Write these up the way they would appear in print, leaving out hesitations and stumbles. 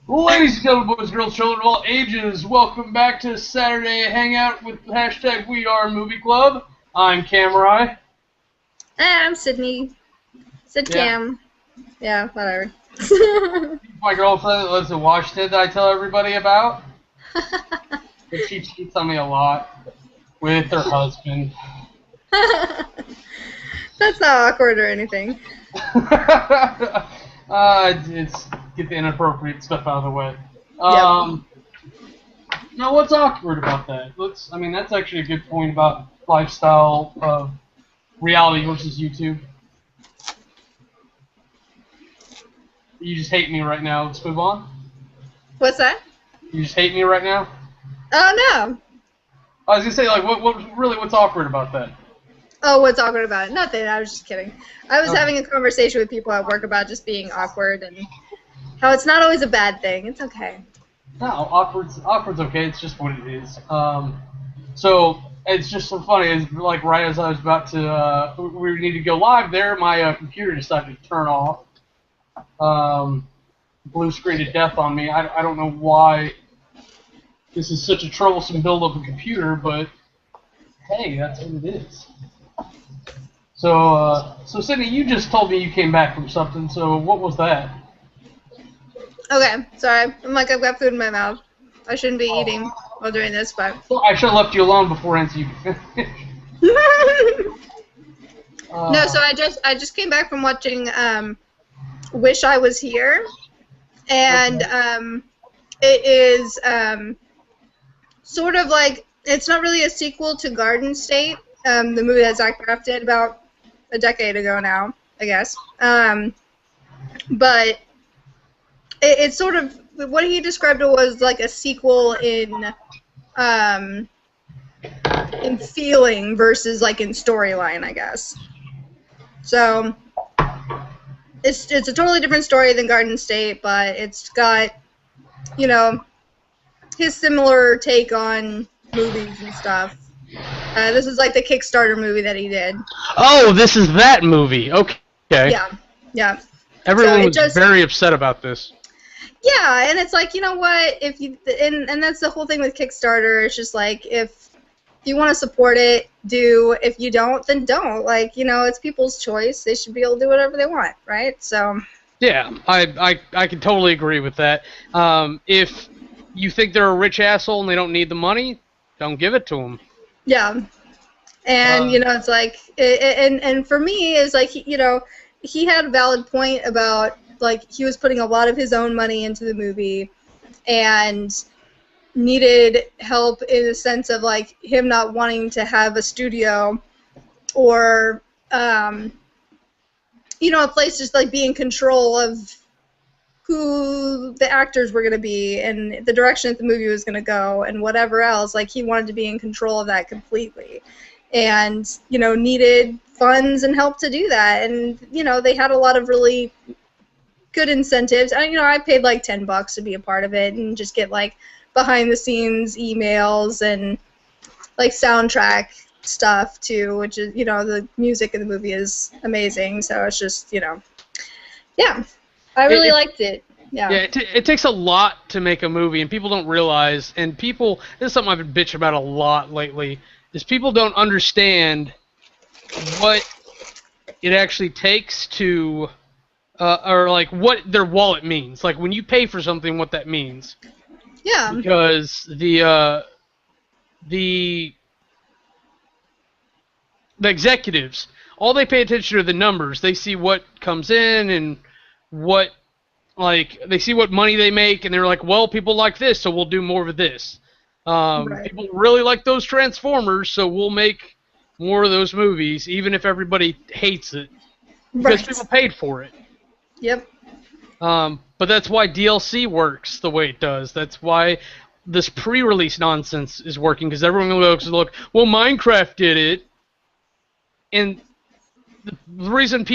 Ladies and gentlemen, boys, girls, children of all ages, welcome back to Saturday Hangout with hashtag WeAreMovieClub. I'm Kamurai. I'm Sydney. Syd Kam. Yeah, whatever. My girlfriend that lives in Washington that I tell everybody about. But she cheats on me a lot with her husband. That's not awkward or anything. It's get the inappropriate stuff out of the way. Now, what's awkward about that? That's actually a good point about lifestyle of reality versus YouTube. You just hate me right now. Let's move on. What's that? You just hate me right now? Oh, no. I was gonna say, like, what's awkward about that? Oh, what's awkward about it? Nothing. I was just kidding. I was having a conversation with people at work about just being awkward and how it's not always a bad thing. It's okay. No, awkward's okay. It's just what it is. So it's just so funny. It's like right as I was about to, we need to go live there, my computer decided to turn off. Blue screen to death on me. I don't know why this is such a troublesome build of a computer, but hey, that's what it is. So Sydney, you just told me you came back from something. So what was that? Okay, sorry. I've got food in my mouth. I shouldn't be eating while doing this, but. Well, I should have left you alone beforehand so you could finish. No, so I just came back from watching Wish I Was Here, and it is sort of like, it's not really a sequel to Garden State, the movie that Zach Braff did about a decade ago now, I guess. But it's sort of, what he described it was like a sequel in feeling versus like in storyline, I guess. So it's a totally different story than Garden State, but it's got, you know, his similar take on movies and stuff. This is like the Kickstarter movie that he did. Oh, this is that movie. Okay. Yeah. Everyone was very upset about this. Yeah, and it's like, you know what? If you and that's the whole thing with Kickstarter. It's just like, if you want to support it, do. If you don't, then don't. Like, you know, it's people's choice. They should be able to do whatever they want, right? So. Yeah, I can totally agree with that. If you think they're a rich asshole and they don't need the money, don't give it to them. Yeah, and you know, it's like, and for me, it's like, you know, he had a valid point about, like, he was putting a lot of his own money into the movie and needed help in the sense of, like, him not wanting to have a studio or, you know, a place just, like, be in control of who the actors were going to be and the direction that the movie was going to go and whatever else. Like, he wanted to be in control of that completely. And, you know, needed funds and help to do that. And, you know, they had a lot of really good incentives. You know, I paid like $10 to be a part of it and just get like behind the scenes emails and like soundtrack stuff too, which is, you know, the music in the movie is amazing. So it's just, you know, yeah, I really liked it. Yeah. Yeah, it takes a lot to make a movie, and people don't realize, and people, this is something I've been bitching about a lot lately, is people don't understand what it actually takes to, or like what their wallet means. Like when you pay for something, what that means. Yeah. Because the executives, all they pay attention to are the numbers. They see what comes in and what, like, they see what money they make, and they're like, well, people like this, so we'll do more of this. Right. People really like those Transformers, so we'll make more of those movies, even if everybody hates it. Because people paid for it. Yep. But that's why DLC works the way it does. That's why this pre-release nonsense is working, because everyone looks, well, Minecraft did it. And the reason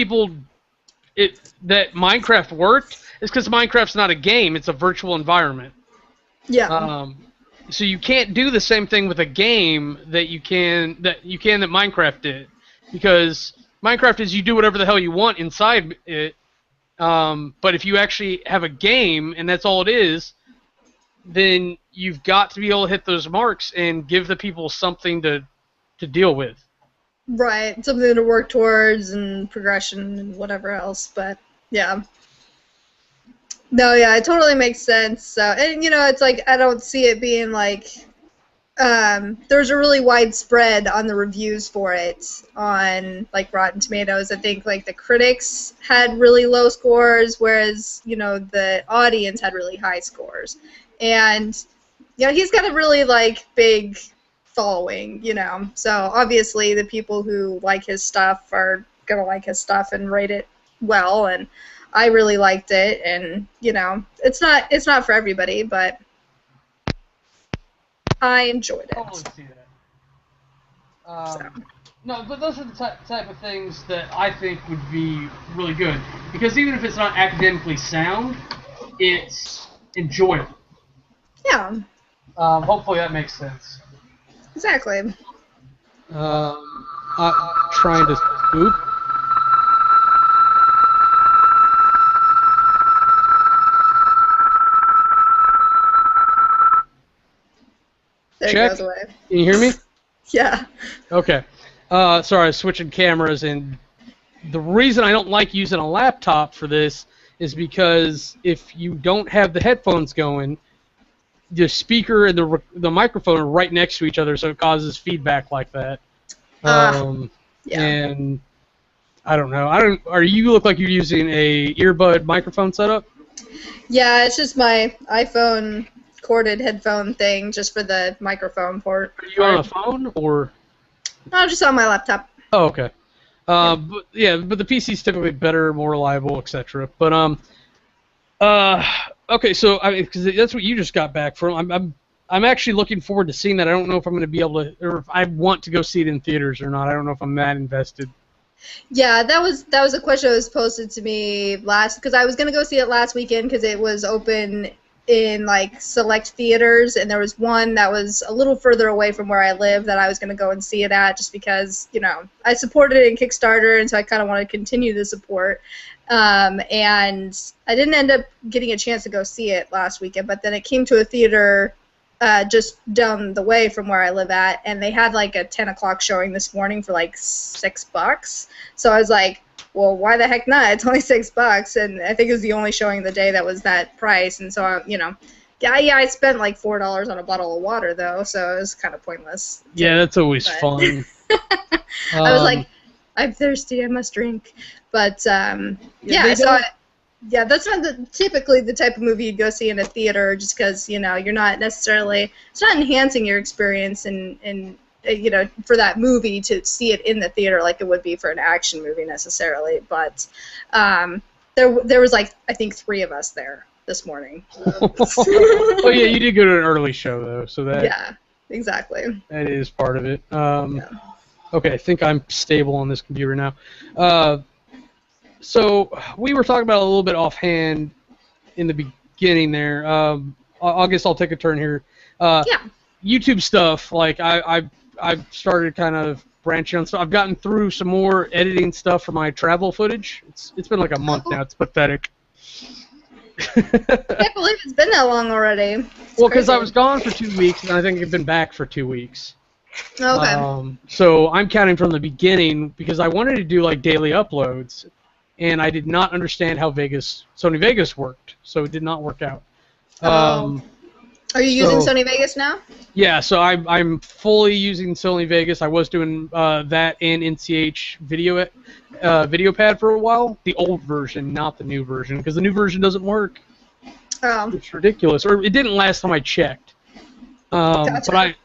that Minecraft worked is because Minecraft's not a game; it's a virtual environment. Yeah. So you can't do the same thing with a game that Minecraft did, because Minecraft is you do whatever the hell you want inside it, But if you actually have a game and that's all it is, then you've got to be able to hit those marks and give the people something to deal with. Right, something to work towards and progression and whatever else. But yeah. No, yeah, it totally makes sense. So, and it's like I don't see it being like there's a really widespread on the reviews for it on like Rotten Tomatoes. I think like the critics had really low scores, whereas the audience had really high scores. And he's got a really like big following, so obviously the people who like his stuff are gonna like his stuff and rate it well, and I really liked it, and it's not for everybody, but I enjoyed it. Totally see that. No, but those are the type of things that I think would be really good, because even if it's not academically sound, it's enjoyable. Yeah. Hopefully that makes sense. Exactly. I'm trying to scoop. There Check. it goes away. Can you hear me? Yeah. Okay. Sorry, I was switching cameras, and the reason I don't like using a laptop for this is because if you don't have the headphones going, the speaker and the microphone are right next to each other, so it causes feedback like that. Yeah. And I don't know. You look like you're using a earbud microphone setup? Yeah, it's just my iPhone corded headphone thing, just for the microphone port. Are you on a phone or? No, just on my laptop. Oh, okay. But the PC's typically better, more reliable, etc. But okay, so because that's what you just got back from. I'm actually looking forward to seeing that. I don't know if I'm going to be able to, or if I want to go see it in theaters or not. I don't know if I'm that invested. Yeah, that was a question that was posted to me because I was going to go see it last weekend because it was open in like select theaters, and there was one that was a little further away from where I live that I was going to go and see it at, just because I supported it in Kickstarter, and so I kind of want to continue the support. And I didn't end up getting a chance to go see it last weekend, but then it came to a theater just down the way from where I live at, and they had like a 10 o'clock showing this morning for like $6. So I was like, well, why the heck not? It's only $6, and I think it was the only showing of the day that was that price, and so I spent like $4 on a bottle of water though, so it was kind of pointless. Yeah, that's always fun. I was like, I'm thirsty, I must drink, but that's not typically the type of movie you'd go see in a theater, just because you're not necessarily, it's not enhancing your experience and for that movie to see it in the theater like it would be for an action movie necessarily. But there was like, I think 3 of us there this morning. Oh yeah, you did go to an early show though, so that yeah, exactly. That is part of it. Okay, I think I'm stable on this computer now. So we were talking about it a little bit offhand in the beginning there. I guess I'll take a turn here. YouTube stuff, like I've started kind of branching on stuff. I've gotten through some more editing stuff for my travel footage. It's been like a month now. It's pathetic. I can't believe it's been that long already. Well, because I was gone for 2 weeks, and I think I've been back for 2 weeks. Okay. So I'm counting from the beginning because I wanted to do like daily uploads, and I did not understand how Sony Vegas worked, so it did not work out. Are you using Sony Vegas now? Yeah, so I'm fully using Sony Vegas. I was doing that and NCH video pad for a while. The old version, not the new version, because the new version doesn't work. Oh. It's ridiculous. Or it didn't last time I checked. Gotcha. But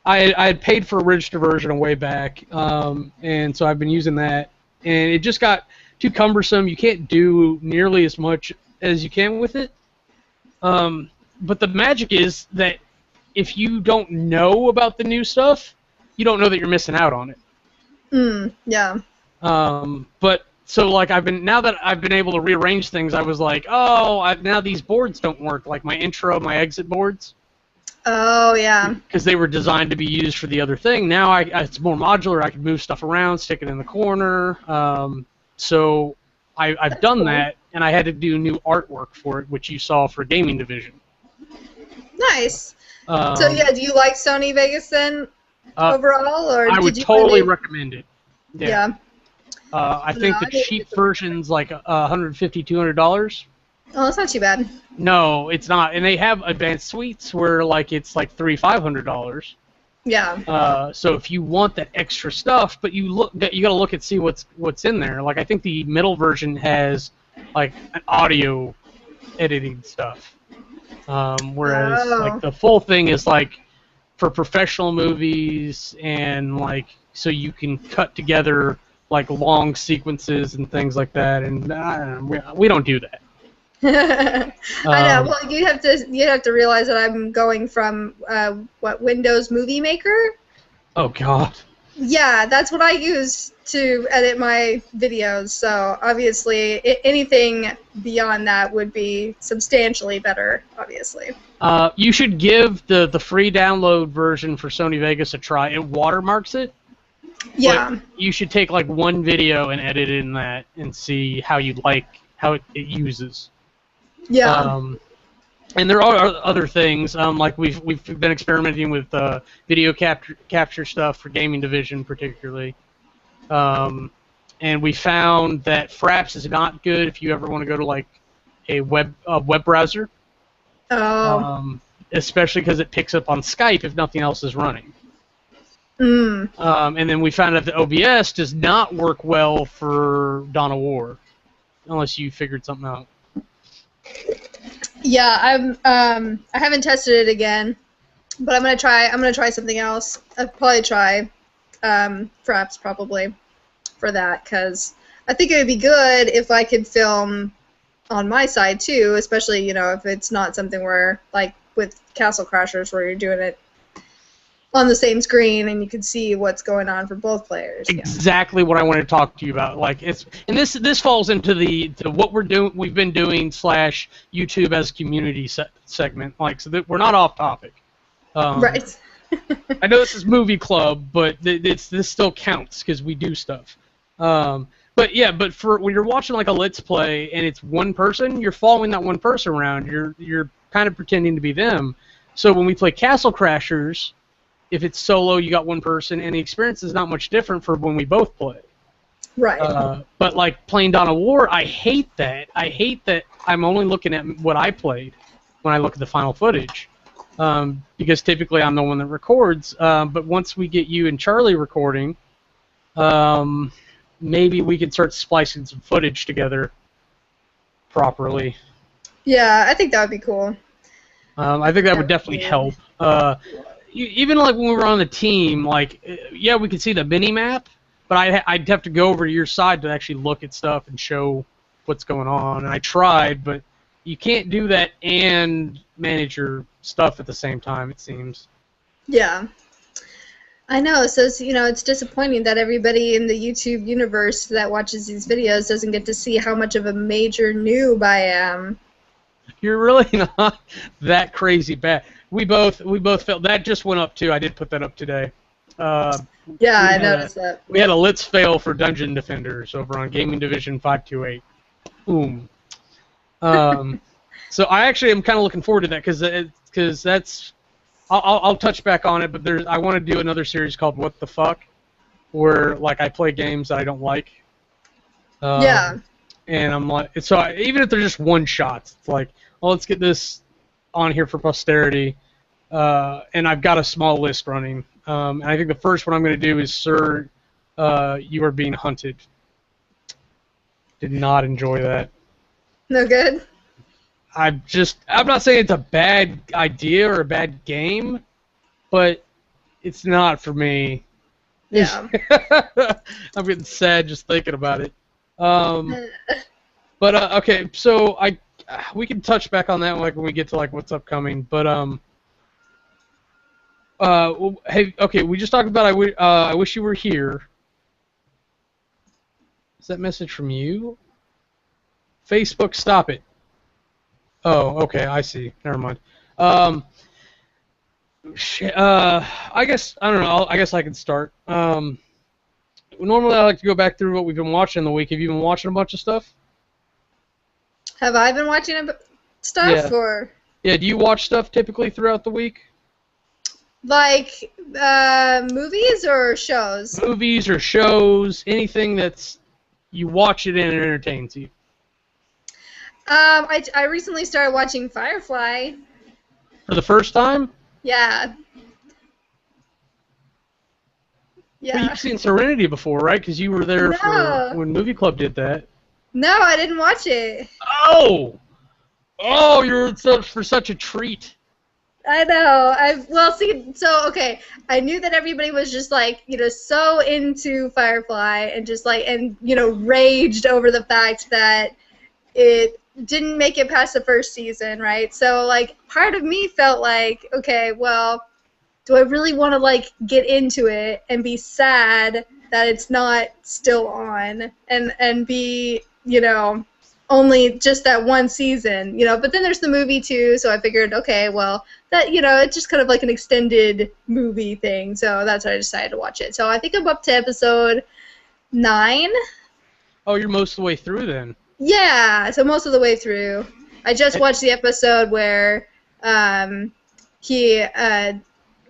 I had paid for a registered version way back, and so I've been using that. And it just got too cumbersome. You can't do nearly as much as you can with it. But the magic is that if you don't know about the new stuff, you don't know that you're missing out on it. Yeah. But so like now that I've been able to rearrange things, I was like, now these boards don't work, like my intro, my exit boards. Oh yeah. Because they were designed to be used for the other thing. Now it's more modular. I can move stuff around, stick it in the corner. So I've done that, and I had to do new artwork for it, which you saw for Gaming Division. Nice. So yeah, do you like Sony Vegas then overall, or I would totally recommend it. Yeah. I think the cheap version's like $150, $200. Oh, that's not too bad. No, it's not, and they have advanced suites where like it's like $300-$500. Yeah. So if you want that extra stuff, but you gotta look and see what's in there. Like I think the middle version has like an audio editing stuff, whereas like the full thing is like for professional movies and like so you can cut together like long sequences and things like that. And we don't do that. I know. Well, you have to realize that I'm going from Windows Movie Maker. Oh God. Yeah, that's what I use to edit my videos. So obviously, anything beyond that would be substantially better. Obviously. You should give the free download version for Sony Vegas a try. It watermarks it. Yeah. But you should take like one video and edit in that and see how it uses. Yeah. And there are other things, like we've been experimenting with video capture stuff for Gaming Division particularly, and we found that Fraps is not good if you ever want to go to like a web browser. Oh. Especially because it picks up on Skype if nothing else is running. Mm. And then we found out that OBS does not work well for Dawn of War, unless you figured something out. Yeah, I haven't tested it again, but I'm gonna try something else. I'll probably try Fraps probably for that, because I think it would be good if I could film on my side too, especially if it's not something where like with Castle Crashers where you're doing it on the same screen and you can see what's going on for both players. Exactly what I wanted to talk to you about. Like this falls into the what we've been doing / YouTube as a community segment. Like so that we're not off topic. Right. I know this is movie club, but this still counts because we do stuff. But yeah, but for when you're watching like a Let's Play and it's one person, you're following that one person around. You're kind of pretending to be them. So when we play Castle Crashers, if it's solo, you got one person, and the experience is not much different for when we both play. Right. But like playing Dawn of War, I hate that. I hate that I'm only looking at what I played when I look at the final footage, because typically I'm the one that records. But once we get you and Charlie recording, maybe we can start splicing some footage together properly. Yeah, I think that would be cool. I think that would definitely help. Even like when we were on the team, like, yeah, we could see the mini-map, but I'd have to go over to your side to actually look at stuff and show what's going on. And I tried, but you can't do that and manage your stuff at the same time, it seems. Yeah. I know, so it's disappointing that everybody in the YouTube universe that watches these videos doesn't get to see how much of a major noob I am. You're really not that crazy bad. We both felt that just went up too. I did put that up today. Yeah, I noticed that. We had a Let's Fail for Dungeon Defenders over on Gaming Division 528. Boom. So I actually am kind of looking forward to that because that's I'll touch back on it, but I want to do another series called What the Fuck, where like I play games that I don't like. Yeah. And I'm like, so even if they're just one shots, it's like, well, let's get this on here for posterity. And I've got a small list running. And I think the first one I'm going to do is Sir, You Are Being Hunted. Did not enjoy that. No good? I'm not saying it's a bad idea or a bad game, but it's not for me. Yeah. I'm getting sad just thinking about it. But okay, so we can touch back on that like when we get to like what's upcoming. But hey, okay, we just talked about I wish you were here. Is that message from you? Facebook, stop it. Oh, okay, I see. Never mind. I guess I don't know. I guess I can start. Normally I like to go back through what we've been watching the week. Have you been watching a bunch of stuff? Have I been watching stuff Yeah. or Yeah. Do you watch stuff typically throughout the week? like movies or shows? Movies or shows, anything that's you watch it and it entertains you. I recently started watching Firefly. For the first time? Yeah. But Yeah. you've seen Serenity before, right? Because you were there for when Movie Club did that. No, I didn't watch it. Oh! Oh, you're for such a treat. I know. Okay. I knew that everybody was just like, so into Firefly and just like, and raged over the fact that it didn't make it past the first season, right? So like, part of me felt like, okay, well, do I really want to like get into it and be sad that it's not still on and be, only just that one season, but then there's the movie too, so I figured, okay, well, that, it's just kind of like an extended movie thing, so that's why I decided to watch it. So I think I'm up to episode 9. Oh, you're most of the way through then. Yeah, so most of the way through. I just watched the episode where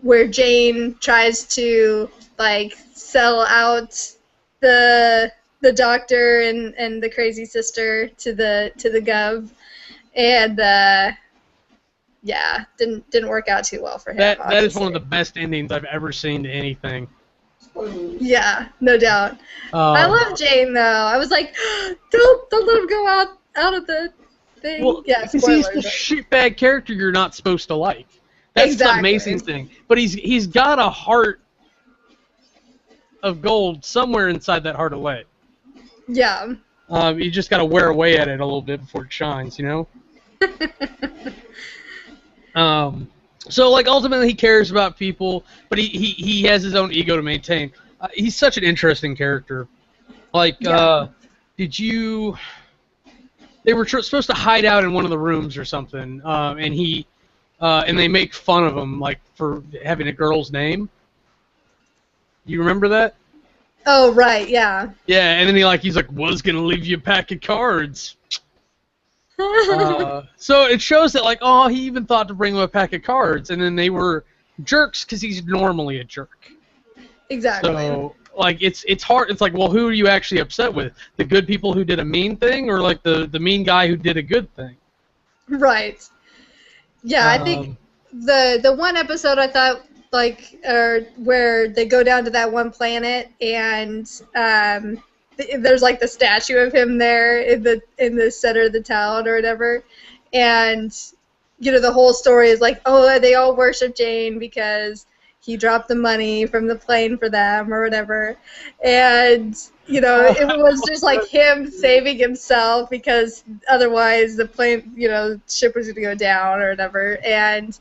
where Jane tries to like sell out the doctor and the crazy sister to the gov, and yeah, didn't work out too well for him. That is one of the best endings I've ever seen to anything. Yeah, no doubt. I love Jane though. I was like, don't let him go out of the thing. Well, yeah, because he's the shitbag character you're not supposed to like. That's the amazing thing. But he's got a heart of gold somewhere inside that heart of lead. Yeah. You just got to wear away at it a little bit before it shines, So, like, ultimately he cares about people, but he has his own ego to maintain. He's such an interesting character. Like, did you... They were supposed to hide out in one of the rooms or something, and they make fun of him, like, for having a girl's name. You remember that? Oh, right, yeah. Yeah, and then he's like, was gonna leave you a pack of cards. So it shows that, like, oh, he even thought to bring him a pack of cards, and then they were jerks because he's normally a jerk. Exactly. So, like, it's hard. It's like, well, who are you actually upset with? The good people who did a mean thing, or like the mean guy who did a good thing? Right. Yeah, I think the one episode I thought where they go down to that one planet and there's like the statue of him there in the center of the town or whatever, and the whole story is like, oh, they all worship Jane because he dropped the money from the plane for them or whatever, and it was just like him saving himself because otherwise the plane ship was gonna go down or whatever, and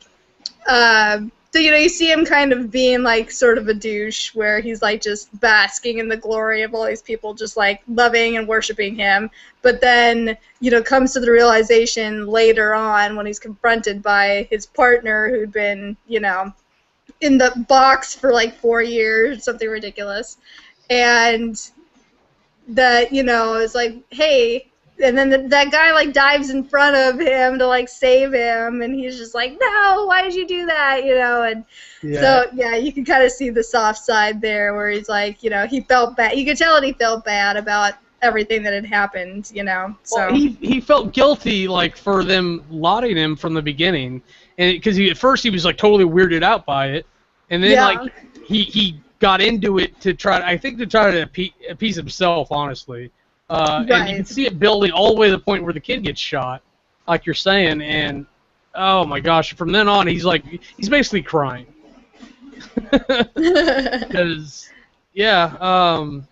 so, you see him kind of being, like, sort of a douche where he's, like, just basking in the glory of all these people just, like, loving and worshiping him. But then, comes to the realization later on when he's confronted by his partner who'd been, in the box for, like, 4 years, something ridiculous. And that, is like, hey... And then that guy, like, dives in front of him to, like, save him, and he's just like, no, why did you do that, and so, yeah, you can kind of see the soft side there where he's like, he felt bad. You could tell that he felt bad about everything that had happened, so. Well, he felt guilty, like, for them lauding him from the beginning, and because at first he was, like, totally weirded out by it, and then, like, he got into it to try to appease himself, honestly. And you can see it building all the way to the point where the kid gets shot, like you're saying, and oh my gosh, from then on he's basically crying. Because, that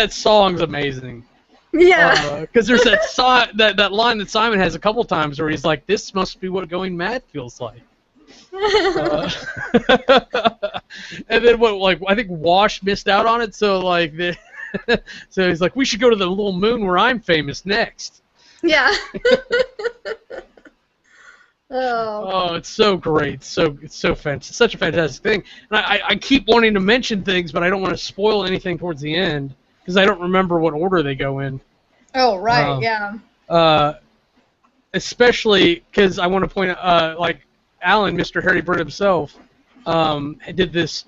song's amazing. Yeah. Because there's that line that Simon has a couple times where he's like, this must be what going mad feels like. And then I think Wash missed out on it, so like so he's like, we should go to the little moon where I'm famous next. Yeah. Oh, it's so great. It's so fantastic. Such a fantastic thing. And I keep wanting to mention things, but I don't want to spoil anything towards the end because I don't remember what order they go in. Oh, right, yeah. Especially because I want to point out, like Alan, Mr. Harry Britt himself, did this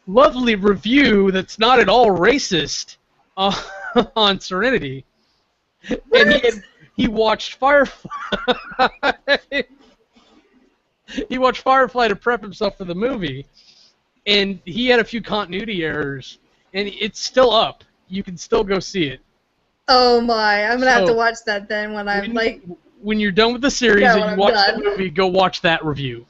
lovely review that's not at all racist on Serenity, and he watched Firefly. He watched Firefly to prep himself for the movie, and he had a few continuity errors, and it's still up. You can still go see it. Oh my! I'm gonna have to watch that then when you're done with the series and you watch the movie, go watch that review.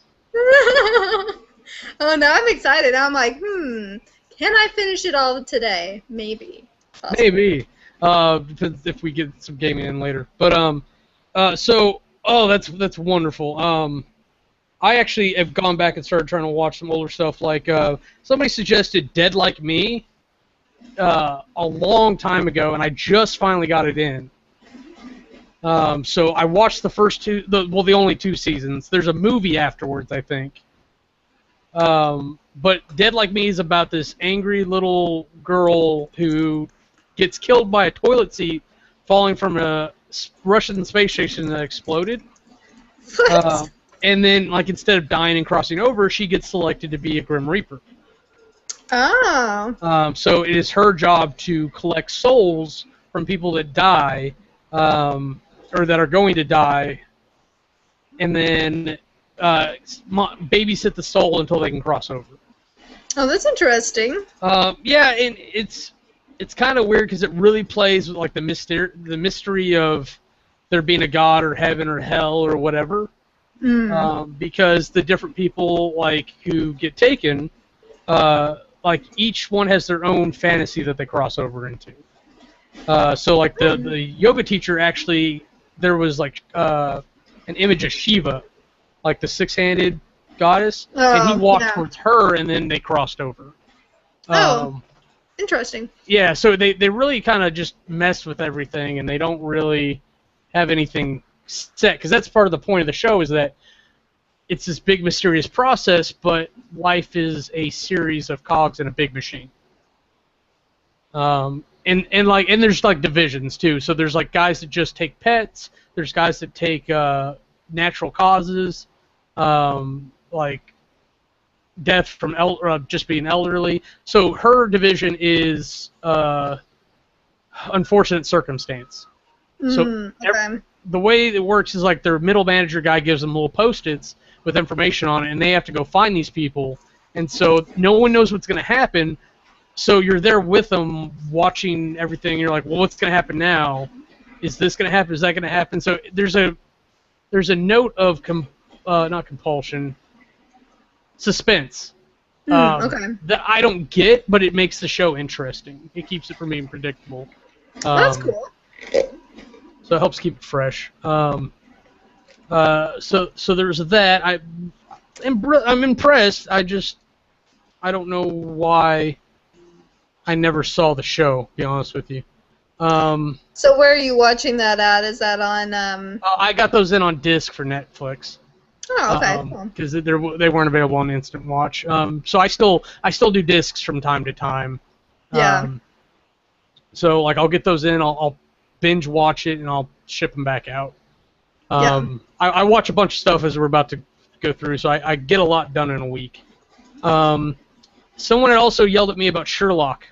Oh no, I'm excited. I'm like, can I finish it all today? Maybe. Possibly. Maybe. If we get some gaming in later. But that's wonderful. I actually have gone back and started trying to watch some older stuff. Like somebody suggested Dead Like Me a long time ago, and I just finally got it in. So I watched the first the only 2 seasons. There's a movie afterwards, I think. But Dead Like Me is about this angry little girl who gets killed by a toilet seat falling from a Russian space station that exploded. And then, like, instead of dying and crossing over, she gets selected to be a Grim Reaper. Oh. So it is her job to collect souls from people that die, or that are going to die, and then babysit the soul until they can cross over. Oh, that's interesting. Yeah, and it's kind of weird because it really plays with like the mystery of there being a god or heaven or hell or whatever. Because the different people like who get taken, like each one has their own fantasy that they cross over into. So like the yoga teacher actually, there was like an image of Shiva, like the 6-handed goddess, and he walked towards her, and then they crossed over. Interesting. Yeah, so they really kind of just mess with everything, and they don't really have anything set, because that's part of the point of the show, is that it's this big mysterious process, but life is a series of cogs in a big machine. And there's like divisions too. So there's like guys that just take pets. There's guys that take natural causes, like death from just being elderly. So her division is unfortunate circumstance. So the way it works is like their middle manager guy gives them little Post-its with information on it, and they have to go find these people. And so no one knows what's going to happen. So you're there with them, watching everything. And you're like, well, what's going to happen now? Is this going to happen? Is that going to happen? So there's a note of not compulsion, suspense. That I don't get, but it makes the show interesting. It keeps it from being predictable. That's cool. So it helps keep it fresh. So there's that. I'm impressed. I don't know why I never saw the show, to be honest with you. So where are you watching that at? Is that on... I got those in on disc for Netflix. Oh, okay. Because they weren't available on Instant Watch. So I still do discs from time to time. Yeah. So like I'll get those in, I'll binge watch it, and I'll ship them back out. I watch a bunch of stuff as we're about to go through, so I get a lot done in a week. Someone had also yelled at me about Sherlock.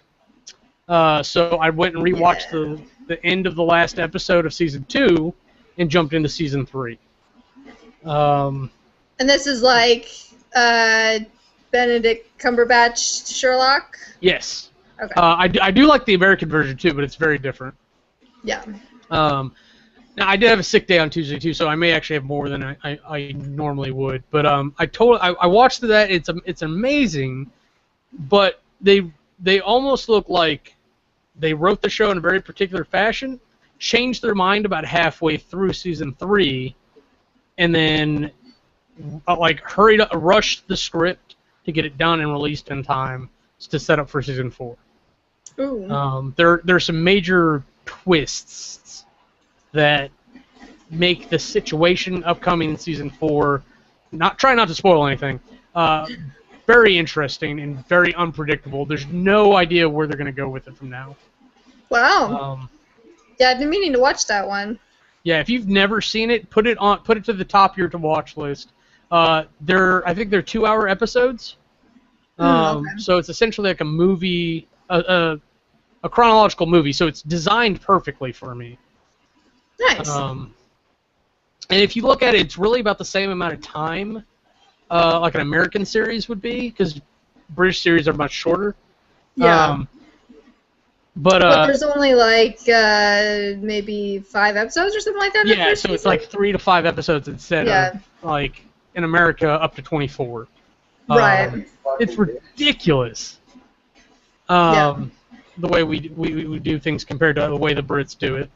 So I went and rewatched the end of the last episode of Season 2 and jumped into Season 3. And this is like Benedict Cumberbatch Sherlock? Yes. Okay. I do like the American version too, but it's very different. Yeah. Now I did have a sick day on Tuesday too, so I may actually have more than I normally would. But I watched that. It's amazing, but they almost look like they wrote the show in a very particular fashion, changed their mind about halfway through Season 3, and then rushed the script to get it done and released in time to set up for Season 4. Ooh. There's some major twists that make the situation upcoming in Season 4, try not to spoil anything, very interesting and very unpredictable. There's no idea where they're going to go with it from now. Wow. Yeah, I've been meaning to watch that one. Yeah, if you've never seen it, put it to the top of your to watch list. I think they're 2-hour episodes. Okay. So it's essentially like a movie, a chronological movie. So it's designed perfectly for me. Nice. And if you look at it, it's really about the same amount of time, like an American series would be, because British series are much shorter. Yeah. But there's only like maybe 5 episodes or something like that. Yeah, so it's like 3 to 5 episodes instead of like in America up to 24. Right. It's ridiculous. The way we do things compared to the way the Brits do it.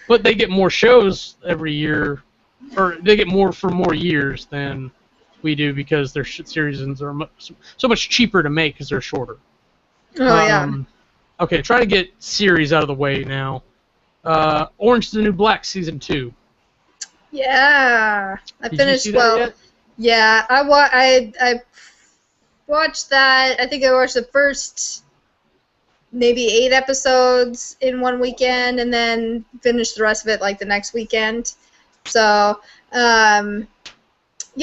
But they get more shows every year, or they get more for more years than we do because their series are so much cheaper to make because they're shorter. Oh, yeah. Okay, try to get series out of the way now. Orange is the New Black season 2. Yeah, I Did finished. you see that yet? Yeah, I watched that. I think I watched the first maybe 8 episodes in one weekend, and then finished the rest of it like the next weekend. So, yeah,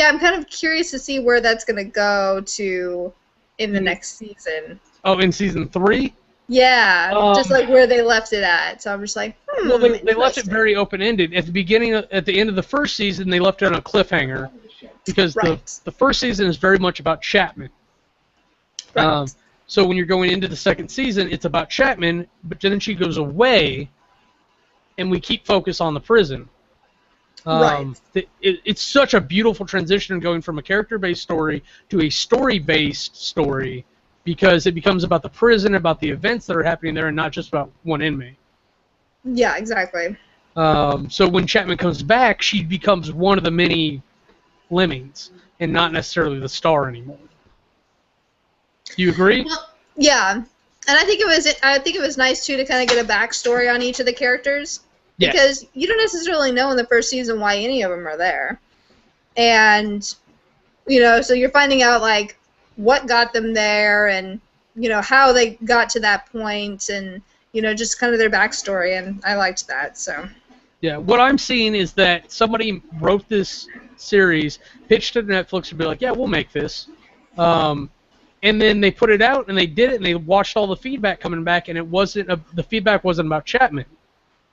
I'm kind of curious to see where that's gonna go to in the next season. Oh, in season 3? Yeah, just like where they left it at. So I'm just like, Well, they left it very open-ended. At the end of the first season, they left it on a cliffhanger because the first season is very much about Chapman. Right. So when you're going into the second season, it's about Chapman, but then she goes away, and we keep focus on the prison. Right. It's such a beautiful transition going from a character-based story to a story-based story, because it becomes about the prison, about the events that are happening there, and not just about one inmate. Yeah, exactly. So when Chapman comes back, she becomes one of the many lemmings, and not necessarily the star anymore. Do you agree? Well, yeah, and I think it was nice too to kind of get a backstory on each of the characters, because you don't necessarily know in the first season why any of them are there, and so you're finding out like what got them there, and how they got to that point, and just kind of their backstory, and I liked that. So yeah, what I'm seeing is that somebody wrote this series, pitched it to Netflix, and be like, yeah, we'll make this. And then they put it out, and they did it, and they watched all the feedback coming back, and the feedback wasn't about Chapman.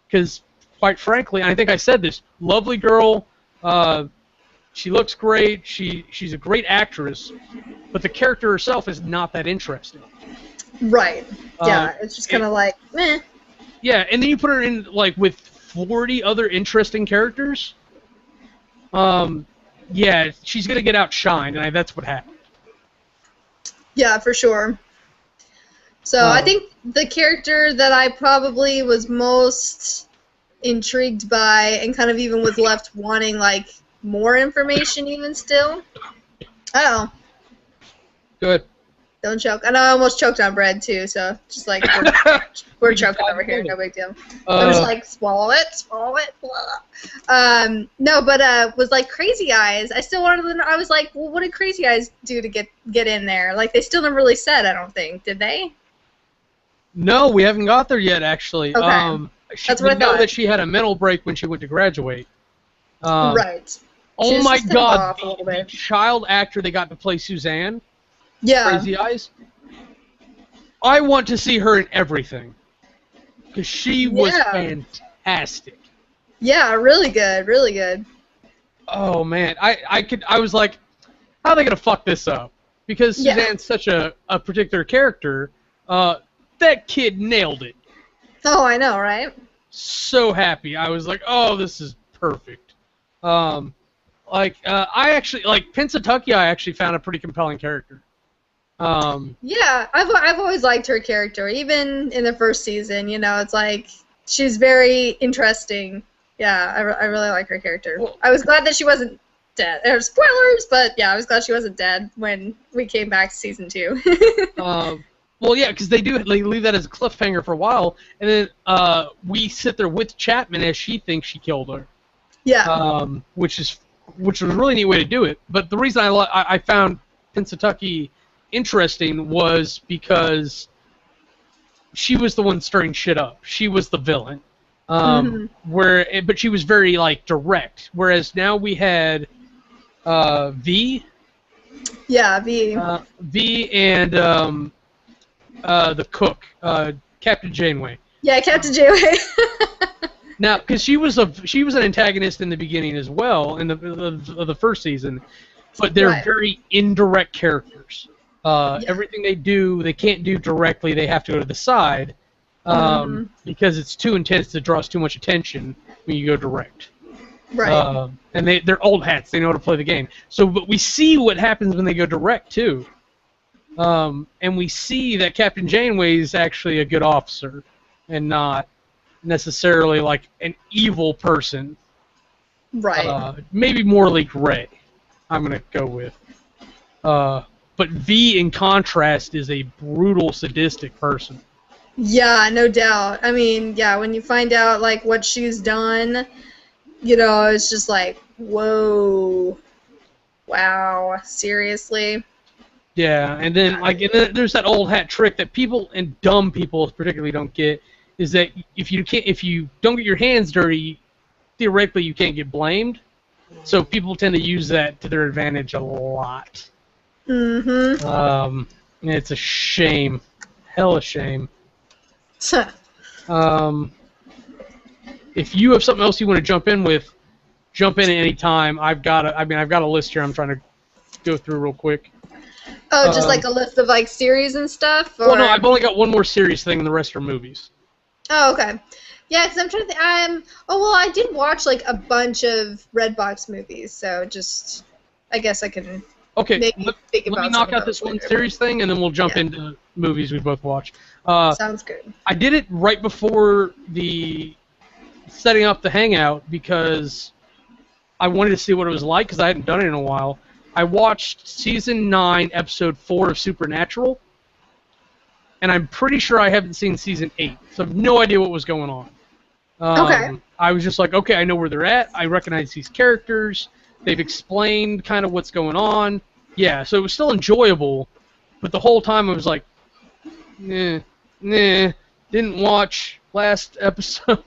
Because, quite frankly, and I think I said this, lovely girl, she looks great, she's a great actress, but the character herself is not that interesting. Right. Yeah, it's just kind of like, meh. Yeah, and then you put her in, like, with 40 other interesting characters. Yeah, she's going to get outshined, and that's what happened. Yeah, for sure. So I think the character that I probably was most intrigued by, and kind of even was left wanting like more information even still. Uh-oh. Good. Don't choke. I know I almost choked on bread too, so just like we're choking over here, no big deal. I'm just like swallow it. No, but was like Crazy Eyes. I still wanted to know. I was like, well, what did Crazy Eyes do to get in there? Like they still never really said. I don't think, did they? No, we haven't got there yet. Actually, okay. That's what I know that she had a mental break when she went to graduate. Right. Oh my God, the child actor they got to play Suzanne. Yeah. Crazy Eyes. I want to see her in everything because she was fantastic. Yeah, really good, really good. Oh man, I was like, how are they gonna fuck this up? Because Suzanne's such a particular character. That kid nailed it. Oh, I know, right? So happy. I was like, oh, this is perfect. I actually like Pennsatucky. I actually found a pretty compelling character. Yeah, I've always liked her character, even in the first season. It's like she's very interesting. Yeah, I really like her character. Well, I was glad that she wasn't dead. There's spoilers, but yeah, I was glad she wasn't dead when we came back to season 2. Well, yeah, because they leave that as a cliffhanger for a while, and then we sit there with Chapman as she thinks she killed her. Yeah. Which was a really neat way to do it. But the reason I found Pennsatucky interesting was because she was the one stirring shit up. She was the villain. But she was very like direct. Whereas now we had V. Yeah, V. V and the cook, Captain Janeway. Yeah, Captain Janeway. Now, because she was an antagonist in the beginning as well in the first season, but they're very indirect characters. Everything they do, they can't do directly. They have to go to the side because it's too intense. It draws too much attention when you go direct. Right. And they're old hats. They know how to play the game. So, but we see what happens when they go direct too. And we see that Captain Janeway is actually a good officer and not necessarily like an evil person. Right. Maybe morally gray, I'm going to go with. But V, in contrast, is a brutal, sadistic person. Yeah, no doubt. I mean, yeah, when you find out, like, what she's done, you know, it's just like, whoa. Wow, seriously? Yeah, and then there's that old hat trick that people, and dumb people particularly, don't get, is that if you don't get your hands dirty, theoretically you can't get blamed. So people tend to use that to their advantage a lot. Mm-hmm. And it's a shame, hella shame. If you have something else you want to jump in at any time. I've got a list here. I'm trying to go through real quick. Oh, just like a list of like series and stuff? Or... Well, no, I've only got one more series thing, and the rest are movies. Oh, okay. Yeah, because I'm trying to think. Oh, well, I did watch like a bunch of Redbox movies, so just I guess I can. Okay, maybe think about let me knock out this one series thing, and then we'll jump into movies we both watch. Sounds good. I did it right before the setting up the Hangout because I wanted to see what it was like because I hadn't done it in a while. I watched Season 9, Episode 4 of Supernatural, and I'm pretty sure I haven't seen Season 8, so I have no idea what was going on. Okay. I was just like, okay, I know where they're at. I recognize these characters. They've explained kind of what's going on. Yeah, so it was still enjoyable, but the whole time I was like, nah, didn't watch last episode.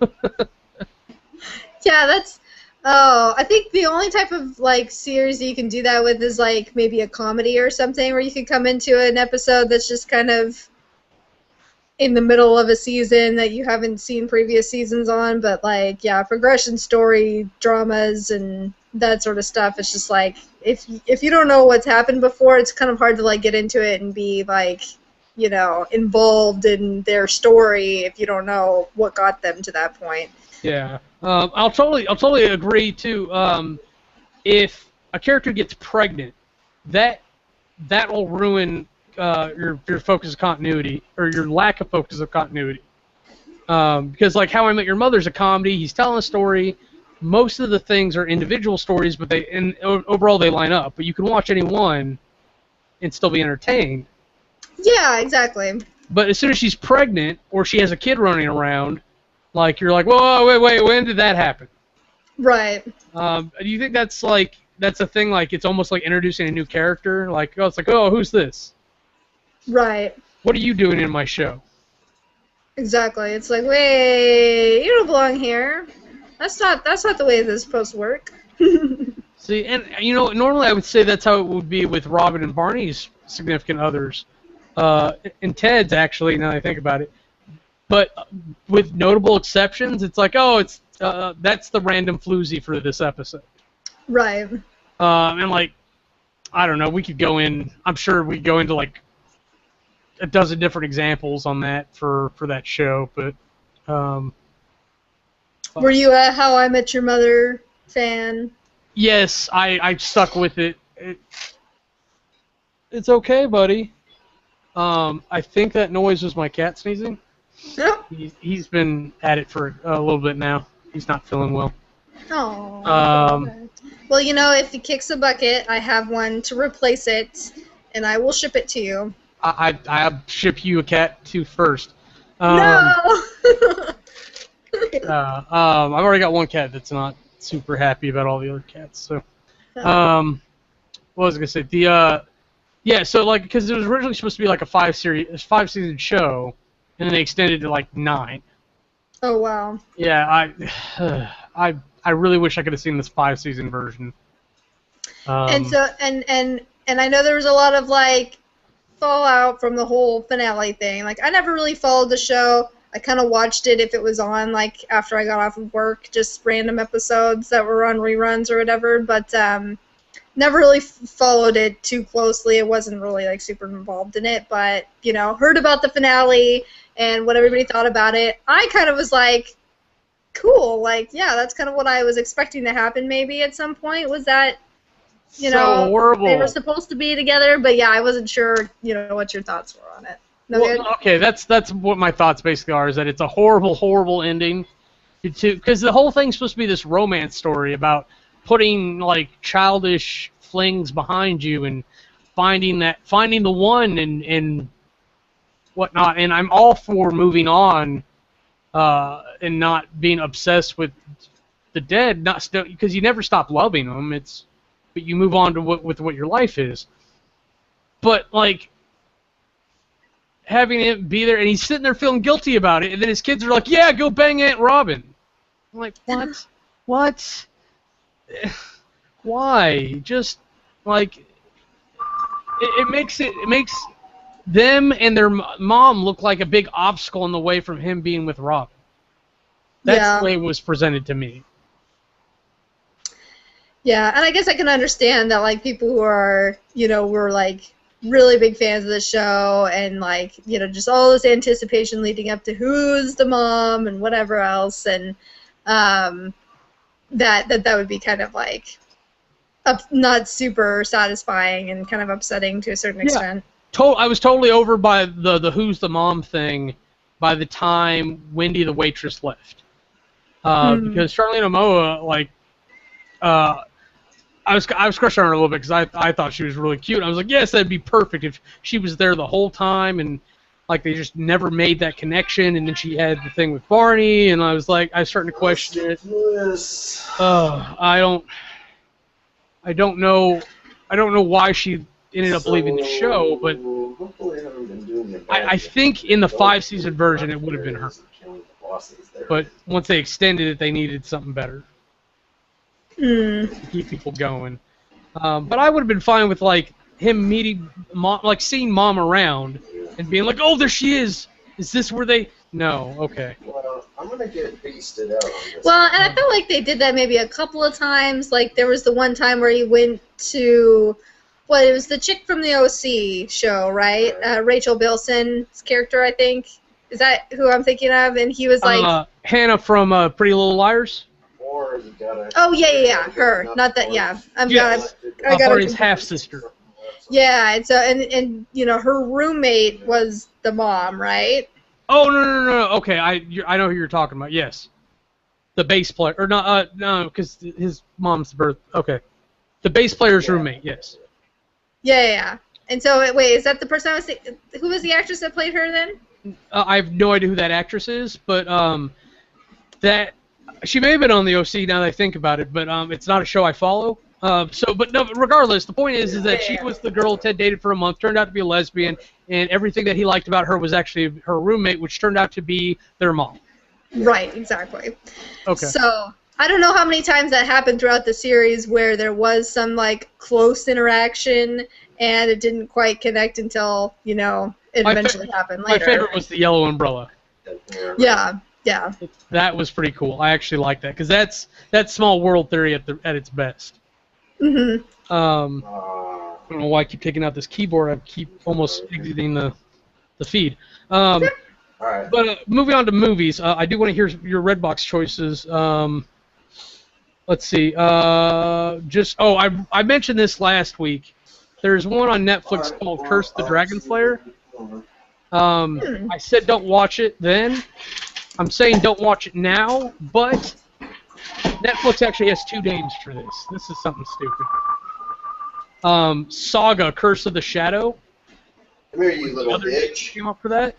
Yeah, that's... Oh, I think the only type of like series that you can do that with is like maybe a comedy or something where you can come into an episode that's just kind of in the middle of a season that you haven't seen previous seasons on, but like, yeah, progression story, dramas, and that sort of stuff. It's just like, if you don't know what's happened before, it's kind of hard to like get into it and be like, you know, involved in their story if you don't know what got them to that point. Yeah, I'll totally agree too. If a character gets pregnant, that will ruin your focus of continuity or your lack of focus of continuity. Because like How I Met Your Mother's a comedy, he's telling a story. Most of the things are individual stories, but overall they line up. But you can watch any one and still be entertained. Yeah, exactly. But as soon as she's pregnant or she has a kid running around, like you're like, whoa, wait, when did that happen? Right. Do you think that's a thing? Like it's almost like introducing a new character. Like it's like, oh, who's this? Right. What are you doing in my show? Exactly. It's like, wait, you don't belong here. That's not the way this is supposed to work. See, and you know, normally I would say that's how it would be with Robin and Barney's significant others, and Ted's actually. Now that I think about it, but with notable exceptions, it's like, oh, it's that's the random floozy for this episode. Right. And like, I don't know, we could go in. I'm sure we could go into like a dozen different examples on that for that show, but. Were you a How I Met Your Mother fan? Yes, I stuck with it. It's okay, buddy. I think that noise was my cat sneezing. No. He's been at it for a little bit now. He's not feeling well. Oh. Well, you know, if he kicks a bucket, I have one to replace it, and I will ship it to you. I'll ship you a cat too first. No. I've already got one cat that's not super happy about all the other cats. So, what was I gonna say? So like, because it was originally supposed to be like a 5-season show, and then they extended to like 9. Oh wow. Yeah, I really wish I could have seen this 5-season version. And so and I know there was a lot of like fallout from the whole finale thing. Like I never really followed the show. I kind of watched it if it was on like after I got off of work, just random episodes that were on reruns or whatever. But never really followed it too closely. It wasn't really like super involved in it. But you know, heard about the finale and what everybody thought about it. I kind of was like, cool. Like yeah, that's kind of what I was expecting to happen. Maybe at some point was that. You know, horrible. They were supposed to be together, but yeah, I wasn't sure, you know, what your thoughts were on it. No good? Well, okay, that's what my thoughts basically are, is that it's a horrible, horrible ending. Because the whole thing's supposed to be this romance story about putting, like, childish flings behind you and finding the one and whatnot. And I'm all for moving on and not being obsessed with the dead, because you never stop loving them. But you move on to with what your life is. But like having it be there, and he's sitting there feeling guilty about it, and then his kids are like, "Yeah, go bang Aunt Robin." I'm like, what? What? Why? Just like it makes them and their mom look like a big obstacle in the way from him being with Robin. That's the way it was presented to me. Yeah, and I guess I can understand that, like, people who are, you know, were, like, really big fans of the show and, like, you know, just all this anticipation leading up to who's the mom and whatever else, and that would be kind of, like, not super satisfying and kind of upsetting to a certain extent. I was totally over by the who's the mom thing by the time Wendy the waitress left. Because Charlene Omoa, like, I was crushing on her a little bit because I thought she was really cute. I was like, yes, that'd be perfect if she was there the whole time, and like they just never made that connection. And then she had the thing with Barney, and I was like, I was starting to question it. I don't know why she ended up leaving the show, but I think in the 5-season version it would have been her. But once they extended it, they needed something better. To keep people going. But I would have been fine with like him meeting mom, like seeing mom around and being like, "Oh, there she is. Is this where they?" No, okay. Well, I'm gonna get beasted out on this. Well, and I felt like they did that maybe a couple of times. Like there was the one time where he went to, it was the chick from the OC show, right? Rachel Bilson's character, I think. Is that who I'm thinking of? And he was like Hannah from Pretty Little Liars. Or you gotta. Oh yeah, her. Not that. Yeah, I got his half sister. Yeah, and so and you know her roommate was the mom, right? Oh no. Okay, I know who you're talking about. Yes, the bass player, or not? No, because his mom's birth. Okay, the bass player's roommate. Yes. Yeah. And so wait, is that the person I was thinking? Who was the actress that played her then? I have no idea who that actress is, but that. She may have been on the OC now that I think about it, but it's not a show I follow. But no, regardless, the point is that she was the girl Ted dated for a month, turned out to be a lesbian, and everything that he liked about her was actually her roommate, which turned out to be their mom. Right, exactly. Okay. So I don't know how many times that happened throughout the series where there was some like close interaction and it didn't quite connect until, you know, it eventually happened later. My favorite was the yellow umbrella. Yeah. That was pretty cool. I actually like that because that's small world theory at its best. I don't know why I keep taking out this keyboard. I keep almost exiting the feed. All right. But moving on to movies, I do want to hear your Redbox choices. Let's see. I mentioned this last week. There's one on Netflix called Curse the Dragon Slayer. I said don't watch it then. I'm saying don't watch it now, but Netflix actually has 2 names for this. This is something stupid. Saga, Curse of the Shadow. Come here, you little bitch. Came up for that.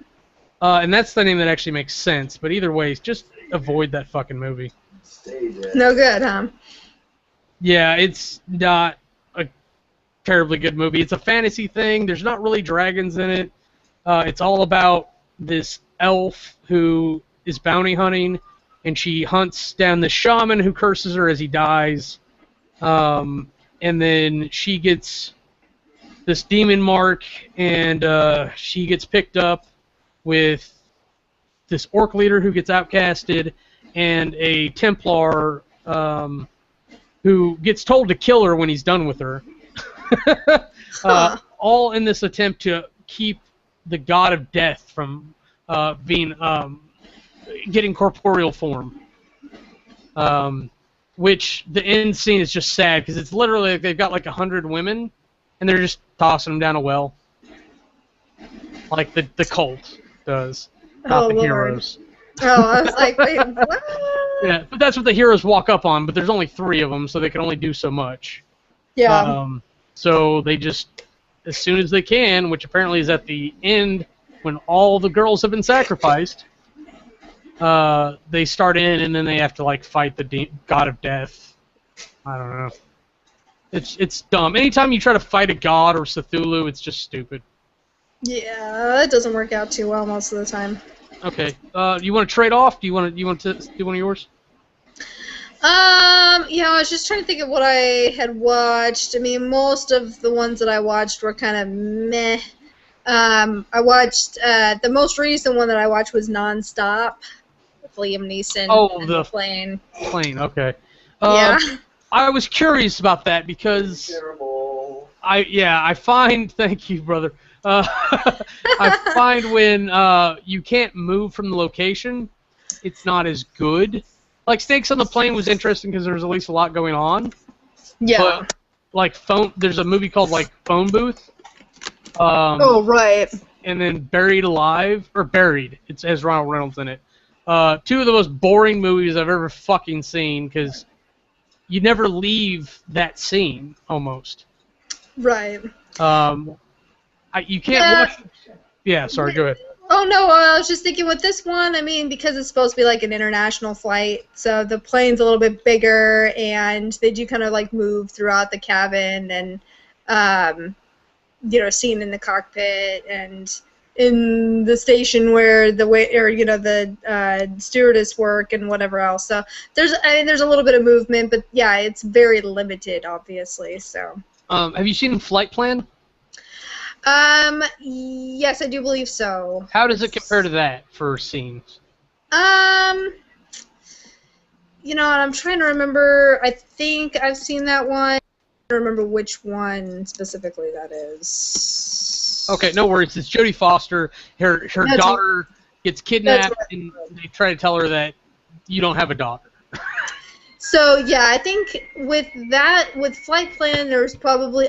And that's the name that actually makes sense, but either way, just avoid that fucking movie. Stay dead. No good, huh? Yeah, it's not a terribly good movie. It's a fantasy thing. There's not really dragons in it. It's all about this elf who is bounty hunting, and she hunts down the shaman who curses her as he dies. And then she gets this demon mark, and she gets picked up with this orc leader who gets outcasted, and a Templar who gets told to kill her when he's done with her. All in this attempt to keep the god of death from getting corporeal form. Which the end scene is just sad because it's literally like they've got like 100 women and they're just tossing them down a well, like the cult does, not the Lord. heroes. Oh, I was like, wait, what? Yeah, but that's what the heroes walk up on. But there's only 3 of them, so they can only do so much. Yeah. So they just, as soon as they can, which apparently is at the end when all the girls have been sacrificed, they start in, and then they have to like fight the god of death. I don't know. It's dumb. Anytime you try to fight a god or Cthulhu, it's just stupid. Yeah, it doesn't work out too well most of the time. Okay. You want to trade off? Do you want to do one of yours? Yeah, I was just trying to think of what I had watched. I mean, most of the ones that I watched were kind of meh. I watched the most recent one that I watched was Nonstop with Liam Neeson and the plane. Plane, okay. Yeah. I was curious about that because Terrible. I find thank you, brother. I find when you can't move from the location, it's not as good. Like Snakes on the Plane was interesting because there was at least a lot going on. Yeah. But like there's a movie called like Phone Booth. Oh right. And then Buried Alive or Buried. It has Ronald Reynolds in it. 2 of the most boring movies I've ever fucking seen because you never leave that scene almost. Right. You can't watch. Yeah, sorry. Go ahead. Oh no, I was just thinking with this one, I mean, because it's supposed to be like an international flight, so the plane's a little bit bigger, and they do kind of like move throughout the cabin, and seen in the cockpit and in the station where the stewardess work and whatever else. So there's a little bit of movement, but yeah, it's very limited, obviously. So. Have you seen Flight Plan? Yes, I do believe so. How does it compare to that for scenes? I'm trying to remember. I think I've seen that one. I don't remember which one specifically that is. Okay, no worries. It's Jodie Foster. Her daughter gets kidnapped, and they try to tell her that you don't have a daughter. So yeah, I think with Flight Plan, there's probably,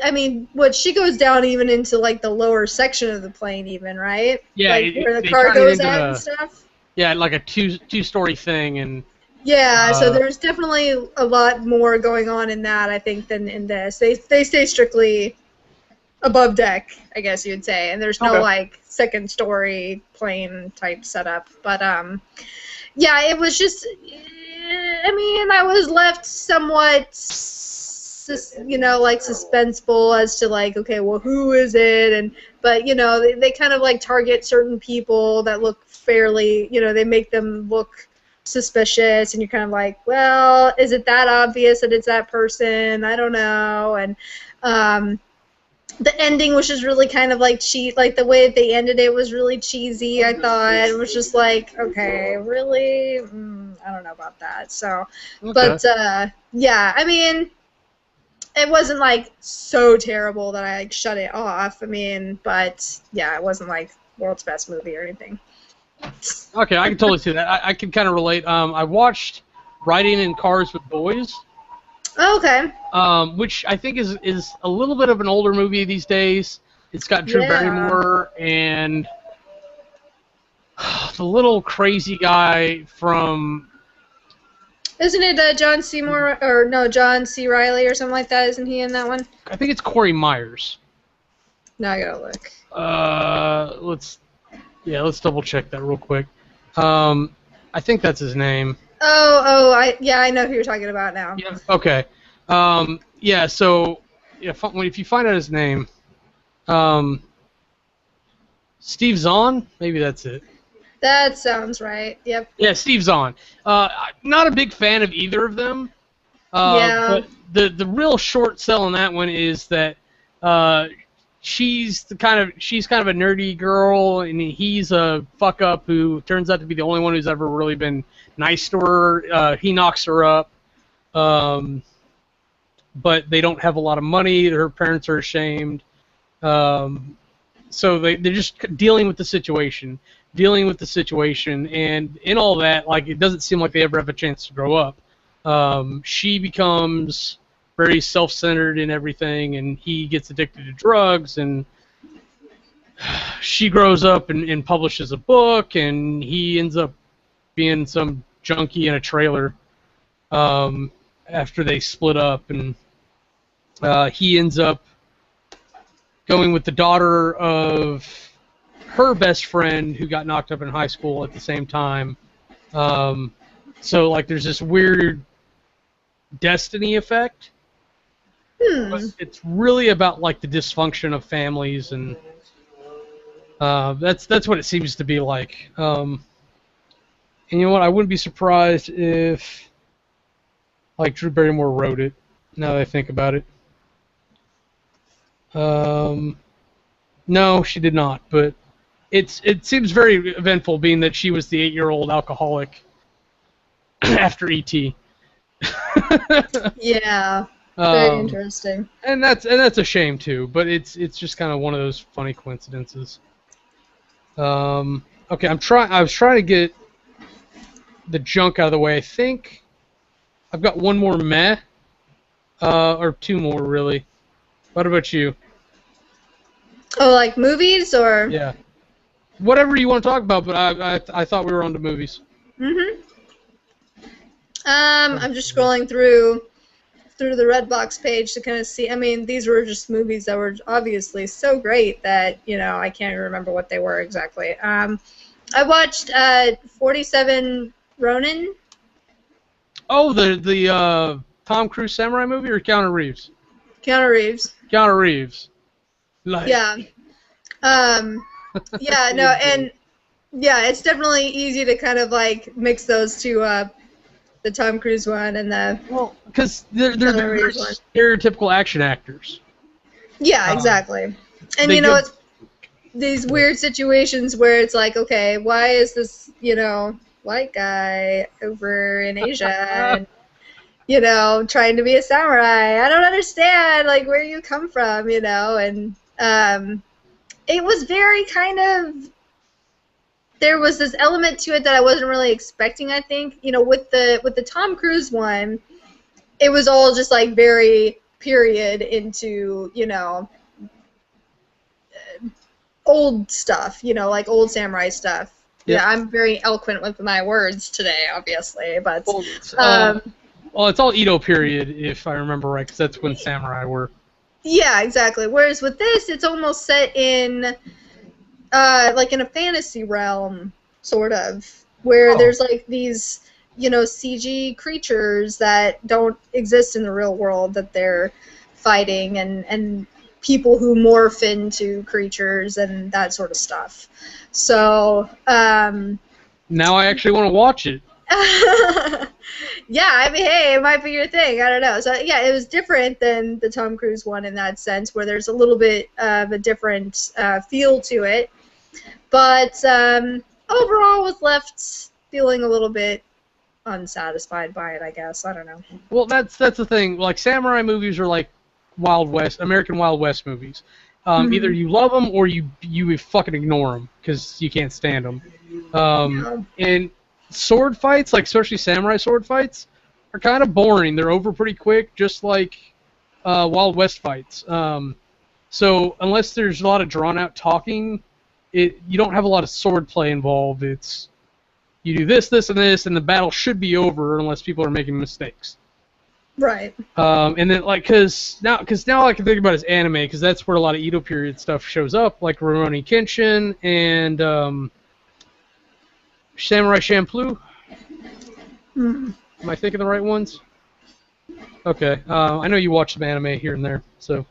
she goes down even into like the lower section of the plane, even, right? Yeah, like where the car goes at and stuff. Yeah, like a two-story thing, and. Yeah, so there's definitely a lot more going on in that, I think, than in this. They stay strictly above deck, I guess you would say, and there's no like second story plane type setup. But yeah, it was just. I was left somewhat, suspenseful as to like, okay, well, who is it? But they kind of like target certain people that look fairly, they make them look suspicious, and you're kind of like, well, is it that obvious that it's that person? I don't know. And the ending was just really kind of like like the way they ended it was really cheesy, I thought. It was just like, okay, really? I don't know about that. So, okay. But, yeah, it wasn't like so terrible that I like shut it off. But, yeah, it wasn't like world's best movie or anything. Okay, I can totally see that. I can kind of relate. I watched Riding in Cars with Boys. Oh, okay. Which I think is a little bit of an older movie these days. It's got Drew Barrymore and the little crazy guy from. Isn't it John Seymour or no John C. Reilly or something like that? Isn't he in that one? I think it's Corey Myers. No, I gotta look. Let's double check that real quick. I think that's his name. I know who you're talking about now. Yeah. Okay. So if you find out his name, Steve Zahn, maybe that's it. That sounds right. Yep. Yeah, Steve Zahn. Not a big fan of either of them. Yeah. But the real short sell on that one is that she's kind of a nerdy girl, and he's a fuck up who turns out to be the only one who's ever really been nice to her. He knocks her up, but they don't have a lot of money. Her parents are ashamed, so they're just dealing with the situation, and in all that, like, it doesn't seem like they ever have a chance to grow up. She becomes very self-centered in everything, and he gets addicted to drugs, and she grows up and publishes a book, and he ends up being some junkie in a trailer after they split up, and he ends up going with the daughter of her best friend who got knocked up in high school at the same time. So, like, there's this weird destiny effect. But it's really about, like, the dysfunction of families, and that's what it seems to be like. And you know what? I wouldn't be surprised if, like, Drew Barrymore wrote it. Now that I think about it. No, she did not. But it seems very eventful, being that she was the 8-year-old alcoholic after E.T. Yeah. Very interesting. And that's a shame too. But it's just kind of one of those funny coincidences. Okay, I was trying to get the junk out of the way. I think I've got one more meh, or two more really. What about you? Oh, like movies or? Yeah. Whatever you want to talk about, but I thought we were on to movies. Mm-hmm. I'm just scrolling through the Redbox page to kind of see. I mean, these were just movies that were obviously so great that, you know, I can't even remember what they were exactly. I watched 47 Ronin. Oh, the Tom Cruise samurai movie, or Keanu Reeves? Keanu Reeves. Keanu Reeves. Like. Yeah. Yeah, no, and yeah, it's definitely easy to kind of like mix those two up, the Tom Cruise one and the because they're very stereotypical action actors. Yeah, exactly. And you know, it's these weird situations where it's like, okay, why is this, you know, white guy over in Asia and, you know, trying to be a samurai? I don't understand, like, where you come from, you know, and it was very kind of, there was this element to it that I wasn't really expecting, I think. You know, with the Tom Cruise one, it was all just like very period into, you know, old stuff, you know, like old samurai stuff. Yep. Yeah, I'm very eloquent with my words today, obviously, but well, it's all Edo period, if I remember right, because that's when samurai were. Yeah, exactly. Whereas with this, it's almost set in, like in a fantasy realm, sort of, where there's like these, you know, CG creatures that don't exist in the real world that they're fighting, and people who morph into creatures and that sort of stuff. So, now I actually want to watch it. Yeah, I mean, hey, it might be your thing. I don't know. So, yeah, it was different than the Tom Cruise one in that sense, where there's a little bit of a different feel to it. But overall, was left feeling a little bit unsatisfied by it, I guess. I don't know. Well, that's the thing. Like, samurai movies are like Wild West, American Wild West movies. Either you love them or you fucking ignore them because you can't stand them. And sword fights, like especially samurai sword fights, are kind of boring. They're over pretty quick, just like Wild West fights. So unless there's a lot of drawn out talking, you don't have a lot of sword play involved. It's you do this, this, and this, and the battle should be over unless people are making mistakes. Right. And then, like, because now I can think about it as anime, because that's where a lot of Edo period stuff shows up, like Rurouni Kenshin and Samurai Champloo. Am I thinking the right ones? Okay. I know you watch some anime here and there, so.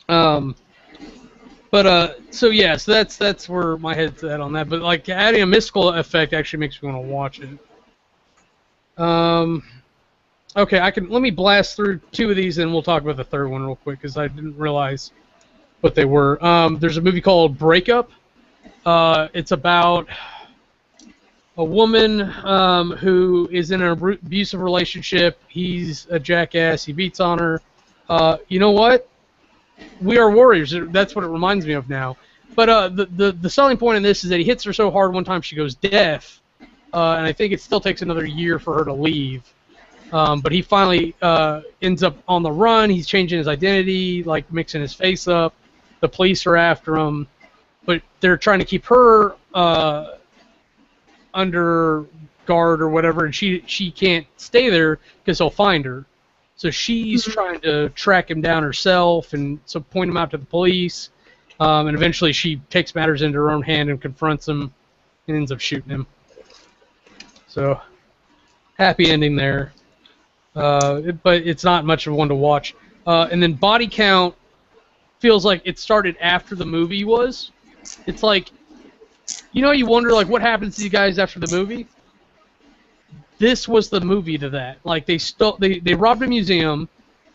But But so yeah, so that's where my head's at on that. But like adding a mystical effect actually makes me want to watch it. Okay, let me blast through 2 of these and we'll talk about the third one real quick because I didn't realize what they were. There's a movie called Breakup. It's about a woman who is in an abusive relationship. He's a jackass. He beats on her. You know what? We Are Warriors. That's what it reminds me of now. But the selling point in this is that he hits her so hard one time she goes deaf, and I think it still takes another year for her to leave. But he finally ends up on the run. He's changing his identity, like mixing his face up. The police are after him, but they're trying to keep her under guard or whatever, and she can't stay there because he'll find her. So she's trying to track him down herself and so point him out to the police. And eventually she takes matters into her own hand and confronts him and ends up shooting him. So, happy ending there. But it's not much of one to watch. And then Body Count feels like it started after the movie was. It's like, you wonder like what happens to these guys after the movie? This was the movie to that. Like they robbed a museum,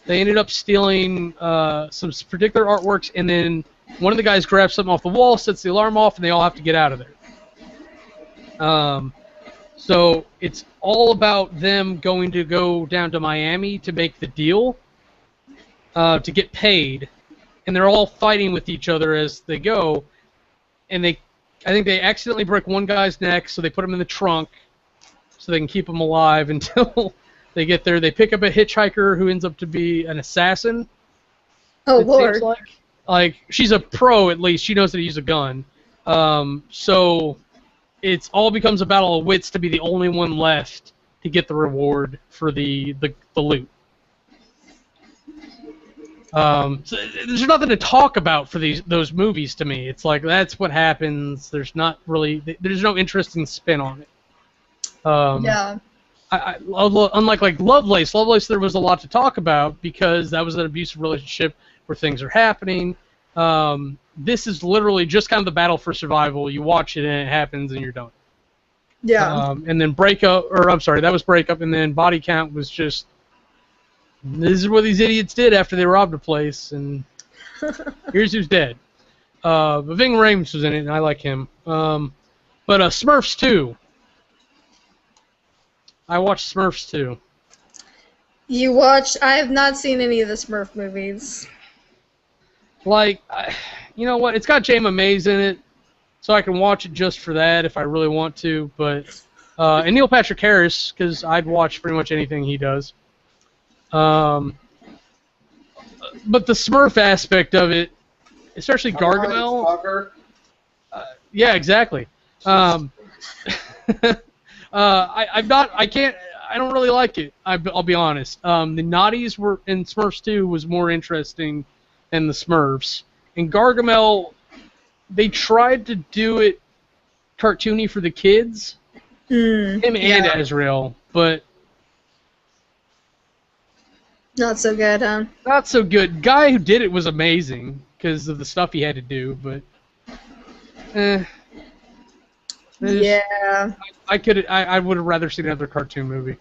they ended up stealing some particular artworks, and then one of the guys grabs something off the wall, sets the alarm off, and they all have to get out of there. So it's all about them going to go down to Miami to make the deal to get paid, and they're all fighting with each other as they go, and I think they accidentally break one guy's neck, so they put him in the trunk so they can keep him alive until they get there. They pick up a hitchhiker who ends up to be an assassin. Oh, Lord. Like, she's a pro, at least. She knows how to use a gun. So it all becomes a battle of wits to be the only one left to get the reward for the loot. So there's nothing to talk about for those movies to me. It's like that's what happens. There's no interesting spin on it. Yeah. Unlike like Lovelace, there was a lot to talk about because that was an abusive relationship where things are happening. This is literally just kind of the battle for survival. You watch it and it happens and you're done. Yeah. And then that was Breakup, and then Body Count was just, this is what these idiots did after they robbed a place, and here's who's dead. But Ving Rhames was in it, and I like him. But Smurfs 2. I watched Smurfs 2. I have not seen any of the Smurf movies. Like, you know what? It's got Jayma Mays in it, so I can watch it just for that if I really want to. But and Neil Patrick Harris, because I'd watch pretty much anything he does. But the Smurf aspect of it, especially Gargamel. Yeah, exactly. I don't really like it. I'll be honest. The Naughties were in Smurfs 2 was more interesting than the Smurfs. And Gargamel, they tried to do it cartoony for the kids, him and Azrael, but not so good, huh? Not so good. Guy who did it was amazing because of the stuff he had to do, but yeah. I would have rather seen another cartoon movie.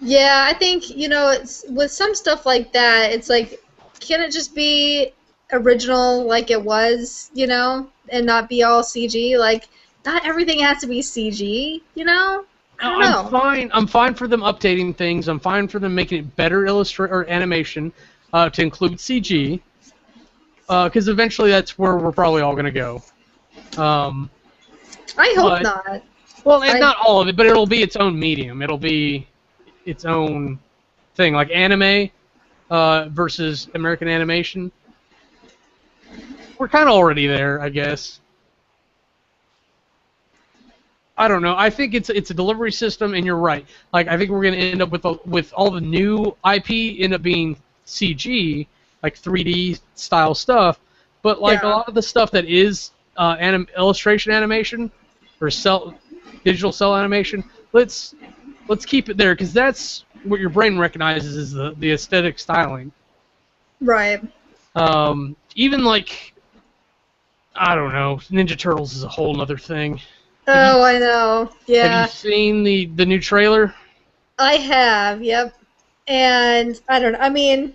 Yeah, I think, it's with some stuff like that, it's like, can it just be original like it was, and not be all CG? Like, not everything has to be CG, I don't know. I'm fine for them updating things. I'm fine for them making it better or animation to include CG, because eventually that's where we're probably all going to go. I hope not. Well, not all of it, but it'll be its own medium. It'll be its own thing, like anime versus American animation. We're kind of already there, I guess. I don't know. I think it's a delivery system, and you're right. Like, I think we're going to end up with all the new IP end up being CG, like 3D style stuff. But like a lot of the stuff that is illustration animation or digital cell animation, let's keep it there because that's what your brain recognizes as the aesthetic styling. Right. Even like I don't know. Ninja Turtles is a whole other thing. Oh, I know. Yeah. Have you seen the new trailer? I have, yep. And I don't know. I mean,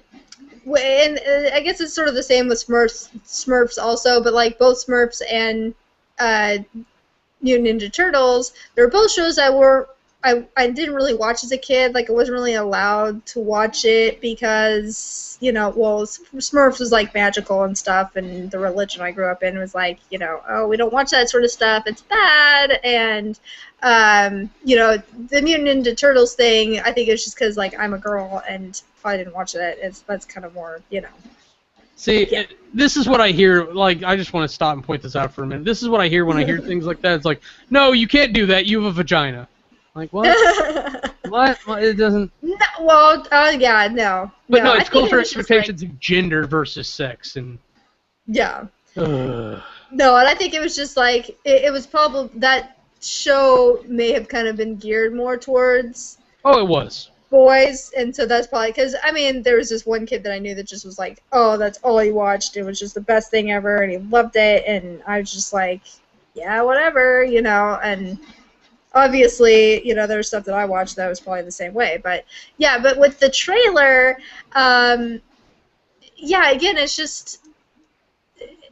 and I guess it's sort of the same with Smurfs also, but like both Smurfs and Mutant Ninja Turtles, they were both shows I didn't really watch as a kid. Like I wasn't really allowed to watch it because, well, Smurfs was like magical and stuff, and the religion I grew up in was like, oh, we don't watch that sort of stuff. It's bad. And the Mutant Ninja Turtles thing, I think it's just because like I'm a girl and if I didn't watch that, that's kind of more, See, Yeah. this is what I hear. Like, I just want to stop and point this out for a minute. This is what I hear when I hear things like that. It's like, no, you can't do that. You have a vagina. Like, what? What? It doesn't. No, well, yeah, no. But no, I it's think it cultural was just, expectations of gender versus sex, and. Yeah. Ugh. No, and I think it was just like it was probably that show may have kind of been geared more towards Oh, it was. boys, and so that's probably because I mean there was this one kid that I knew that just was like, oh, that's all he watched. It was just the best thing ever, and he loved it, and I was just like, yeah, whatever, and. Obviously, there was stuff that I watched that was probably the same way, but yeah, but with the trailer, yeah, again, it's just,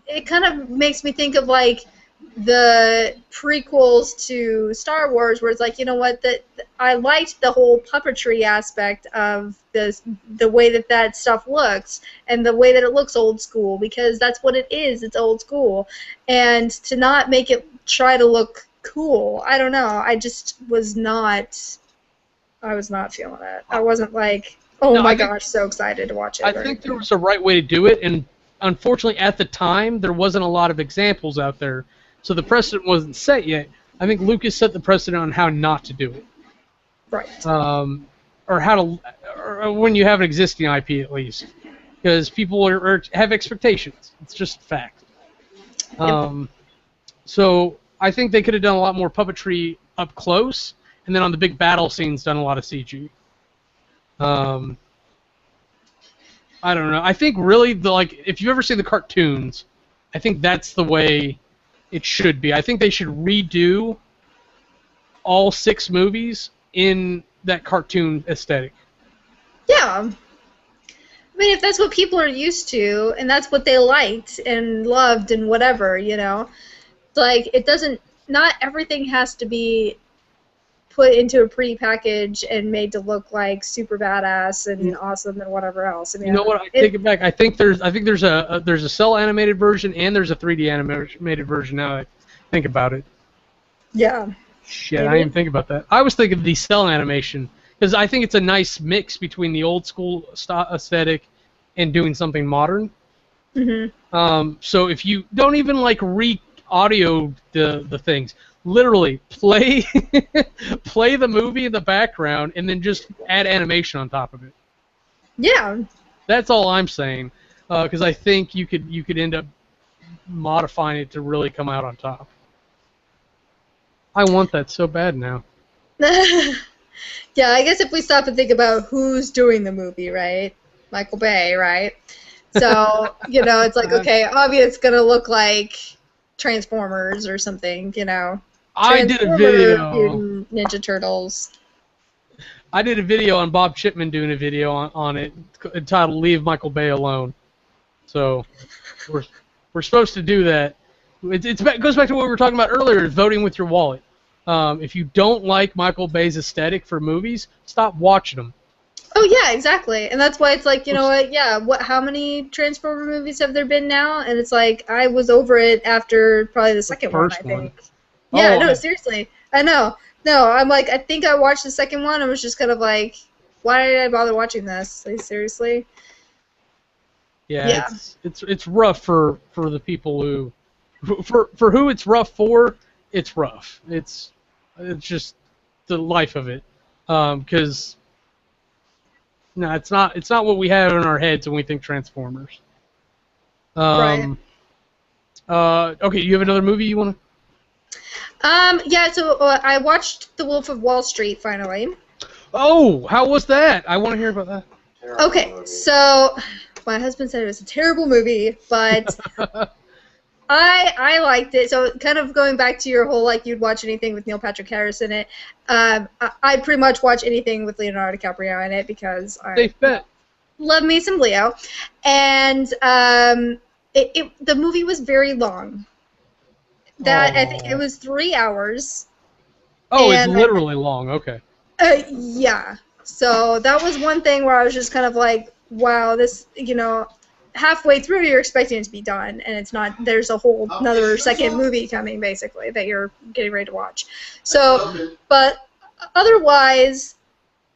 it kind of makes me think of like the prequels to Star Wars, where it's like, you know what, I liked the whole puppetry aspect of the way that stuff looks, and the way that it looks old school, because that's what it is, it's old school, and to not make it try to look cool. I don't know. I just was not. I was not feeling it. I wasn't like, oh No, my gosh, so excited to watch it. I think there was a right way to do it, and unfortunately, at the time, there wasn't a lot of examples out there, so the precedent wasn't set yet. I think Lucas set the precedent on how not to do it. Right. Or how to, or when you have an existing IP at least, because people have expectations. It's just a fact. So. I think they could have done a lot more puppetry up close, and then on the big battle scenes done a lot of CG. I don't know. I think really if you ever see the cartoons, I think that's the way it should be. I think they should redo all 6 movies in that cartoon aesthetic. Yeah. I mean, if that's what people are used to, and that's what they liked and loved and whatever, like, it doesn't, not everything has to be put into a pretty package and made to look like super badass and awesome and whatever else. I mean, you know what? I take it back. I think there's a cell animated version and there's a 3D animated version. Now I think about it. Yeah. Shit, maybe. I didn't even think about that. I was thinking of the cell animation because I think it's a nice mix between the old school aesthetic and doing something modern. Mm-hmm. So if you don't even audio the things, literally play play the movie in the background and then just add animation on top of it. Yeah. That's all I'm saying, because I think you could end up modifying it to really come out on top. I want that so bad now. Yeah, I guess if we stop and think about who's doing the movie, right? Michael Bay, right? So, it's like, okay, obviously it's going to look like Transformers or something, I did a video. Ninja Turtles. I did a video on Bob Chipman doing a video on it entitled "Leave Michael Bay Alone." So we're supposed to do that. It goes back to what we were talking about earlier: voting with your wallet. If you don't like Michael Bay's aesthetic for movies, stop watching them. Oh yeah, exactly, and that's why it's like, what? Yeah, how many Transformer movies have there been now? And it's like I was over it after probably the second one, I think. Yeah, no, seriously, I know. No, I'm like, I think I watched the second one and was just kind of like, why did I bother watching this? Like, seriously. Yeah. It's rough for the people who, for who it's rough for. It's rough. It's just the life of it, because. No, it's not what we have in our heads when we think Transformers. Right. Okay, you have another movie you want to? Yeah. So I watched The Wolf of Wall Street finally. Oh, how was that? I want to hear about that. Okay, so my husband said it was a terrible movie, but I liked it. So kind of going back to your whole like you'd watch anything with Neil Patrick Harris in it. I pretty much watch anything with Leonardo DiCaprio in it because I Safe bet. love me some Leo, and the movie was very long. I think it was 3 hours. Oh, it's and literally long. Okay. Yeah. So that was one thing where I was just kind of like, wow, this, halfway through you're expecting it to be done, and it's not. There's a whole another second movie coming, basically, that you're getting ready to watch. So, but otherwise,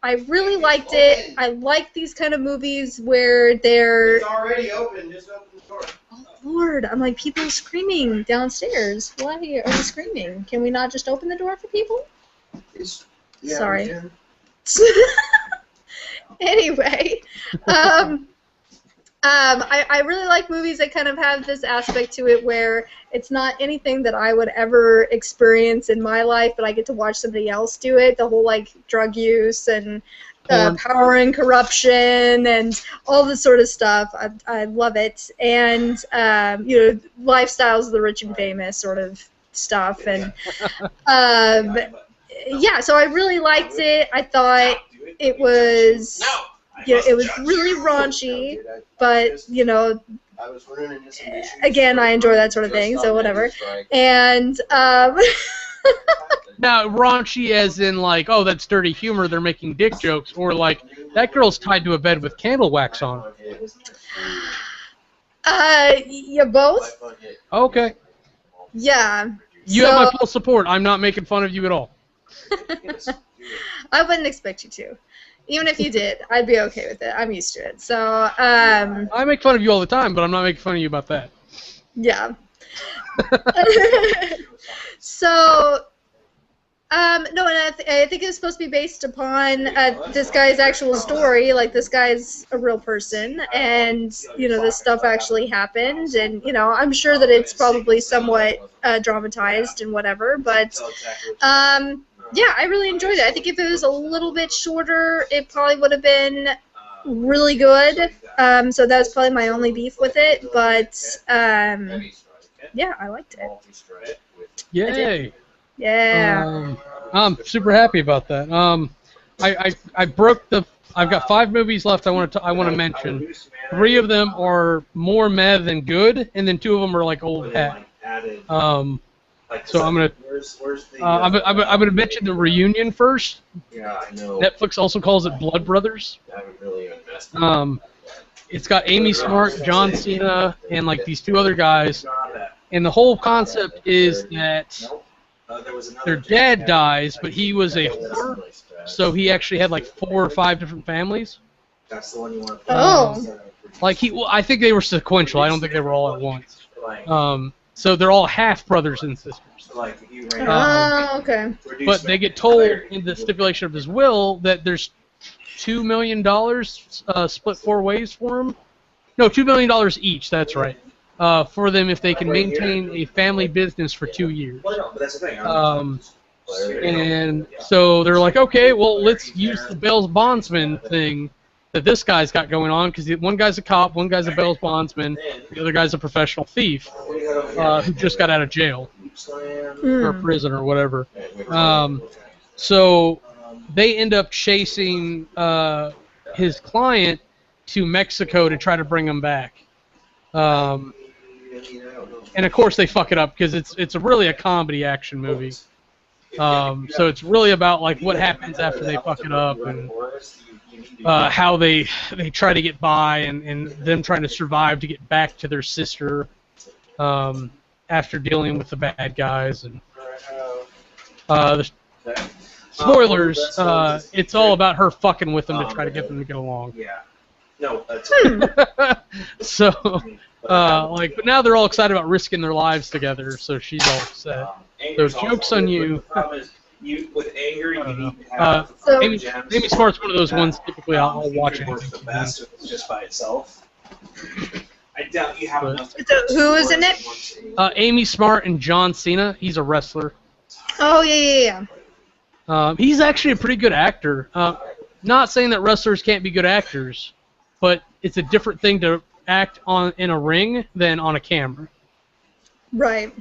I really liked it. I like these kind of movies where they're... It's already open. Just open the door. Oh, Lord. I'm like, people are screaming downstairs. Why are you screaming? Can we not just open the door for people? Yeah, Sorry. Anyway, I really like movies that kind of have this aspect to it where it's not anything that I would ever experience in my life, but I get to watch somebody else do it. The whole like drug use and power and corruption and all this sort of stuff. I love it, and lifestyles of the rich and famous sort of stuff, and yeah. So I really liked it. I thought it was. It was really raunchy, but, again, I enjoy that sort of thing, so whatever. And, Now, raunchy as in, like, oh, that's dirty humor, they're making dick jokes, or, like, that girl's tied to a bed with candle wax on. yeah, both? Okay. Yeah. You have my full support. I'm not making fun of you at all. I wouldn't expect you to. Even if you did, I'd be okay with it. I'm used to it. So, I make fun of you all the time, but I'm not making fun of you about that. Yeah. So, no, and I think it's supposed to be based upon this guy's actual story. Like, this guy's a real person, and, this stuff actually happened. And, I'm sure that it's probably somewhat dramatized and whatever, but, yeah, I really enjoyed it. I think if it was a little bit shorter, it probably would have been really good. So that was probably my only beef with it. But, yeah, I liked it. Yay. Yeah. I'm super happy about that. I broke the. I've got 5 movies left. I want to mention. 3 of them are more meh than good, and then 2 of them are like old hat. So I'm gonna mention The Reunion first. Yeah, I know. Netflix also calls it Blood Brothers. I haven't really invested. It's got Amy Smart, John Cena, and like these 2 other guys. And the whole concept is that their dad dies, but he was a whore, so he actually had like 4 or 5 different families. That's the one you want. Oh. Like I think they were sequential. I don't think they were all at once. So they're all half brothers and sisters. Oh, okay. But they get told in the stipulation of his will that there's $2 million split 4 ways for him. No, $2 million each. That's right. For them if they can maintain a family business for 2 years. And so they're like, okay, well, let's use the Bell's bondsman thing that this guy's got going on, because one guy's a cop, one guy's a Bell's bondsman, the other guy's a professional thief who just got out of jail or prison or whatever. So they end up chasing his client to Mexico to try to bring him back. And of course they fuck it up because it's really a comedy action movie. So it's really about like what happens after they fuck it up and how they try to get by and them trying to survive to get back to their sister after dealing with the bad guys. And the spoilers, it's all about her fucking with them to try to get them to get along. Yeah. No, that's So, but now they're all excited about risking their lives together, so she's all upset. So joke's on you. With anger, you need to have So- Amy Smart's one of those ones. Typically, I'll watch anything. the best just by itself. I doubt you have enough. Who is in it? Amy Smart and John Cena. He's a wrestler. Oh, yeah. He's actually a pretty good actor. Not saying that wrestlers can't be good actors, but it's a different thing to act in a ring than on a camera. Right.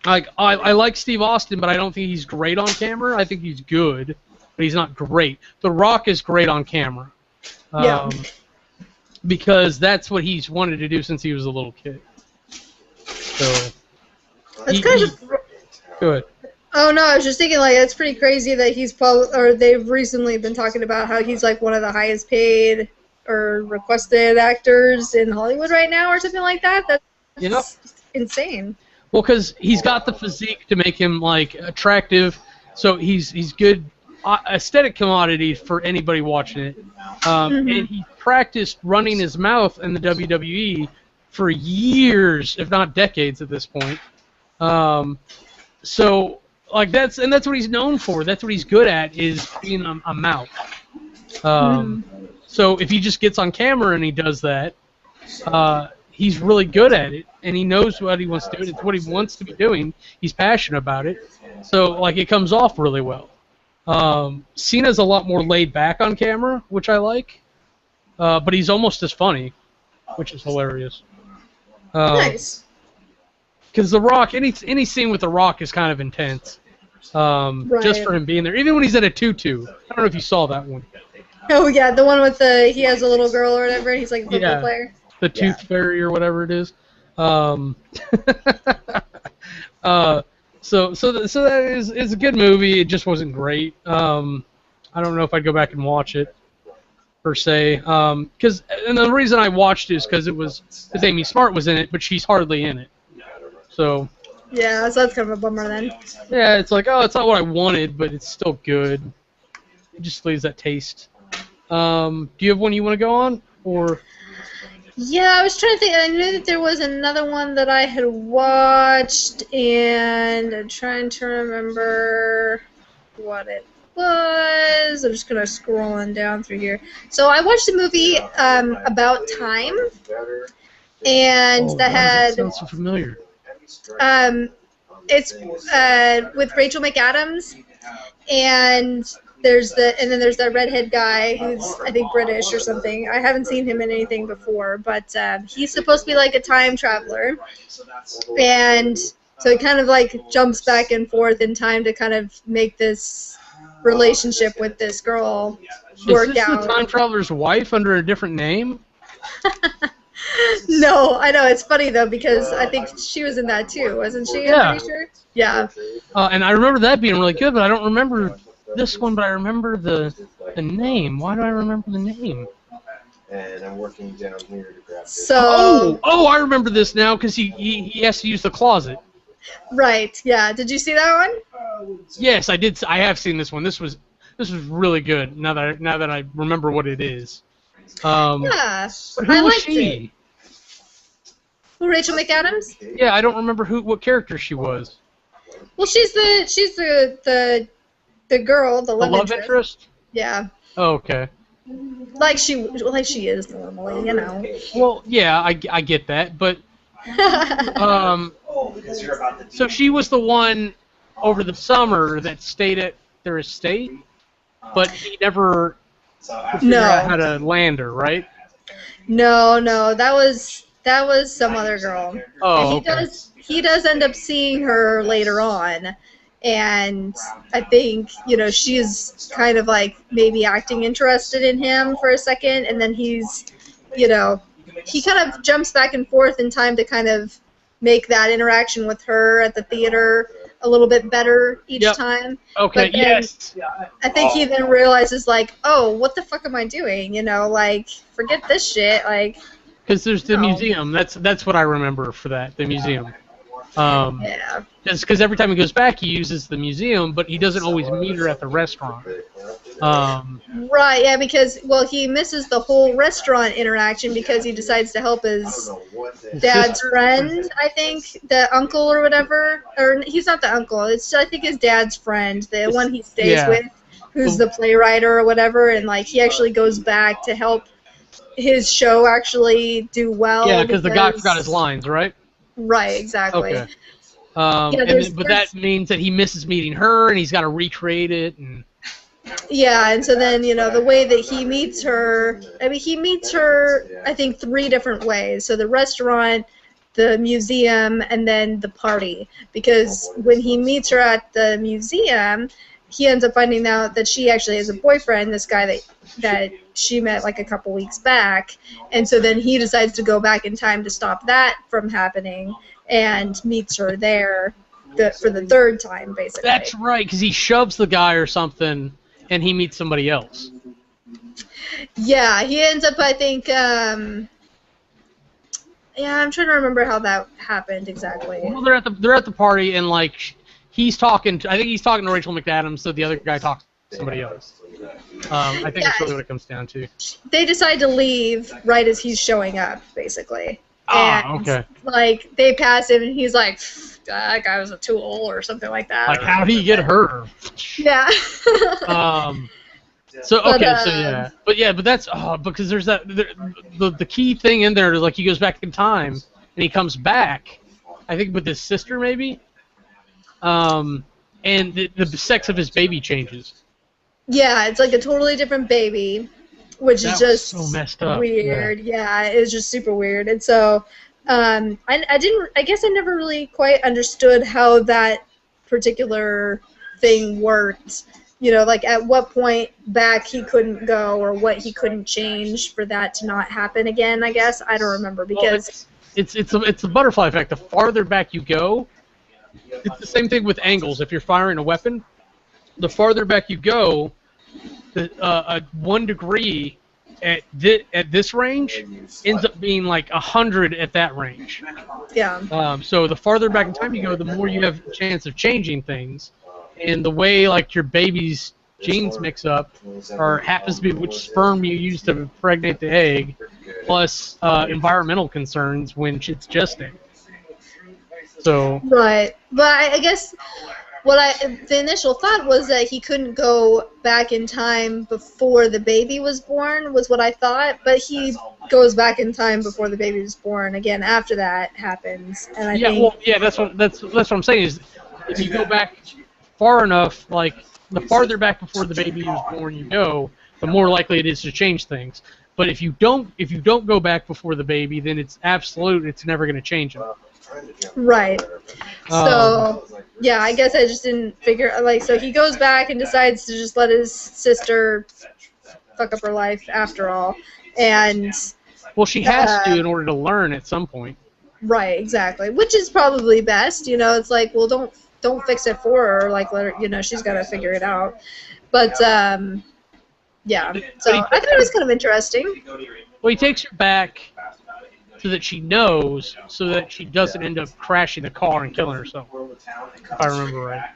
Like I like Steve Austin, but I don't think he's great on camera. I think he's good, but he's not great. The Rock is great on camera. Yeah. Because that's what he's wanted to do since he was a little kid. So That's kind of. good. Oh no, I was just thinking like it's pretty crazy that they've recently been talking about how he's like one of the highest paid or requested actors in Hollywood right now or something like that. That's insane. Well, because he's got the physique to make him like attractive, so he's good aesthetic commodity for anybody watching it. And he practiced running his mouth in the WWE for years, if not decades, at this point. So like that's what he's known for. That's what he's good at, is being a mouth. So if he just gets on camera and he does that, he's really good at it, and he knows what he wants to do. It's what he wants to be doing. He's passionate about it, so like it comes off really well. Cena's a lot more laid back on camera, which I like, but he's almost as funny, which is hilarious. Nice. Because The Rock, any scene with The Rock is kind of intense, just for him being there. Even when he's at a tutu. I don't know if you saw that one. Oh yeah, the one with he has a little girl or whatever, and he's like a football player. The Tooth Fairy or whatever it is. So that is a good movie. It just wasn't great. I don't know if I'd go back and watch it per se. And the reason I watched it is because Amy Smart was in it, but she's hardly in it. So yeah, so that's kind of a bummer then. yeah, it's like, oh, it's not what I wanted, but it's still good. It just leaves that taste. Do you have one you want to go on, or? Yeah, I was trying to think. I knew that there was another one that I had watched, and I'm trying to remember what it was. I'm just kind of scrolling down through here. So I watched a movie About Time, and that sounds so familiar. It's with Rachel McAdams, and then there's that redhead guy who's, I think, British or something. I haven't seen him in anything before, but he's supposed to be like a time traveler. And so he kind of like jumps back and forth in time to kind of make this relationship with this girl work out. Is this the time traveler's wife under a different name? No, I know. It's funny, though, because I think she was in that, too. Wasn't she? Yeah. I'm pretty sure? Yeah. And I remember that being really good, but I don't remember this one, but I remember the name. Why do I remember the name? And I'm working down here to grab this. So. Oh, I remember this now because he has to use the closet. Right. Yeah. Did you see that one? Yes, I did. I have seen this one. This was really good. Now that I remember what it is. Yeah. But who was she? It. Who, Rachel McAdams? Yeah, I don't remember what character she was. Well, she's the girl, the love interest. Yeah. Oh, okay. Like she is normally, you know. Well, yeah, I get that, but so she was the one over the summer that stayed at their estate, but he never figured out how to land her, right? No, that was some other girl. Oh, he does end up seeing her later on, and I think, she's kind of like maybe acting interested in him for a second, and then he's, he kind of jumps back and forth in time to kind of make that interaction with her at the theater a little bit better each time. Okay, but then, yes. I think he then realizes, like, oh, what the fuck am I doing? Like, forget this shit. Like, because there's the museum. That's what I remember for that, the museum. Yeah. Just because every time he goes back, he uses the museum, but he doesn't always meet her at the restaurant. Right, yeah, because, he misses the whole restaurant interaction because he decides to help his dad's friend, I think, the uncle or whatever. Or he's not the uncle, it's, I think, his dad's friend, the one he stays with, who's the playwright or whatever, and, like, he actually goes back to help his show actually do well. Yeah, because the guy forgot his lines, right? Right, exactly. Okay. But that means that he misses meeting her, and he's got to recreate it. Yeah, and so then, the way that he meets her, I think 3 different ways. So the restaurant, the museum, and then the party. Because when he meets her at the museum, he ends up finding out that she actually has a boyfriend, this guy that she met like a couple weeks back, and so then he decides to go back in time to stop that from happening, and meets her there for the third time, basically. That's right, because he shoves the guy or something, and he meets somebody else. Yeah, he ends up, I think, yeah, I'm trying to remember how that happened exactly. Well, they're at the party, and like he's talking. I think he's talking to Rachel McAdams, so the other guy talks to somebody else. I think that's really what it comes down to. They decide to leave right as he's showing up, basically. Okay. Like, they pass him, and he's like, that guy was a tool, or something like that. Like, how did he get her? Yeah. So yeah, but that's because there's that the key thing in there is like he goes back in time and he comes back, I think with his sister maybe, and the sex of his baby changes. Yeah, it's like a totally different baby, which is just so messed up. Weird. Yeah, it's just super weird. And so I guess I never really quite understood how that particular thing worked. You know, like at what point back he couldn't go, or what he couldn't change for that to not happen again. I guess I don't remember because it's a butterfly effect. The farther back you go, it's the same thing with angles. If you're firing a weapon, the farther back you go, the 1 degree at this range ends up being like 100 at that range. Yeah. So the farther back in time you go, the more you have a chance of changing things. And the way like your baby's genes mix up, or happens to be which sperm you use to impregnate the egg, plus environmental concerns when it's gestating. So. Right, but I guess the initial thought was that he couldn't go back in time before the baby was born, was what I thought. But he goes back in time before the baby was born again after that happens. And I think that's what I'm saying is if you go back far enough, like the farther back before the baby was born you go, the more likely it is to change things. But if you don't go back before the baby, then it's absolute. It's never going to change it. Right. So yeah, I guess I just didn't figure so he goes back and decides to just let his sister fuck up her life after all, and well, she has to in order to learn at some point. Right. Exactly. Which is probably best. You know, it's like, well, don't fix it for her. Like, let her. You know, she's got to figure it out. But yeah. So I thought it was kind of interesting. Well, he takes her back so that she knows, so that she doesn't end up crashing the car and killing herself. If I remember right.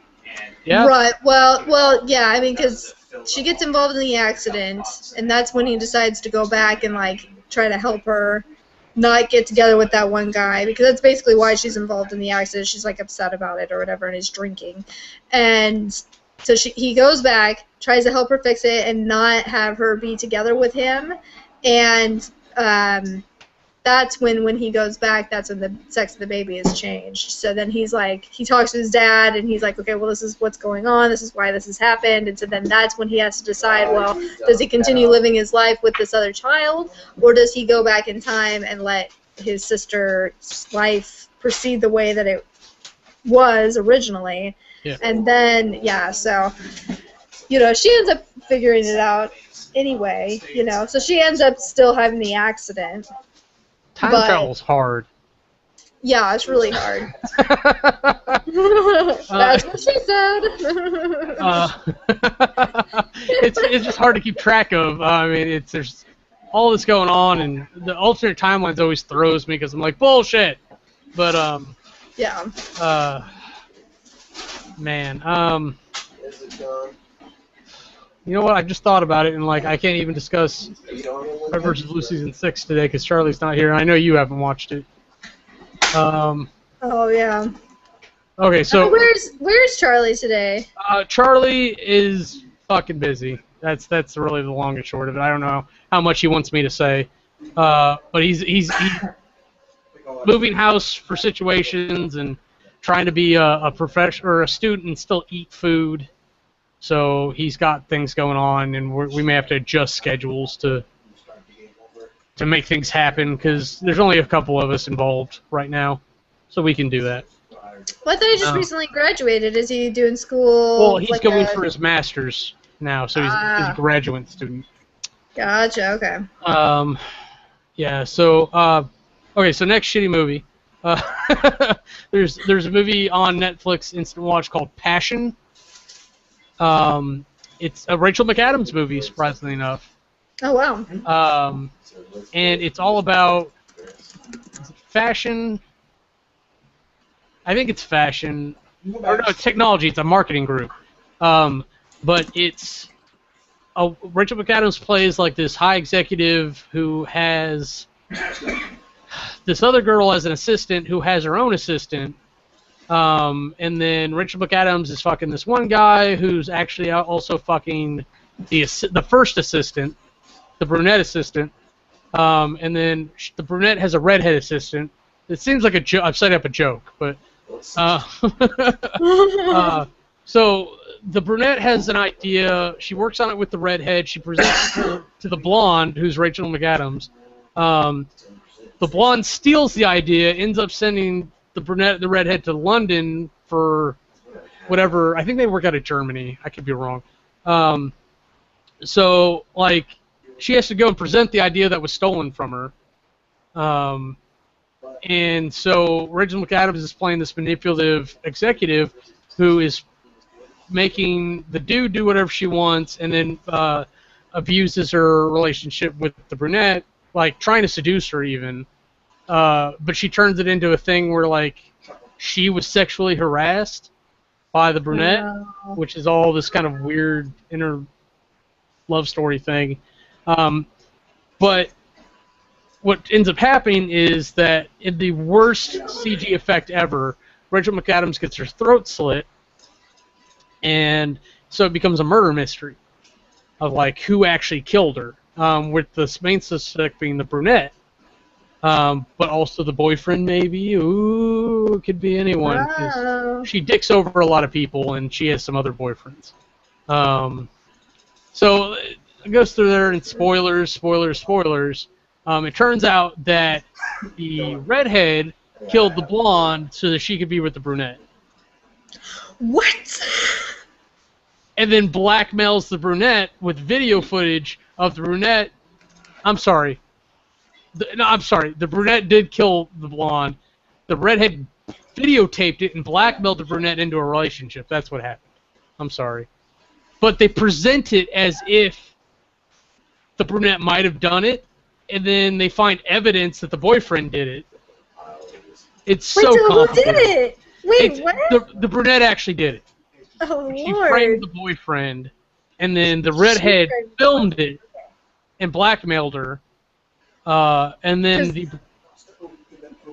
Yeah. Right. Well, yeah. I mean, because she gets involved in the accident, and that's when he decides to go back and like try to help her not get together with that one guy, because that's basically why she's involved in the accident. She's like upset about it or whatever, and is drinking, and so he goes back, tries to help her fix it, and not have her be together with him, and that's when he goes back, that's when the sex of the baby has changed. So then he's like, he talks to his dad, and he's like, okay, well, this is what's going on, this is why this has happened, and so then that's when he has to decide, well, does he continue living his life with this other child, or does he go back in time and let his sister's life proceed the way that it was originally? Yeah. And then, yeah, so, you know, she ends up figuring it out anyway, you know, so she ends up still having the accident. Time travel's hard. Yeah, it's really hard. That's what she said. It's just hard to keep track of. I mean, there's all this going on, and the alternate timelines always throws me because I'm like, bullshit. But yeah. Man, you know what? I just thought about it, and like I can't even discuss Red vs. Blue season 6 today because Charlie's not here, and I know you haven't watched it. Oh yeah. Okay, so where's Charlie today? Charlie is fucking busy. That's really the long and short of it. I don't know how much he wants me to say, but he's moving house for situations and trying to be a professional or a student and still eat food. So he's got things going on, and we may have to adjust schedules to to make things happen because there's only a couple of us involved right now, so we can do that. Well, I thought he just recently graduated. Is he doing school? Well, he's going for his master's now, so he's a graduate student. Gotcha. Okay. Yeah. So okay. So next shitty movie. There's a movie on Netflix Instant Watch called Passion. It's a Rachel McAdams movie, surprisingly enough. Oh wow. And it's all about fashion. I think it's fashion. Or no, technology. It's a marketing group. But it's Rachel McAdams plays like this high executive who has this other girl as an assistant who has her own assistant. And then Rachel McAdams is fucking this one guy who's actually also fucking the first assistant, the brunette assistant. And then the brunette has a redhead assistant. It seems like a joke. I've set up a joke, but so the brunette has an idea. She works on it with the redhead. She presents it to the blonde, who's Rachel McAdams. The blonde steals the idea, ends up sending the redhead to London for whatever. I think they work out of Germany. I could be wrong. So like, she has to go and present the idea that was stolen from her. And so Rachel McAdams is playing this manipulative executive who is making the dude do whatever she wants, and then abuses her relationship with the brunette, like trying to seduce her even. But she turns it into a thing where like she was sexually harassed by the brunette, which is all this kind of weird inner love story thing. But what ends up happening is that in the worst CG effect ever, Rachel McAdams gets her throat slit, and so it becomes a murder mystery of like who actually killed her, with the main suspect being the brunette, but also the boyfriend maybe. Ooh, it could be anyone. Wow. She dicks over a lot of people, and she has some other boyfriends. So it goes through there, and spoilers. It turns out that the redhead killed the blonde so that she could be with the brunette. What? And then blackmails the brunette with video footage of the brunette. I'm sorry. The brunette did kill the blonde. The redhead videotaped it and blackmailed the brunette into a relationship. That's what happened. I'm sorry. But they present it as if the brunette might have done it, and then they find evidence that the boyfriend did it. It's Wait, so so who complicated. did it? Wait, what? The brunette actually did it. Oh, She Lord. framed the boyfriend, and then the redhead filmed it and blackmailed her. And then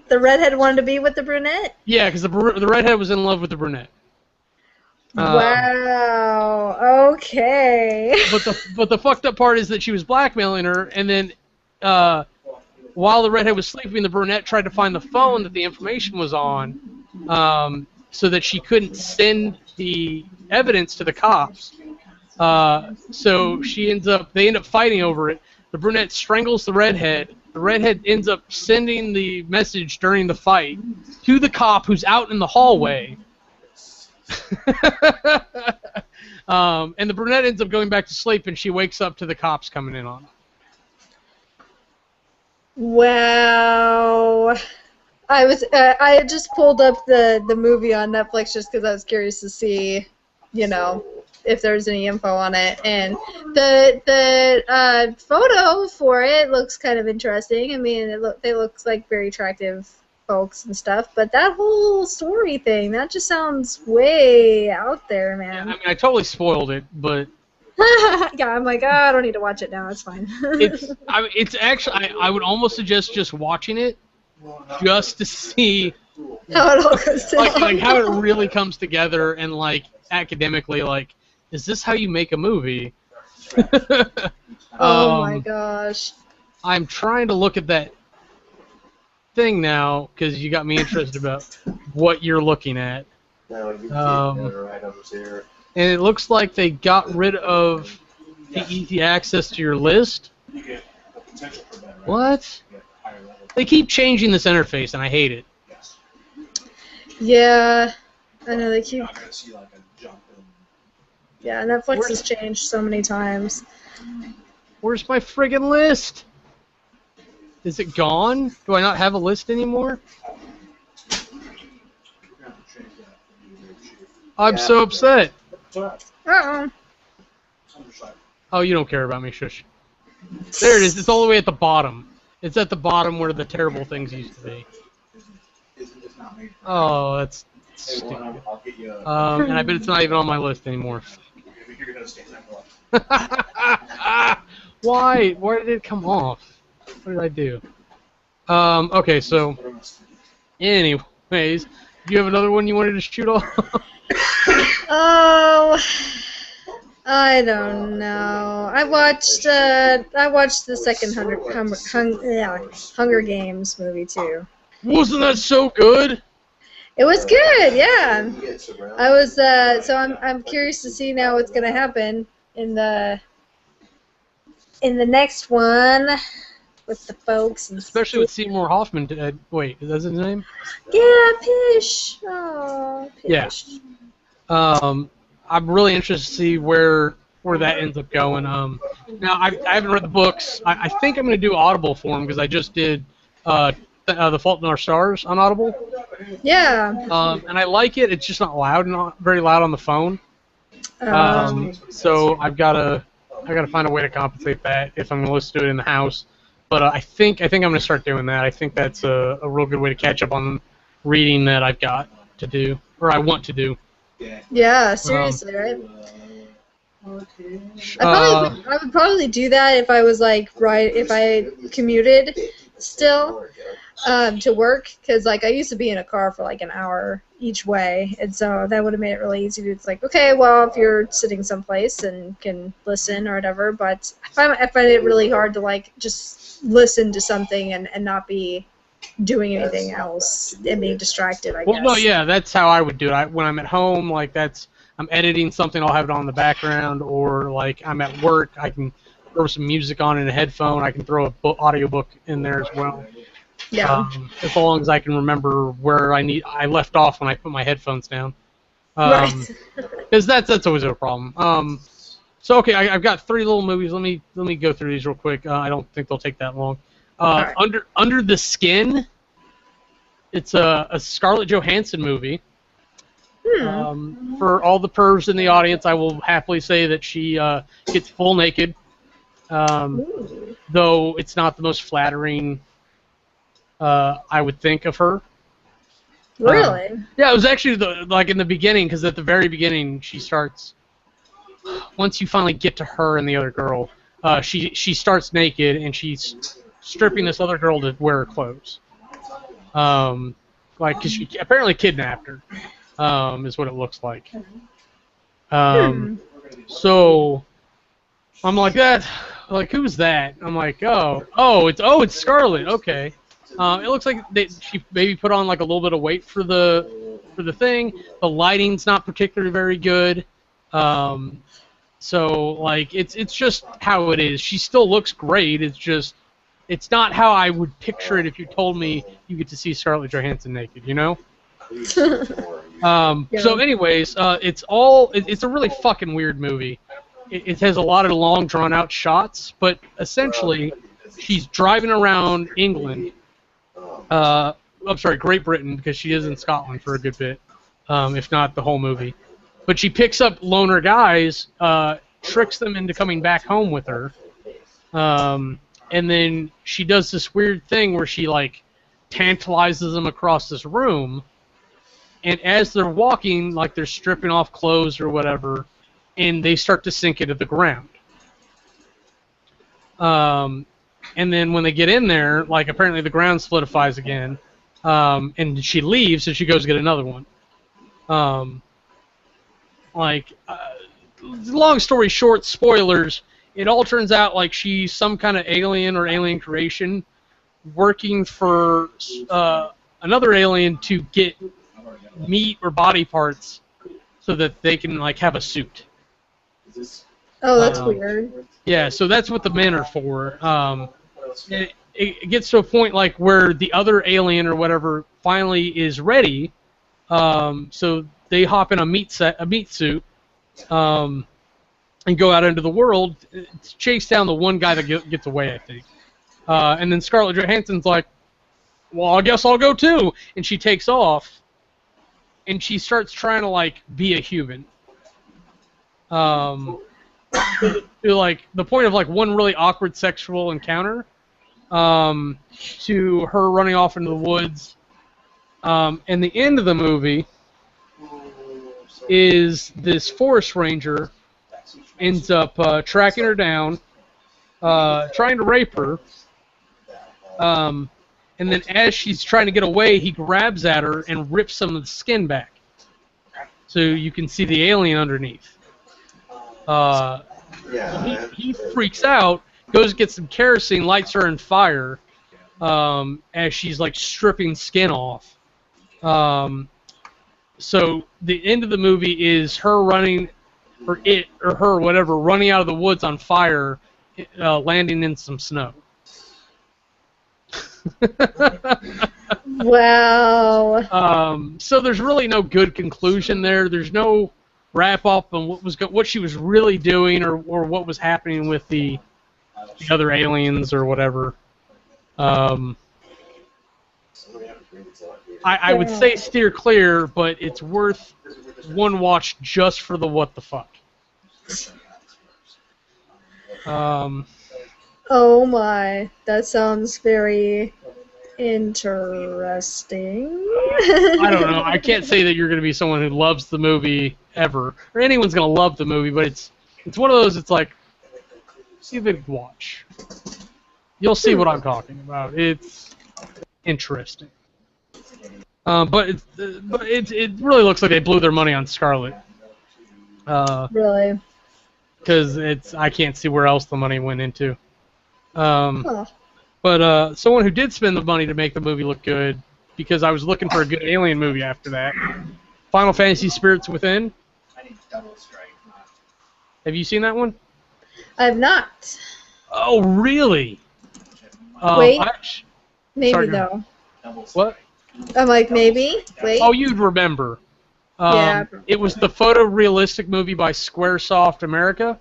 the redhead wanted to be with the brunette? yeah, because the redhead was in love with the brunette. Wow. Okay. But the fucked up part is that she was blackmailing her, and then while the redhead was sleeping, the brunette tried to find the phone that the information was on, so that she couldn't send the evidence to the cops. So they end up fighting over it. The brunette strangles the redhead. The redhead ends up sending the message during the fight to the cop who's out in the hallway. And the brunette ends up going back to sleep, and she wakes up to the cops coming in on her. Wow. I had just pulled up the movie on Netflix just because I was curious to see, if there's any info on it, and the photo for it looks kind of interesting. I mean, they look like very attractive folks and stuff, but that whole story thing, that just sounds way out there, man. Yeah, I mean, I totally spoiled it, but yeah, I'm like, I don't need to watch it now. It's fine. it's actually, I would almost suggest just watching it just to see how it all goes together. like how it really comes together, and like academically, like, is this how you make a movie? Oh my gosh. I'm trying to look at that thing now because you got me interested about what you're looking at. Now you get other items here. And it looks like they got rid of the easy access to your list. potential for better. What? Get higher level. They keep changing this interface, and I hate it. Yes. Yeah, I know they You're keep. not gonna see like a jump in. Yeah, Netflix has changed so many times. Where's my friggin' list? Is it gone? Do I not have a list anymore? We're gonna have to change that. I'm so upset. It's alright. Uh-oh. It's on your side. Oh, you don't care about me, shush. There it is. It's all the way at the bottom. It's at the bottom where the terrible things used to be. It's not made for Oh, that's Hey, well, stupid. I'll get you a... And I bet it's not even on my list anymore. You're gonna stand that one. Why? Why did it come off? What did I do? Okay, so, anyways, do you have another one you wanted to shoot off? Oh, I don't know. I watched the second Hunger Games movie too. Wasn't that so good? It was good, yeah. Get surrounded. I was so I'm curious to see now what's gonna happen in the next one with the folks and Especially with Seymour Hoffman. Wait, is that his name? yeah, Pish. Oh, Yeah. Pish. I'm really interested to see where that ends up going. Now I haven't read the books. I think I'm going to do Audible for them because I just did The Fault in Our Stars on Audible. Yeah. And I like it. It's just not loud, not very loud on the phone. So I've got to find a way to compensate that if I'm going to listen to it in the house. But I think I'm going to start doing that. I think that's a real good way to catch up on reading that I've got to do, or I want to do. Yeah, seriously, right? I would probably do that if I was if I commuted still to work, because I used to be in a car for an hour each way, and so that would have made it really easy. It's okay, well, if you're sitting someplace and can listen or whatever, but I find it really hard to just listen to something and not be doing anything else and being distracted, I guess. Well, no, yeah, that's how I would do it. When I'm at home, I'm editing something, I'll have it on in the background, or I'm at work, I can throw some music on in a headphone, I can throw a audiobook in there as well. Yeah. As long as I can remember where I left off when I put my headphones down. Right. Because that's always a problem. So okay, I've got 3 little movies. Let me go through these real quick. I don't think they'll take that long. Right. Under the Skin. It's a Scarlett Johansson movie. For all the pervs in the audience, I will happily say that she gets full naked. Though it's not the most flattering I would think of her. Really? Yeah, it was actually in the beginning, because at the very beginning she starts. Once you finally get to her and the other girl, she starts naked and she's stripping this other girl to wear her clothes. Because she apparently kidnapped her, is what it looks like. So I'm like that. Who's that? I'm like, it's Scarlett. Okay. It looks like she maybe put on a little bit of weight for the thing. The lighting's not particularly very good. So it's just how it is. She still looks great. It's not how I would picture it if you told me you get to see Scarlett Johansson naked, you know? So anyways, it's a really fucking weird movie. It has a lot of long drawn out shots, but essentially she's driving around England. I'm sorry, Great Britain, because she is in Scotland for a good bit, if not the whole movie. But she picks up loner guys, tricks them into coming back home with her, and then she does this weird thing where she tantalizes them across this room, and as they're walking, they're stripping off clothes or whatever, and they start to sink into the ground. And then when they get in there, apparently the ground solidifies again, and she leaves, and she goes to get another one. Long story short, spoilers, it all turns out she's some kind of alien or alien creation working for another alien to get meat or body parts so that they can have a suit. Oh, that's weird. Yeah, so that's what the men are for. it gets to a point like where the other alien or whatever finally is ready. So they hop in a meat suit, and go out into the world to chase down the one guy that gets away, I think. And then Scarlett Johansson's like, well, I guess I'll go too. And she takes off, and she starts trying to, like, be a human. To, like, the point of, like, one really awkward sexual encounter, to her running off into the woods. And the end of the movie is this forest ranger ends up tracking her down, trying to rape her. And then as she's trying to get away, he grabs at her and rips some of the skin back. So you can see the alien underneath. He freaks out, goes get some kerosene, lights her on fire, as she's like stripping skin off. So the end of the movie is her running, or it, or her, whatever, running out of the woods on fire, landing in some snow. Wow. So there's really no good conclusion there. There's no wrap up on what she was really doing, or what was happening with the other aliens or whatever. I would say steer clear, but it's worth one watch just for the what the fuck. Oh my, that sounds very interesting. I don't know. I can't say that you're going to be someone who loves the movie ever, or anyone's going to love the movie, but it's one of those. It's like, see if it watch. You'll see what I'm talking about. It's interesting. But it really looks like they blew their money on Scarlett. Really? Because I can't see where else the money went into. But someone who did spend the money to make the movie look good, because I was looking for a good alien movie after that, Final Fantasy Spirits Within. I need double strike. Have you seen that one? I have not. Oh, really? Wait. Maybe, sorry, though. What? I'm like, maybe? Wait. Oh, you'd remember. Yeah. It was the photorealistic movie by Squaresoft America.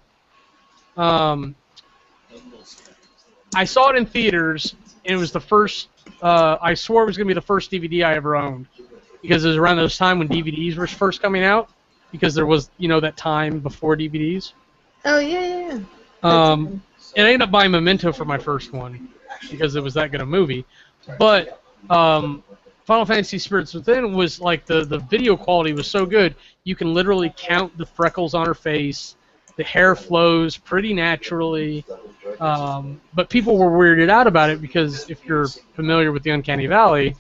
I saw it in theaters, and it was the first. I swore it was going to be the first DVD I ever owned, because it was around those time when DVDs were first coming out, because there was, that time before DVDs. Oh, yeah. And I ended up buying Memento for my first one, because it was that good a movie. But Final Fantasy Spirits Within was like the video quality was so good, you can literally count the freckles on her face. The hair flows pretty naturally. But people were weirded out about it because if you're familiar with the Uncanny Valley,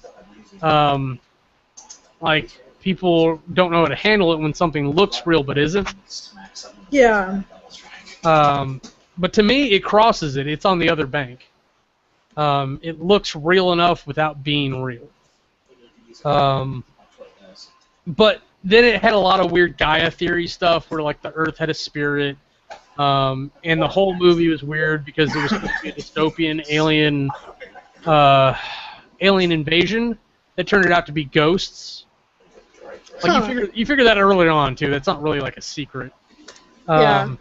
like, people don't know how to handle it when something looks real but isn't. Yeah. But to me, it crosses it. It's on the other bank. It looks real enough without being real. But then it had a lot of weird Gaia theory stuff where, like, the Earth had a spirit. And the whole movie was weird because it was supposed to be a dystopian alien invasion that turned out to be ghosts. Like, you figure that early on too. That's not really like a secret. Yeah.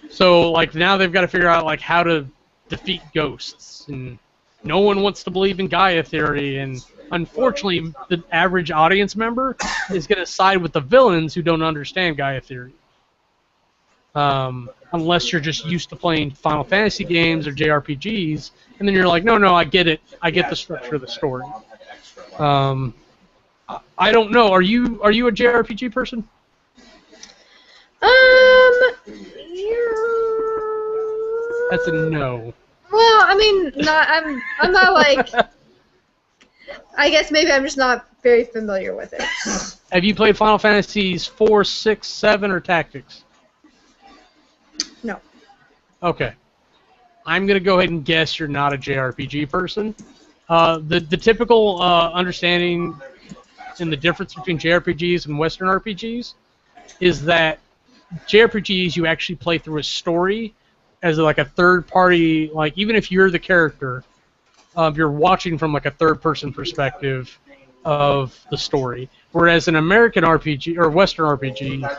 So, like, now they've got to figure out, like, how to defeat ghosts, and no one wants to believe in Gaia theory, and unfortunately the average audience member is going to side with the villains who don't understand Gaia theory. Unless you're just used to playing Final Fantasy games or JRPGs, and then you're like, no, I get it. I get the structure of the story. I don't know. Are you a JRPG person? That's a no. Well, I mean, I'm not like. I guess maybe I'm just not very familiar with it. Have you played Final Fantasies 4, 6, 7, or Tactics? No. Okay. I'm going to go ahead and guess you're not a JRPG person. The typical understanding and the difference between JRPGs and Western RPGs is that JRPGs, you actually play through a story as like a third party, like, even if you're the character, you're watching from like a third-person perspective of the story. Whereas an American RPG or Western RPG,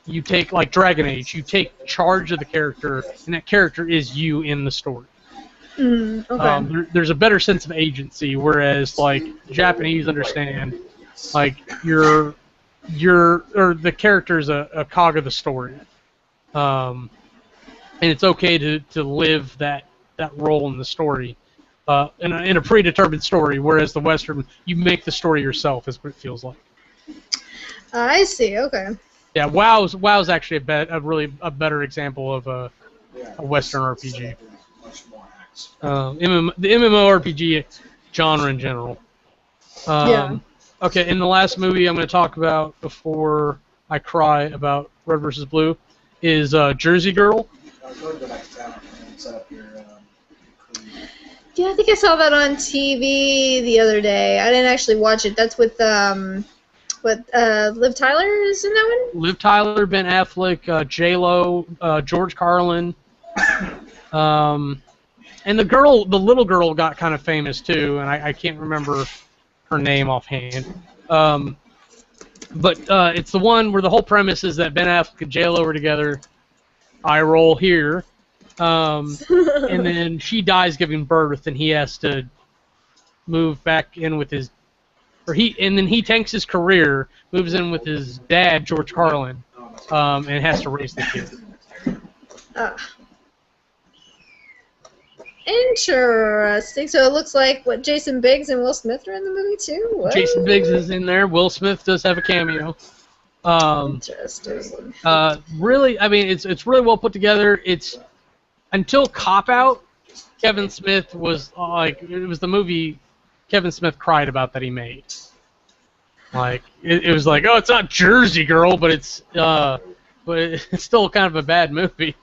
you take like Dragon Age, you take charge of the character, and that character is you in the story. Okay. There's a better sense of agency, whereas like Japanese understand, like or the character is a cog of the story, and it's okay to live that role in the story, in a predetermined story. Whereas the Western, you make the story yourself, is what it feels like. I see. Okay. Yeah, WoW's actually a really better example of a Western RPG. The MMORPG genre in general. Yeah. Okay, in the last movie I'm going to talk about before I cry about Red vs. Blue is Jersey Girl. Yeah, I think I saw that on TV the other day. I didn't actually watch it. That's with Liv Tyler is in that one? Liv Tyler, Ben Affleck, J-Lo, George Carlin. And the little girl got kind of famous too, and I can't remember her name offhand. But it's the one where the whole premise is that Ben Affleck and J-Lo are together. I roll here. And then she dies giving birth, and he has to move back in with his... and then he tanks his career, moves in with his dad, George Carlin, and has to raise the kid. Interesting. So it looks like Jason Biggs and Will Smith are in the movie too. What? Jason Biggs is in there. Will Smith does have a cameo. Interesting. Really, I mean, it's really well put together. It's until Cop Out, Kevin Smith was like, it was the movie Kevin Smith cried about that he made. Like it was like, oh, it's not Jersey Girl, but it's still kind of a bad movie.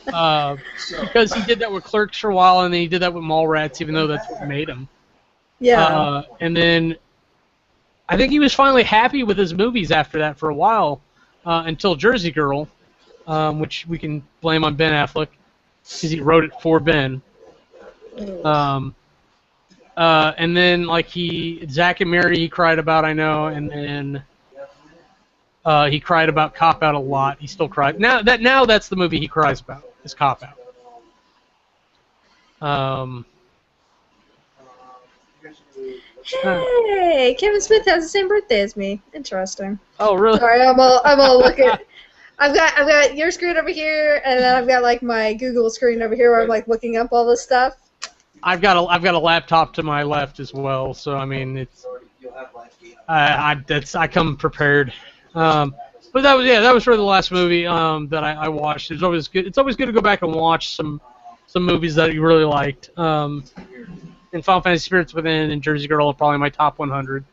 Because he did that with Clerks for a while, and then he did that with Mallrats, even though that's what made him. Yeah. And then I think he was finally happy with his movies after that for a while, until Jersey Girl, which we can blame on Ben Affleck because he wrote it for Ben. And then like Zack and Mary he cried about, I know, and then he cried about Cop Out a lot. He still cried. Now that's the movie he cries about, is Cop Out. Hey, Kevin Smith has the same birthday as me. Interesting. Oh, really? Sorry, I'm all looking. I've got your screen over here, and then I've got like my Google screen over here where I'm like looking up all this stuff. I've got a laptop to my left as well, so I mean it's I come prepared. But that was really the last movie that I watched. It's always good to go back and watch some movies that you really liked. And Final Fantasy Spirits Within and Jersey Girl are probably my top 100.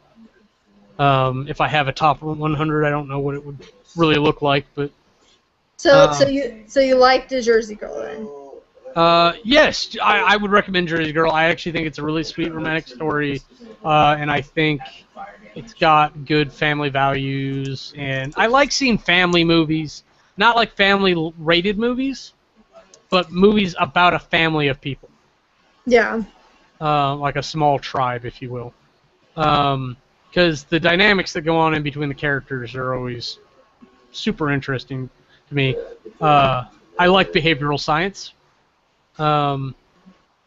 If I have a top 100, I don't know what it would really look like, but. So you liked the Jersey Girl then? Yes, I would recommend Jersey Girl. I actually think it's a really sweet romantic story, and I think it's got good family values. And I like seeing family movies, not like family-rated movies, but movies about a family of people. Yeah. Like a small tribe, if you will. Because the dynamics that go on in between the characters are always super interesting to me. I like behavioral science. And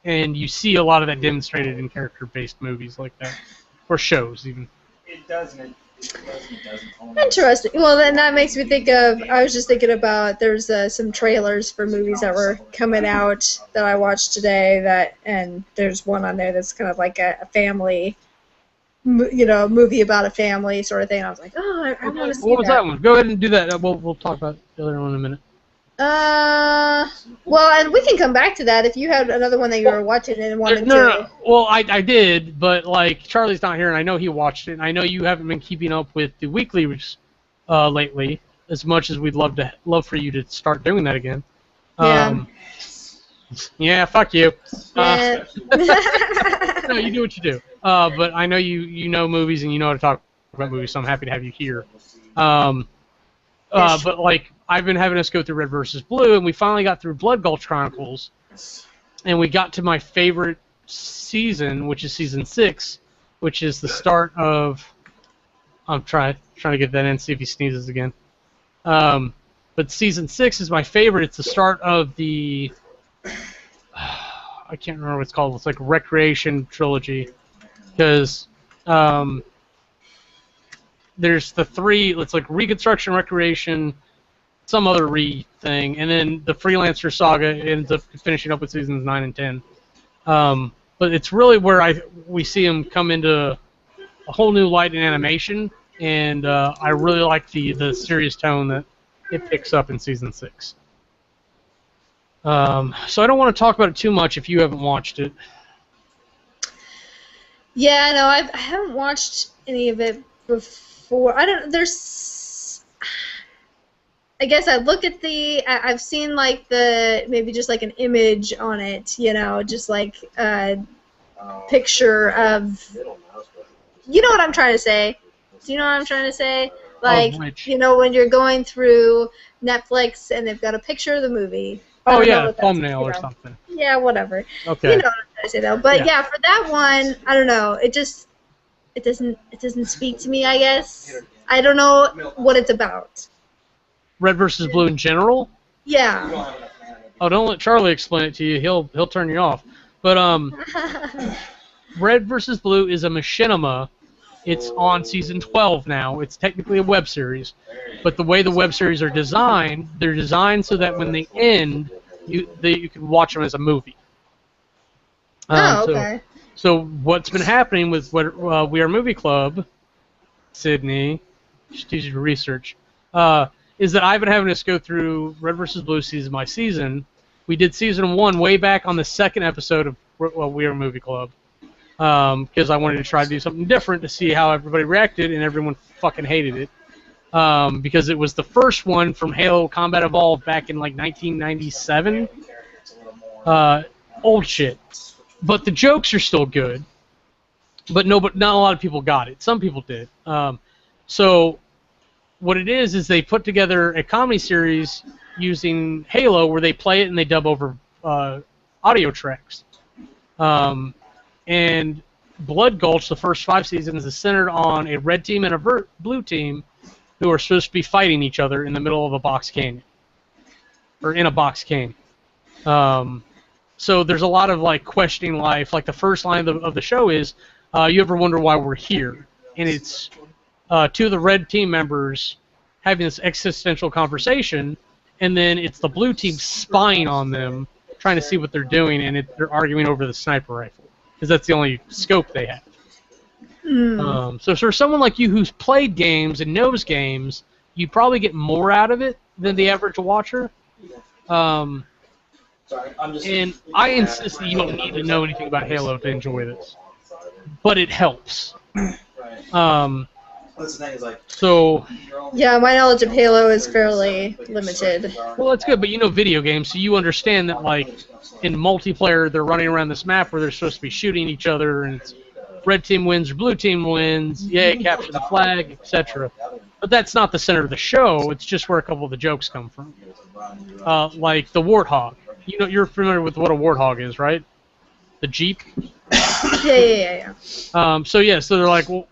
you see a lot of that demonstrated in character-based movies like that, or shows even. It doesn't. Interesting. Well, then that makes me think of. I was just thinking about there's some trailers for movies that were coming out that I watched today. And there's one on there that's kind of like a family, movie about a family sort of thing. And I was like, oh, I want to see that. What was that one? Go ahead and do that. We'll talk about the other one in a minute. Well, and we can come back to that if you had another one that you were watching and wanted to. No. Well, I did, but like Charlie's not here, and I know he watched it, and I know you haven't been keeping up with the weeklies lately as much as we'd love for you to start doing that again. Yeah. Yeah. Fuck you. Yeah. No, you do what you do. But I know you know movies and you know how to talk about movies, so I'm happy to have you here. But like. I've been having us go through Red vs. Blue, and we finally got through Blood Gulch Chronicles. and we got to my favorite season, which is season 6, which is the start of. I'm trying to get that in, see if he sneezes again. But season 6 is my favorite. It's the start of the. I can't remember what it's called. It's like Recreation Trilogy, because there's the 3. It's like Reconstruction, Recreation, some other thing, and then the Freelancer Saga ends up finishing up with seasons 9 and 10. But it's really where we see him come into a whole new light in animation, and I really like the serious tone that it picks up in season 6. So I don't want to talk about it too much if you haven't watched it. Yeah, no, I haven't watched any of it before. I guess I look at I've seen like maybe just like an image on it, just like a picture of, you know what I'm trying to say? Do you know what I'm trying to say? Like, when you're going through Netflix and they've got a picture of the movie. Oh yeah, thumbnail or something. Yeah, whatever. Okay. You know what I'm trying to say though. But yeah, for that one, I don't know. It doesn't speak to me, I guess. I don't know what it's about. Red versus Blue in general? Yeah. Oh, don't let Charlie explain it to you. He'll turn you off. But Red versus Blue is a machinima. It's on season 12 now. It's technically a web series, but the way the web series are designed, they're designed so that when they end, you can watch them as a movie. Okay. So what's been happening with We Are Movie Club, Sydney, just use your research, is that I've been having us go through Red vs. Blue season by season. We did season 1 way back on the 2nd episode of We Are Movie Club, because I wanted to try to do something different to see how everybody reacted, and everyone fucking hated it. Because it was the first one from Halo Combat Evolved back in like 1997. Old shit. But the jokes are still good. But not a lot of people got it. Some people did. So what it is they put together a comedy series using Halo where they play it and they dub over audio tracks. And Blood Gulch, the first 5 seasons, is centered on a red team and a blue team who are supposed to be fighting each other in the middle of a box canyon. Or in a box canyon. So there's a lot of like questioning life. Like the first line of the show is, you ever wonder why we're here? And it's 2 of the red team members having this existential conversation, and then it's the blue team spying on them, trying to see what they're doing, and they're arguing over the sniper rifle, because that's the only scope they have. So for someone like you who's played games and knows games, you probably get more out of it than the average watcher. And I insist that you don't need to know anything about Halo to enjoy this, but it helps. So yeah, my knowledge of Halo is fairly limited. Well, that's good, but you know video games, so you understand that like in multiplayer they're running around this map where they're supposed to be shooting each other, and it's red team wins or blue team wins, yay, capture the flag, etc. But that's not the center of the show. It's just where a couple of the jokes come from. Like the Warthog. You know, you're familiar with what a Warthog is, right? The Jeep. Yeah. So they're like, well,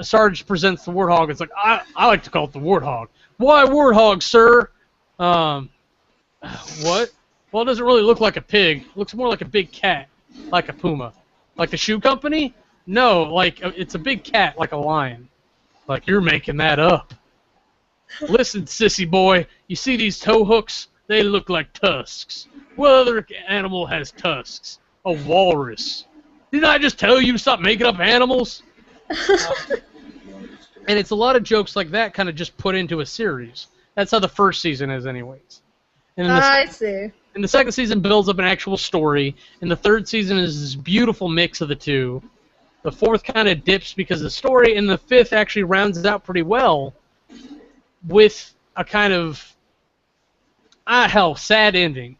Sarge presents the Warthog. It's like, I like to call it the Warthog. Why Warthog, sir? What? Well, it doesn't really look like a pig. It looks more like a big cat, like a puma. Like the shoe company? No, like it's a big cat, like a lion. Like, you're making that up. Listen, sissy boy, you see these toe hooks? They look like tusks. What other animal has tusks? A walrus. Didn't I just tell you to stop making up animals? And it's a lot of jokes like that kind of just put into a series. That's how the first season is anyways. And I see. And the second season builds up an actual story, and the third season is this beautiful mix of the two. The fourth kind of dips because of the story, and the fifth actually rounds it out pretty well with a kind of, sad ending.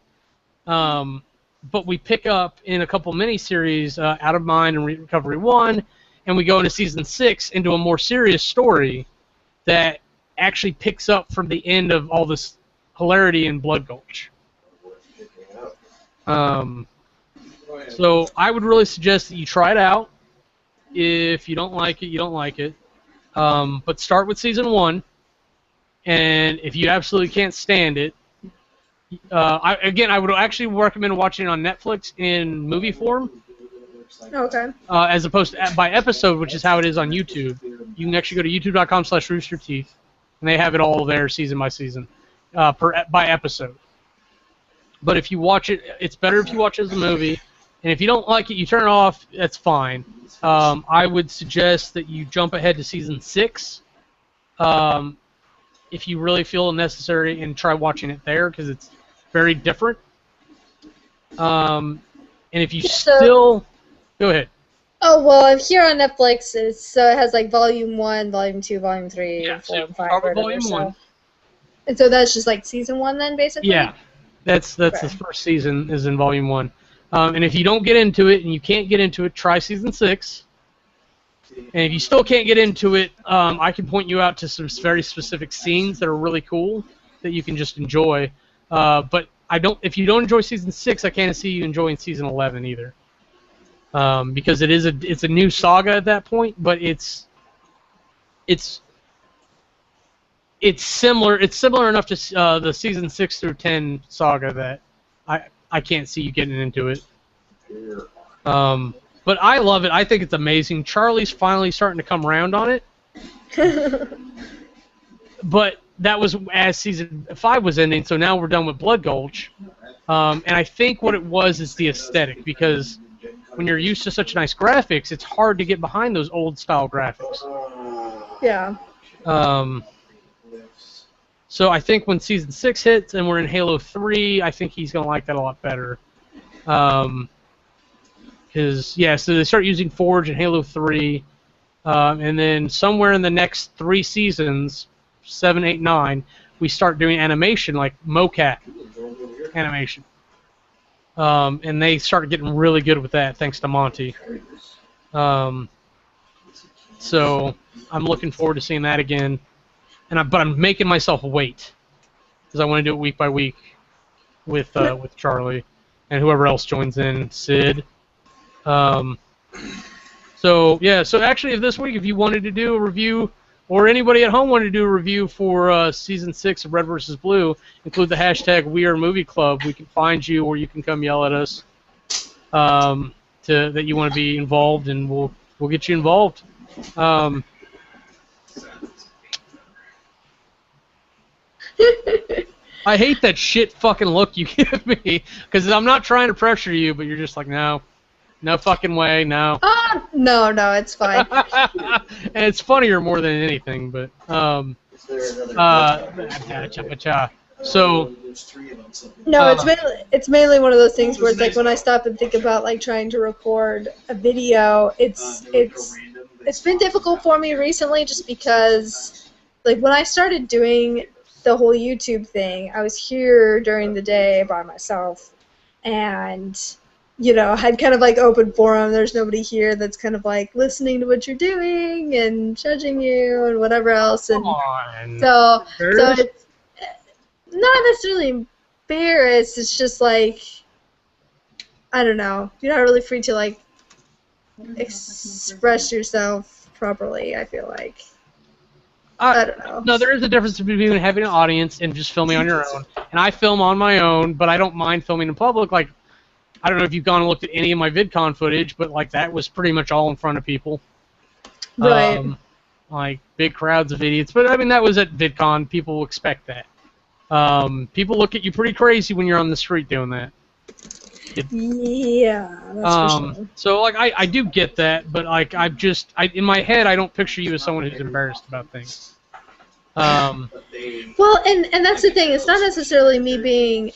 But we pick up in a couple miniseries, Out of Mind and Recovery 1, and we go into season 6 into a more serious story that actually picks up from the end of all this hilarity in Blood Gulch. So I would really suggest that you try it out. If you don't like it, you don't like it. But start with season 1, and if you absolutely can't stand it, I would actually recommend watching it on Netflix in movie form, Okay. as opposed to by episode, which is how it is on YouTube. You can actually go to youtube.com/roosterteeth, and they have it all there, season by season, by episode. But if you watch it, it's better if you watch it as a movie. And if you don't like it, you turn it off. That's fine. I would suggest that you jump ahead to season 6, if you really feel necessary, and try watching it there because it's very different. And if you still go ahead. Oh well, here on Netflix, it has like Volume 1, Volume 2, Volume 3, Yeah, 4, so and 5. start with or Volume whatever, 1. And so that's just like season 1 then, basically. Yeah, that's the first season is in Volume 1. And if you don't get into it and you can't get into it, try season 6. And if you still can't get into it, I can point you out to some very specific scenes that are really cool that you can just enjoy. But if you don't enjoy season 6, I can't see you enjoying season 11 either. Because it's a new saga at that point, but it's similar. It's similar enough to the season 6 through 10 saga that I can't see you getting into it. But I love it. I think it's amazing. Charlie's finally starting to come around on it. But that was as season 5 was ending, so now we're done with Blood Gulch. And I think what it was is the aesthetic, because when you're used to such nice graphics, it's hard to get behind those old style graphics. Yeah. So I think when season 6 hits and we're in Halo 3, I think he's gonna like that a lot better. Because so they start using Forge in Halo 3, and then somewhere in the next 3 seasons, 7, 8, 9, we start doing animation like mocap animation. And they started getting really good with that thanks to Monty. So I'm looking forward to seeing that again. But I'm making myself wait because I want to do it week by week with Charlie and whoever else joins in, Syd. So actually, if you wanted to do a review, or anybody at home wanted to do a review for season 6 of Red vs. Blue, include the hashtag WeAreMovieClub. We can find you, or you can come yell at us that you want to be involved, and we'll get you involved. I hate that shit fucking look you give me, because I'm not trying to pressure you, but you're just like, no fucking way, no. No, it's fine. And it's funnier more than anything, but so no, it's mainly one of those things where it's like when I stop and think about like trying to record a video, it's been difficult for me recently just because like when I started doing the whole YouTube thing, I was here during the day by myself, and had kind of like open forum. There's nobody here that's kind of like listening to what you're doing and judging you and whatever else. And so it's not necessarily embarrassed. It's just like, I don't know. You're not really free to like express yourself properly, I feel like. I don't know. No, there is a difference between having an audience and just filming on your own. And I film on my own, but I don't mind filming in public. Like, I don't know if you've gone and looked at any of my VidCon footage, but like that was pretty much all in front of people. Right. Like big crowds of idiots. But I mean, that was at VidCon. People expect that. People look at you pretty crazy when you're on the street doing that. Yeah, that's for sure. So like I do get that, but like in my head I don't picture you as someone who's embarrassed about things. Well, and that's the thing. It's not necessarily me being.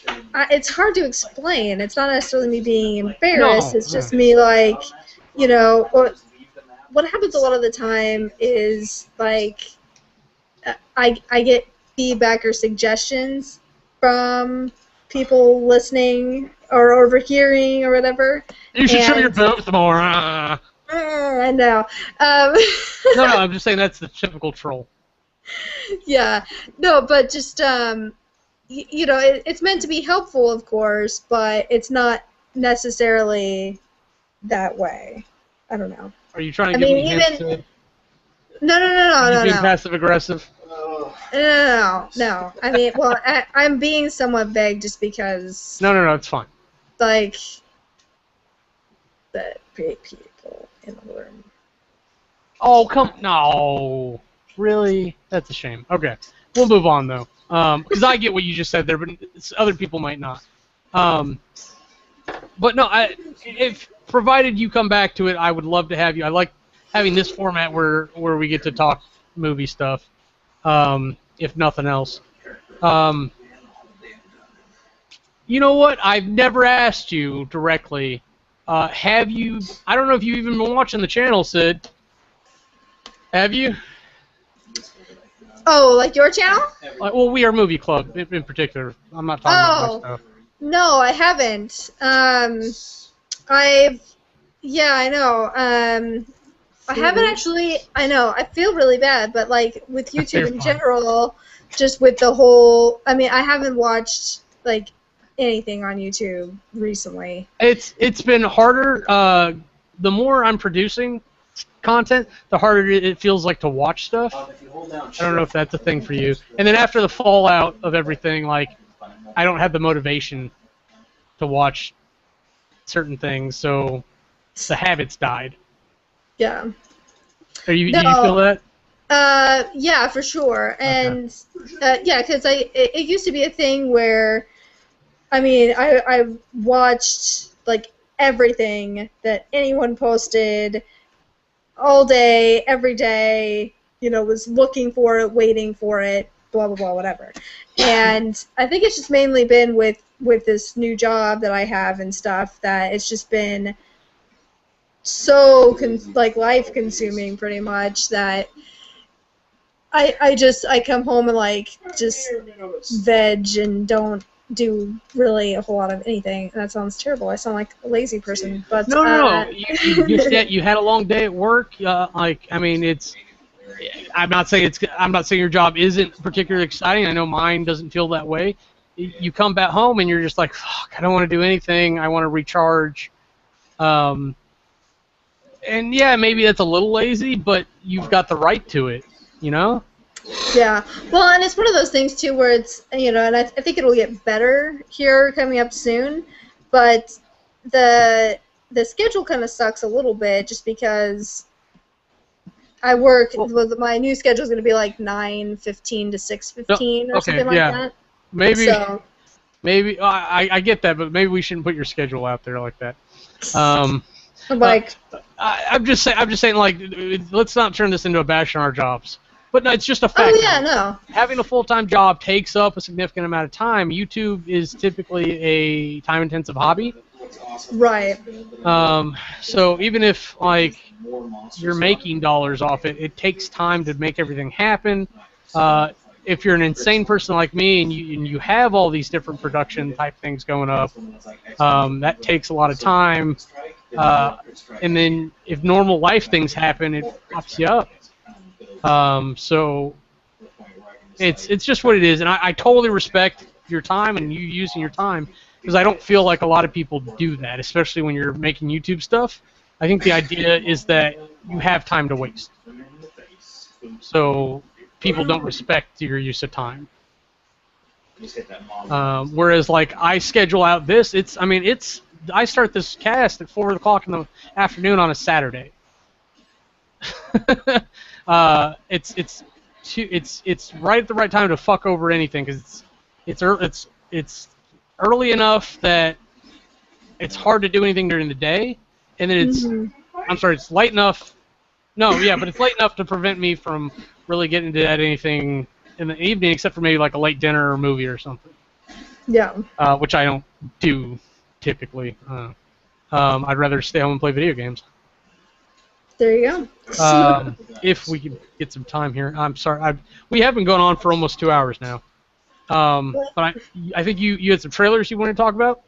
It's hard to explain. It's not necessarily me being embarrassed. No. It's just me like, what happens a lot of the time is like, I get feedback or suggestions from people listening or overhearing or whatever. You should show your boobs more. I know. No, I'm just saying that's the typical troll. Yeah. No, but just, you know, it's meant to be helpful, of course, but it's not necessarily that way. I don't know. Are you trying to give me hints to it? No, Are you being no. passive aggressive? No. I mean, well, I'm being somewhat vague just because. No, it's fine. Like, the people in the room. Oh, no. Really? That's a shame. Okay. We'll move on, though. Because I get what you just said there, but other people might not. But no, if provided you come back to it, I would love to have you. I like having this format where we get to talk movie stuff, if nothing else. You know what? I've never asked you directly. Have you? I don't know if you've even been watching the channel, Syd. Have you? Oh, like your channel? Well, We Are Movie Club in particular. I'm not talking about my stuff. No, I haven't. Yeah, I know. I haven't actually. I know. I feel really bad, but like with YouTube in general, just with the whole. I mean, I haven't watched like anything on YouTube recently. It's been harder. The more I'm producing content, the harder it feels like to watch stuff. I don't know if that's a thing for you. And then after the fallout of everything, like, I don't have the motivation to watch certain things, so the habits died. Yeah. Do you feel that? Yeah, for sure. And yeah, because it used to be a thing where, I mean, I watched like everything that anyone posted all day, every day, you know, was looking for it, waiting for it, blah, blah, blah, whatever. And I think it's just mainly been with this new job that I have and stuff that it's just been so, like, life-consuming pretty much that I come home and, like, just veg and don't do really a whole lot of anything. That sounds terrible. I sound like a lazy person. But no. You had a long day at work. Like, I mean, I'm not saying your job isn't particularly exciting. I know mine doesn't feel that way. You come back home and you're just like, fuck, I don't want to do anything. I want to recharge. And yeah, maybe that's a little lazy, but you've got the right to it, you know? Yeah. Well, and it's one of those things, too, where it's, you know, and I think it'll get better here coming up soon, but the schedule kind of sucks a little bit just because I work, my new schedule is going to be like 9:15 to 6:15 or something like that. Maybe I get that, but maybe we shouldn't put your schedule out there like that. Like, I'm just saying, like, let's not turn this into a bash on our jobs. But no, it's just a fact. Oh yeah, no. Having a full-time job takes up a significant amount of time. YouTube is typically a time-intensive hobby. Right. So even if, like, you're making dollars off it, it takes time to make everything happen. If you're an insane person like me and you have all these different production type things going up, that takes a lot of time. And then if normal life things happen, it pops you up. So it's just what it is, and I totally respect your time and you using your time, because I don't feel like a lot of people do that, especially when you're making YouTube stuff. I think the idea is that you have time to waste, so people don't respect your use of time. Whereas, like, I schedule out this. I start this cast at 4 o'clock in the afternoon on a Saturday. It's right at the right time to fuck over anything, because it's early enough that it's hard to do anything during the day, and then it's late enough. No, yeah, but it's late enough to prevent me from really getting to anything in the evening, except for maybe like a late dinner or movie or something. Yeah. Which I don't do typically. I'd rather stay home and play video games. There you go. If we could get some time here. I'm sorry. We have been going on for almost 2 hours now. But I think you had some trailers you wanted to talk about?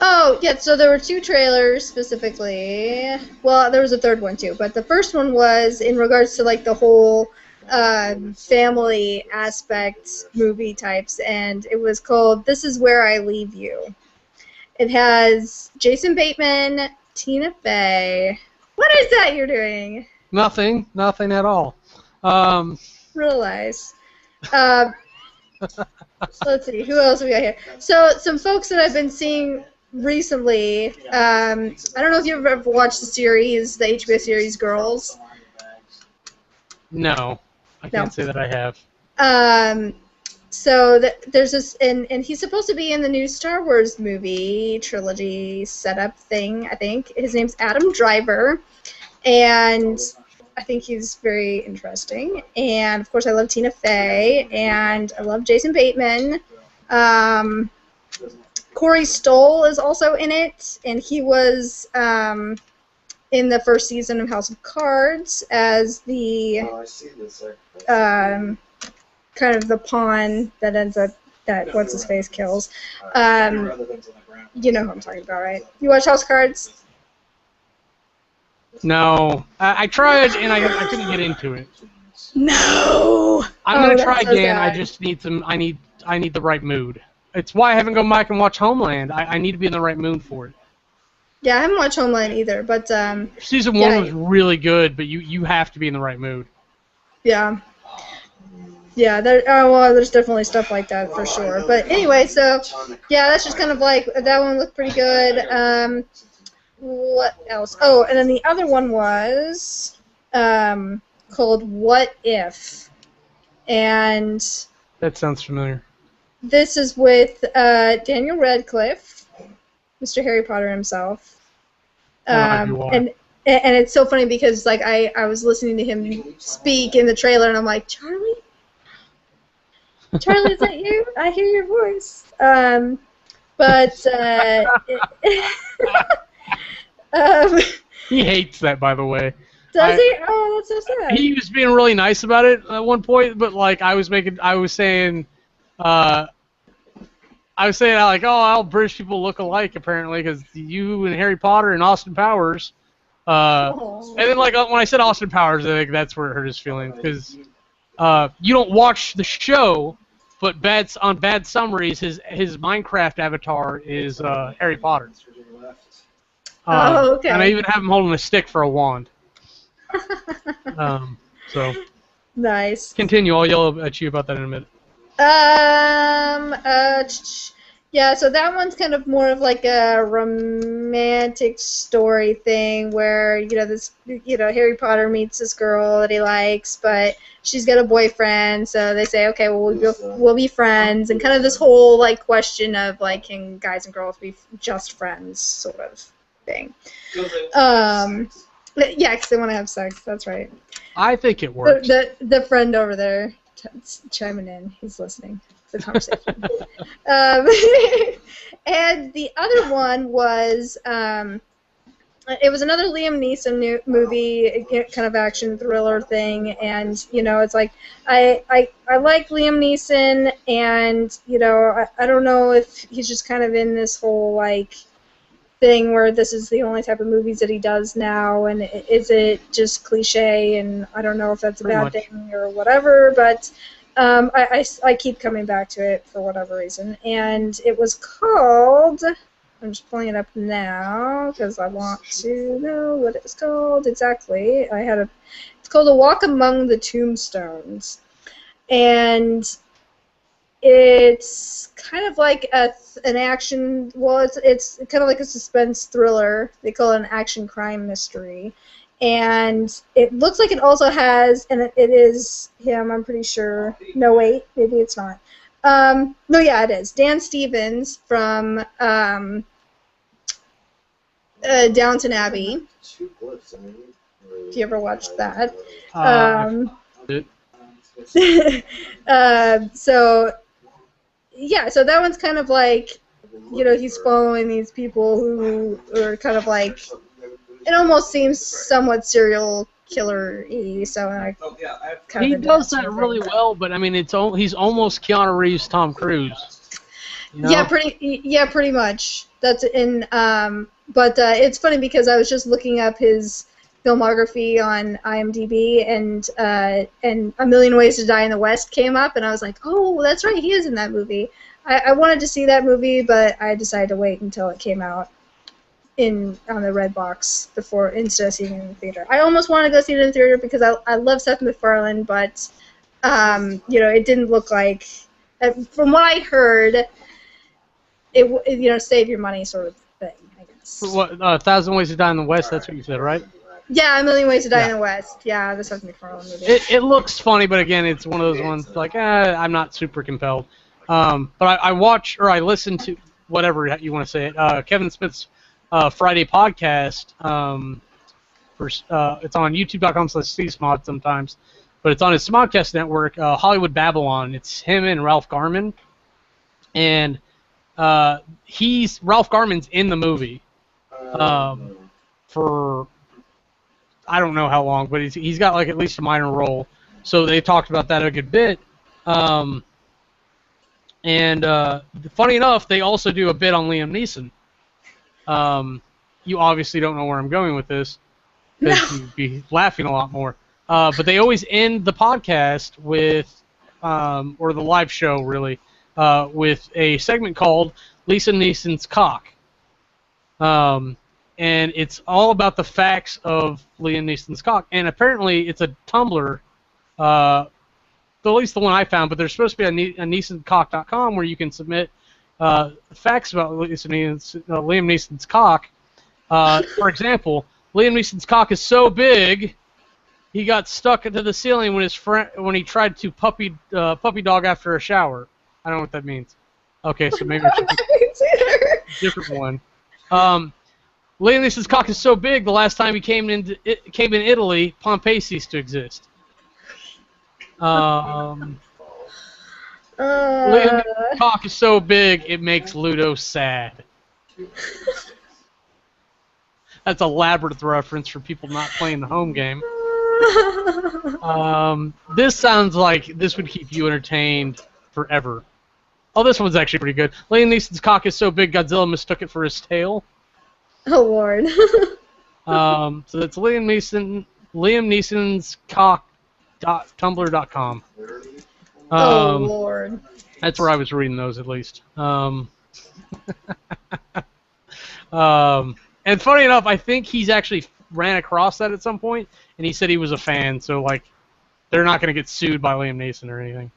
Oh, yeah, so there were 2 trailers specifically. Well, there was a third one too, but the first one was in regards to, like, the whole family aspect movie types, and it was called This Is Where I Leave You. It has Jason Bateman, Tina Fey. What is that you're doing? Nothing at all. Realize. So let's see, who else we got here? So some folks that I've been seeing recently. I don't know if you've ever watched the series, the HBO series Girls. No, I can't say that I have. So there's this, and he's supposed to be in the new Star Wars movie trilogy setup thing, I think. His name's Adam Driver, and I think he's very interesting. And, of course, I love Tina Fey, and I love Jason Bateman. Corey Stoll is also in it, and he was in the first season of House of Cards as the kind of the pawn that ends up that what's-his-face kills. You know who I'm talking about, right? You watch House of Cards? No, I tried and I couldn't get into it. No. I'm gonna try so again. sad. I just need some. I need the right mood. It's why I haven't gone back and watched Homeland. I need to be in the right mood for it. Yeah, I haven't watched Homeland either, but Season 1 was really good, but you have to be in the right mood. yeah. Yeah, there's definitely stuff like that for sure. But anyway, so yeah, that's just kind of like that one looked pretty good. What else? Oh, and then the other one was called What If, and That sounds familiar. this is with Daniel Radcliffe, Mr. Harry Potter himself. And it's so funny because like I was listening to him speak in the trailer, and I'm like, Charlie, is that you? I hear your voice. He hates that, by the way. Does he? Oh, that's so sad. He was being really nice about it at one point, but like I was saying like, oh, all British people look alike apparently because you and Harry Potter and Austin Powers. And then like when I said Austin Powers, I think that's where it hurt his feelings because you don't watch the show, but on bad summaries, his Minecraft avatar is Harry Potter. Oh, okay. And I even have him holding a stick for a wand. So. Nice. Continue. I'll yell at you about that in a minute. Yeah, so that one's kind of more of like a romantic story thing where, Harry Potter meets this girl that he likes, but she's got a boyfriend, so they say, okay, well, we'll be friends, and kind of this whole, like, question of, like, can guys and girls be just friends sort of thing. Yeah, because they want to have sex, that's right. I think it works. The friend over there chiming in, he's listening. The conversation. And the other one was, it was another Liam Neeson movie, kind of action thriller thing, and it's like I like Liam Neeson, and I don't know if he's just kind of in this whole like thing where this is the only type of movies that he does now, and is it just cliche? And I don't know if that's a bad thing or whatever, but. I keep coming back to it for whatever reason, and it was called, I'm just pulling it up now because I want to know what it's called exactly. It's called A Walk Among the Tombstones, and it's kind of like an action, it's kind of like a suspense thriller. They call it an action crime mystery. And it looks like it also has, and it is him, I'm pretty sure. No, wait, maybe it's not. No, yeah, it is. Dan Stevens from Downton Abbey. If you ever watched that. So, yeah, so that one's kind of like, he's following these people who are kind of like, it almost seems somewhat serial killer-y, so he does that really well. But I mean, he's almost Keanu Reeves, Tom Cruise. Yeah, pretty much. That's in. But it's funny because I was just looking up his filmography on IMDb, and A Million Ways to Die in the West came up, and I was like, oh, that's right, he is in that movie. I wanted to see that movie, but I decided to wait until it came out on the Red Box instead of seeing it in the theater. I almost wanted to go see it in the theater because I love Seth MacFarlane, but it didn't look like, from what I heard, it save your money sort of thing, I guess. What, 1,000 Ways to Die in the West, that's what you said, right? Yeah, A Million Ways to Die in the West. Yeah, the Seth MacFarlane movie. It looks funny, but again, it's one of those ones like, I'm not super compelled. But I watch, or I listen to, whatever you want to say it, Kevin Smith's Friday podcast. It's on youtube.com/CSmod sometimes, but it's on his Smodcast network, Hollywood Babylon. It's him and Ralph Garman. And Ralph Garman's in the movie for I don't know how long, but he's got like at least a minor role. So they talked about that a good bit. And funny enough, they also do a bit on Liam Neeson. You obviously don't know where I'm going with this, because you'd be laughing a lot more. But they always end the podcast with, or the live show really, with a segment called Lisa Neeson's Cock. And it's all about the facts of Liam Neeson's cock. And apparently it's a Tumblr, at least the one I found, but there's supposed to be a NeesonCock.com where you can submit facts about Liam Neeson's cock. For example, Liam Neeson's cock is so big, he got stuck into the ceiling when he tried to puppy dog after a shower. I don't know what that means. Okay, so maybe it's a different one. Liam Neeson's cock is so big, the last time he came in Italy, Pompeii ceased to exist. Liam Neeson's cock is so big, it makes Ludo sad. That's a Labyrinth reference for people not playing the home game. This sounds like this would keep you entertained forever. Oh, this one's actually pretty good. Liam Neeson's cock is so big, Godzilla mistook it for his tail. Oh, Lord. So that's Liam Neeson's cock.tumblr.com. Oh, Lord. That's where I was reading those, at least. And funny enough, I think he's actually ran across that at some point, and he said he was a fan, so, like, they're not going to get sued by Liam Neeson or anything.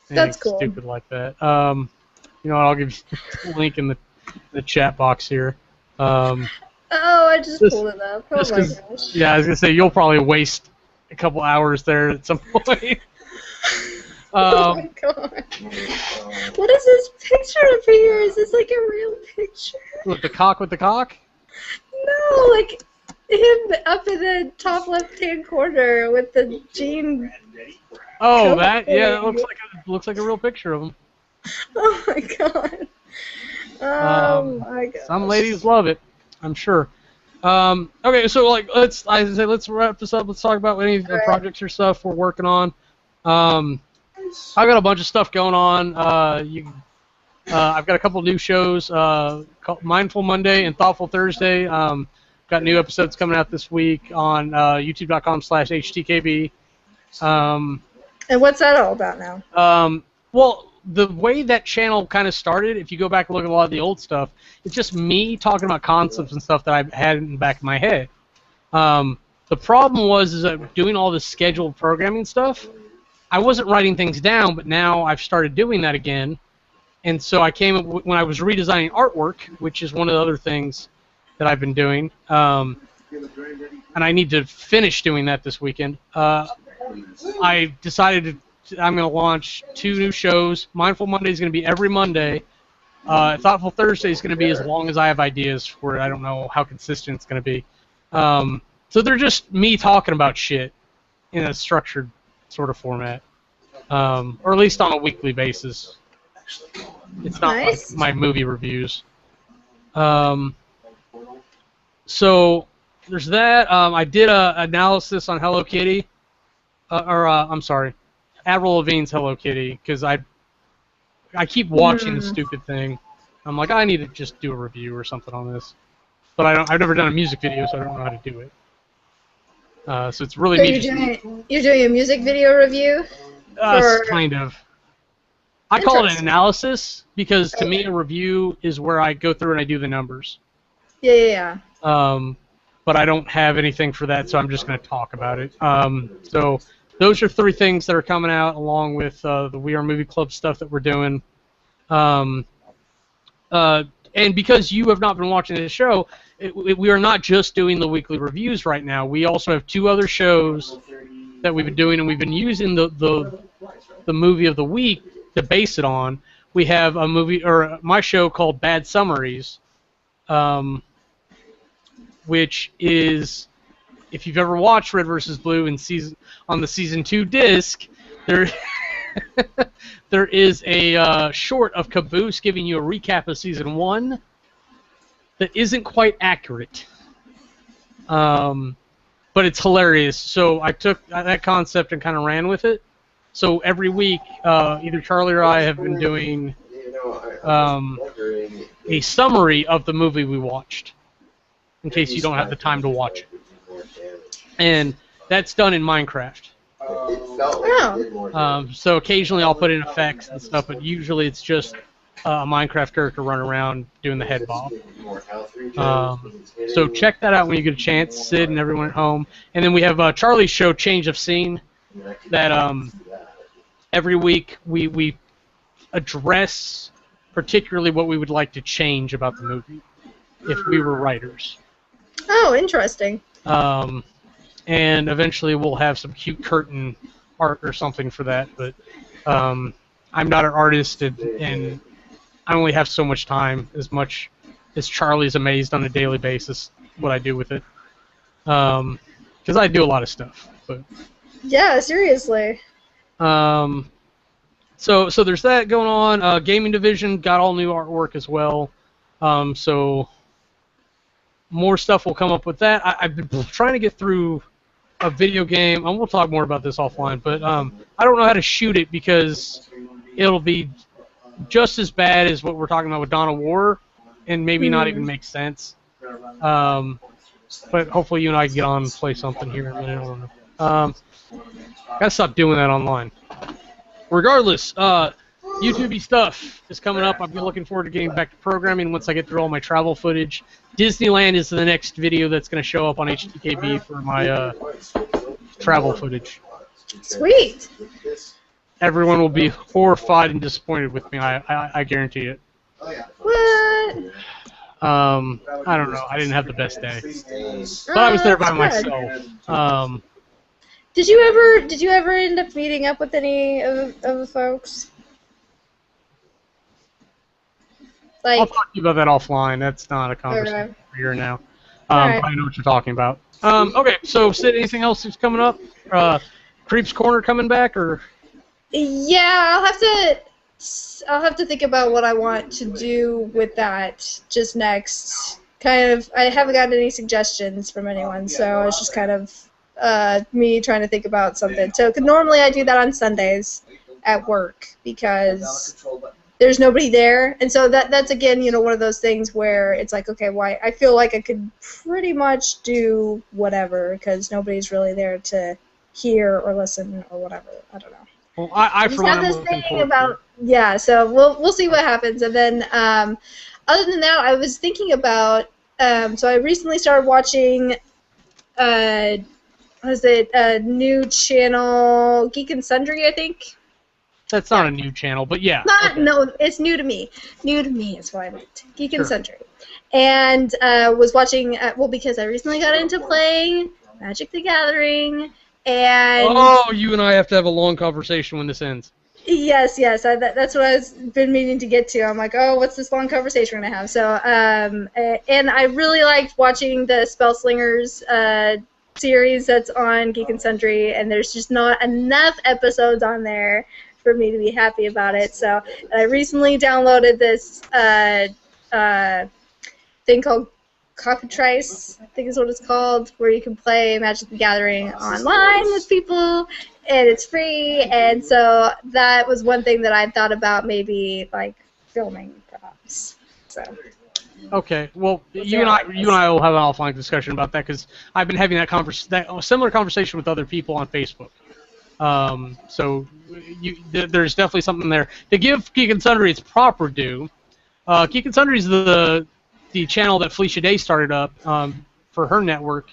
That's cool. Stupid like that. You know what, I'll give you the link in the chat box here. I just pulled it up. Oh, my gosh. Yeah, I was going to say, you'll probably waste a couple hours there at some point. Oh my god. What is this picture up here? Is this like a real picture? With the cock with the cock? No, like him up in the top left-hand corner with the jean. Oh, that? Yeah, that looks like a real picture of him. Oh my god. Oh my god. Some ladies love it, I'm sure. Okay, so like let's wrap this up. Let's talk about any projects or stuff we're working on. I got a bunch of stuff going on. I've got a couple new shows called Mindful Monday and Thoughtful Thursday. Got new episodes coming out this week on youtube.com/htkb. And what's that all about now? Well, the way that channel kind of started, if you go back and look at a lot of the old stuff, it's just me talking about concepts and stuff that I had in the back of my head. The problem was that doing all this scheduled programming stuff, I wasn't writing things down, but now I've started doing that again. And so I came up when I was redesigning artwork, which is one of the other things that I've been doing, and I need to finish doing that this weekend. I decided I'm going to launch 2 new shows. Mindful Monday is going to be every Monday. Thoughtful Thursday is going to be as long as I have ideas for it. I don't know how consistent it's going to be. So they're just me talking about shit in a structured sort of format, or at least on a weekly basis. It's not like my movie reviews. So there's that. I did an analysis on Hello Kitty, I'm sorry, Avril Lavigne's Hello Kitty, because I keep watching the stupid thing. I'm like, I need to just do a review or something on this, but I've never done a music video, so I don't know how to do it. So it's really So neat. you're doing a music video review? Kind of. I call it an analysis because to me a review is where I go through and I do the numbers. Yeah. But I don't have anything for that, so I'm just going to talk about it. So those are 3 things that are coming out along with the We Are Movie Club stuff that we're doing. And because you have not been watching this show, we are not just doing the weekly reviews right now. We also have 2 other shows that we've been doing, and we've been using the movie of the week to base it on. We have a movie or my show called Bad Summaries, which is, if you've ever watched Red vs. Blue on the season 2 disc, there there is a short of Caboose giving you a recap of season 1 that isn't quite accurate. But it's hilarious. So I took that concept and kind of ran with it. So every week, either Charlie or I have been doing a summary of the movie we watched, in case you don't have the time to watch it. And that's done in Minecraft. So occasionally I'll put in effects and stuff, but usually it's just a Minecraft character running around doing the head bob. So check that out when you get a chance, Sid and everyone at home. And then we have Charlie's show, Change of Scene, that every week we address particularly what we would like to change about the movie if we were writers. Oh, interesting. And eventually we'll have some cute curtain art or something for that, but I'm not an artist, and I only have so much time, as much as Charlie's amazed on a daily basis what I do with it. Because I do a lot of stuff. But yeah, seriously. So there's that going on. Gaming division got all new artwork as well. So more stuff will come up with that. I've been trying to get through a video game, and we'll talk more about this offline, but I don't know how to shoot it because it'll be just as bad as what we're talking about with Dawn of War, and maybe not even make sense. But hopefully you and I can get on and play something here in a minute. I don't know. Gotta stop doing that online. Regardless, YouTube-y stuff is coming up. I've been looking forward to getting back to programming once I get through all my travel footage. Disneyland is the next video that's going to show up on HTKB for my travel footage. Sweet. Everyone will be horrified and disappointed with me. I guarantee it. What? I don't know. I didn't have the best day, but I was there by myself. Did you ever end up meeting up with any of the folks? Like, I'll talk to you about that offline. That's not a conversation for here now. Right. I know what you're talking about. Okay, so Sid, anything else that's coming up? Creeps Corner coming back, or? Yeah, I'll have to think about what I want to do with that just next. Kind of, I haven't gotten any suggestions from anyone, so it's just kind of me trying to think about something. So normally I do that on Sundays at work because there's nobody there, and so that's again, one of those things where it's like, okay, why? I feel like I could pretty much do whatever because nobody's really there to hear or listen or whatever. I don't know. Well, I for one, am looking forward to it. Yeah, so we'll see what happens, and then other than that, I was thinking about. So I recently started watching. Was it a new channel, Geek and Sundry, I think? That's not a new channel, but yeah. No, it's new to me. New to me is what I meant. Geek and Sundry. And was watching, because I recently got into playing Magic the Gathering, and... Oh, you and I have to have a long conversation when this ends. Yes, that's what I've been meaning to get to. I'm like, oh, what's this long conversation we're going to have? So, and I really liked watching the Spell Slingers series that's on Geek and Sundry, and there's just not enough episodes on there for me to be happy about it. So I recently downloaded this thing called Cockatrice, I think is what it's called, where you can play Magic the Gathering online with people, and it's free. And so that was one thing that I thought about maybe like filming, perhaps. So Okay, well, you and I will have an offline discussion about that because I've been having that similar conversation with other people on Facebook. So there's definitely something there to give Geek and Sundry its proper due. Geek and Sundry is the channel that Felicia Day started up for her network,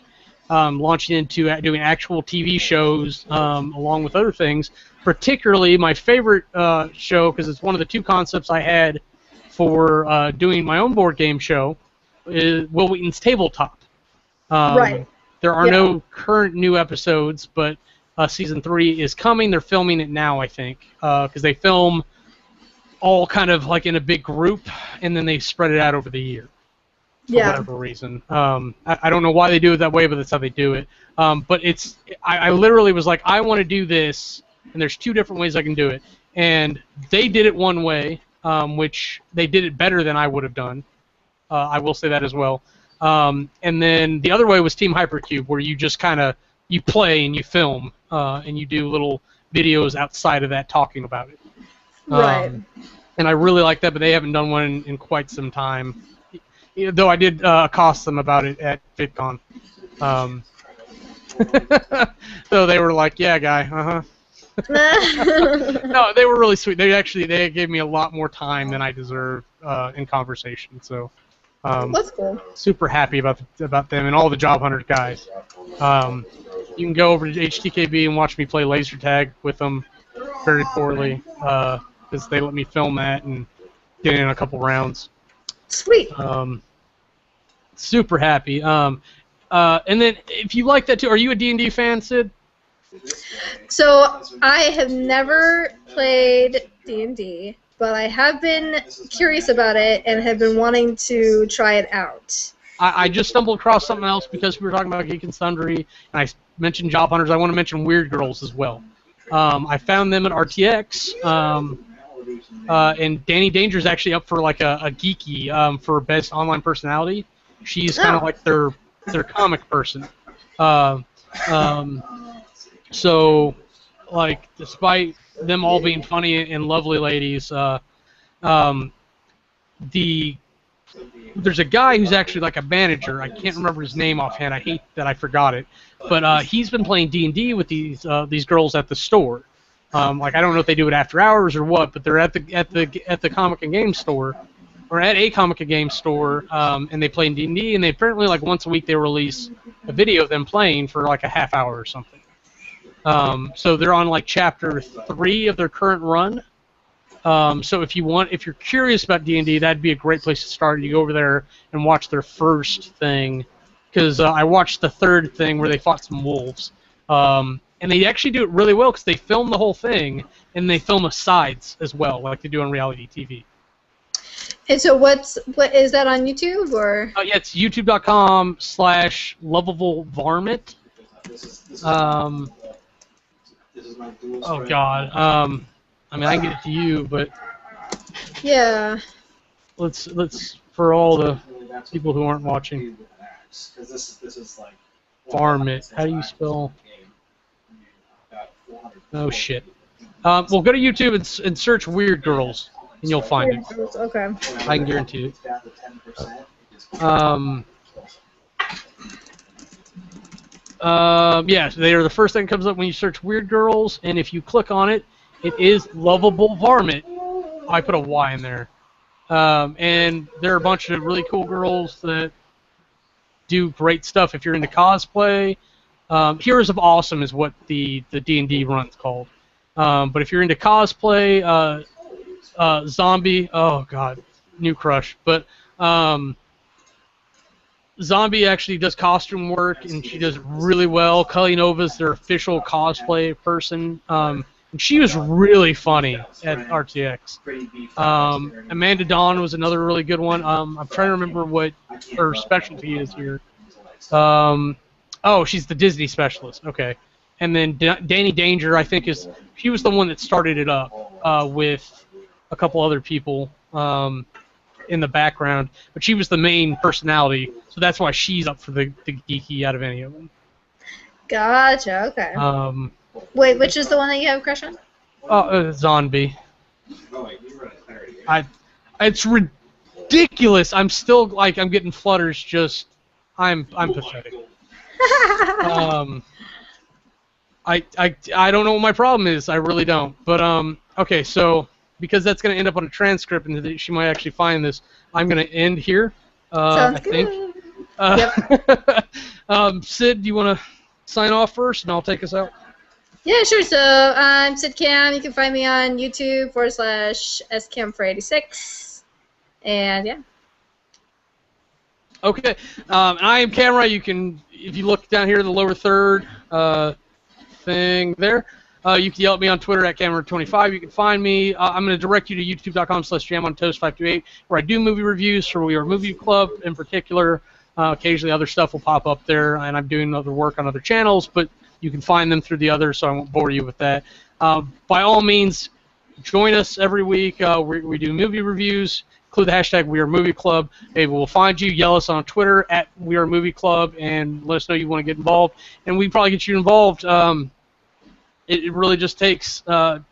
launching into doing actual TV shows along with other things. Particularly, my favorite show, because it's one of the two concepts I had for doing my own board game show, is Will Wheaton's Tabletop. Right. There are no current new episodes, but season 3 is coming. They're filming it now, I think, because they film all kind of like in a big group, and then they spread it out over the year for whatever reason. I don't know why they do it that way, but that's how they do it. But I literally was like, I want to do this, and there's 2 different ways I can do it. And they did it one way, which they did it better than I would have done. I will say that as well. And then the other way was Team Hypercube, where you just kind of you play and you film, and you do little videos outside of that talking about it. Right. And I really like that, but they haven't done one in quite some time. Though I did accost them about it at VidCon. So they were like, "Yeah, guy, No, they were really sweet. They gave me a lot more time than I deserved in conversation. So That's cool. super happy about them and all the Job Hunters guys. You can go over to HTKB and watch me play laser tag with them very poorly because they let me film that and get in a couple rounds. Sweet. Super happy. And then if you like that too, are you a D&D fan, Sid? So I have never played D&D, but I have been curious about it and have been wanting to try it out. I just stumbled across something else because we were talking about Geek and Sundry, and I mentioned Job Hunters. I want to mention Weird Girls as well. I found them at RTX, and Danny Danger is actually up for like a geeky for best online personality. She's kind of like their comic person. So, like, despite them all being funny and lovely ladies, there's a guy who's actually like a manager. I can't remember his name offhand. I hate that I forgot it. But he's been playing D&D with these girls at the store. Like, I don't know if they do it after hours or what, but they're at the comic and game store, or at a comic and game store, and they play D&D. And they apparently like once a week they release a video of them playing for like a half hour or something. So they're on like chapter 3 of their current run. So if you're curious about D&D, that'd be a great place to start. You go over there and watch their first thing, because I watched the third thing where they fought some wolves, and they actually do it really well because they film the whole thing and they film asides as well, like they do on reality TV. And so what is that on YouTube or? Yeah, it's youtube.com/lovablevarmint. Oh God. I mean, I can get it to you, but yeah. Let's for all the people who aren't watching. Varmint. How do you spell? Oh shit. Well, go to YouTube and search Weird Girls, and you'll find it. Okay. I can guarantee it. Yeah, they are the first thing that comes up when you search Weird Girls, and if you click on it, it is Lovable Varmint. I put a Y in there. And there are a bunch of really cool girls that do great stuff if you're into cosplay. Heroes of Awesome is what the D&D run's called. But if you're into cosplay, Zombie, oh god, new crush. But Zombie actually does costume work, and she does really well. Cully Nova's their official cosplay person. And she was really funny at RTX. Amanda Dawn was another really good one. I'm trying to remember what her specialty is here. Oh, she's the Disney specialist. Okay. And then Danny Danger, I think, she was the one that started it up with a couple other people in the background. But she was the main personality, so that's why she's up for the geeky out of any of them. Gotcha, okay. Wait, which is the one that you have a crush on? Zombie. It's ridiculous ridiculous. I'm still like I'm getting flutters. Just I'm pathetic. I don't know what my problem is. I really don't. But okay, so because that's going to end up on a transcript and she might actually find this, I'm going to end here. Sounds I good. think. Syd, do you want to sign off first, and I'll take us out? Yeah, sure. So I'm Syd Kam. You can find me on YouTube /SCam486. And yeah. Okay. And I am Kamurai. You can, if you look down here in the lower third thing there, you can yell at me on Twitter at Kamurai25. You can find me. I'm going to direct you to youtube.com/JamOnToast528, where I do movie reviews for WeAreMovieClub in particular. Occasionally other stuff will pop up there, and I'm doing other work on other channels, but you can find them through the others, so I won't bore you with that. By all means, join us every week. We do movie reviews. Include the hashtag WeAreMovieClub. Maybe we'll find you. Yell us on Twitter at WeAreMovieClub and let us know you want to get involved. And we can probably get you involved. It really just takes the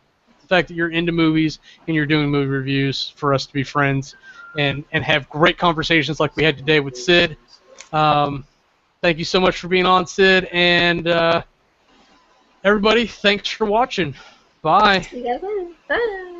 fact that you're into movies and you're doing movie reviews for us to be friends and have great conversations like we had today with Syd. Thank you so much for being on, Syd. And everybody, thanks for watching. Bye. See you guys later. Bye.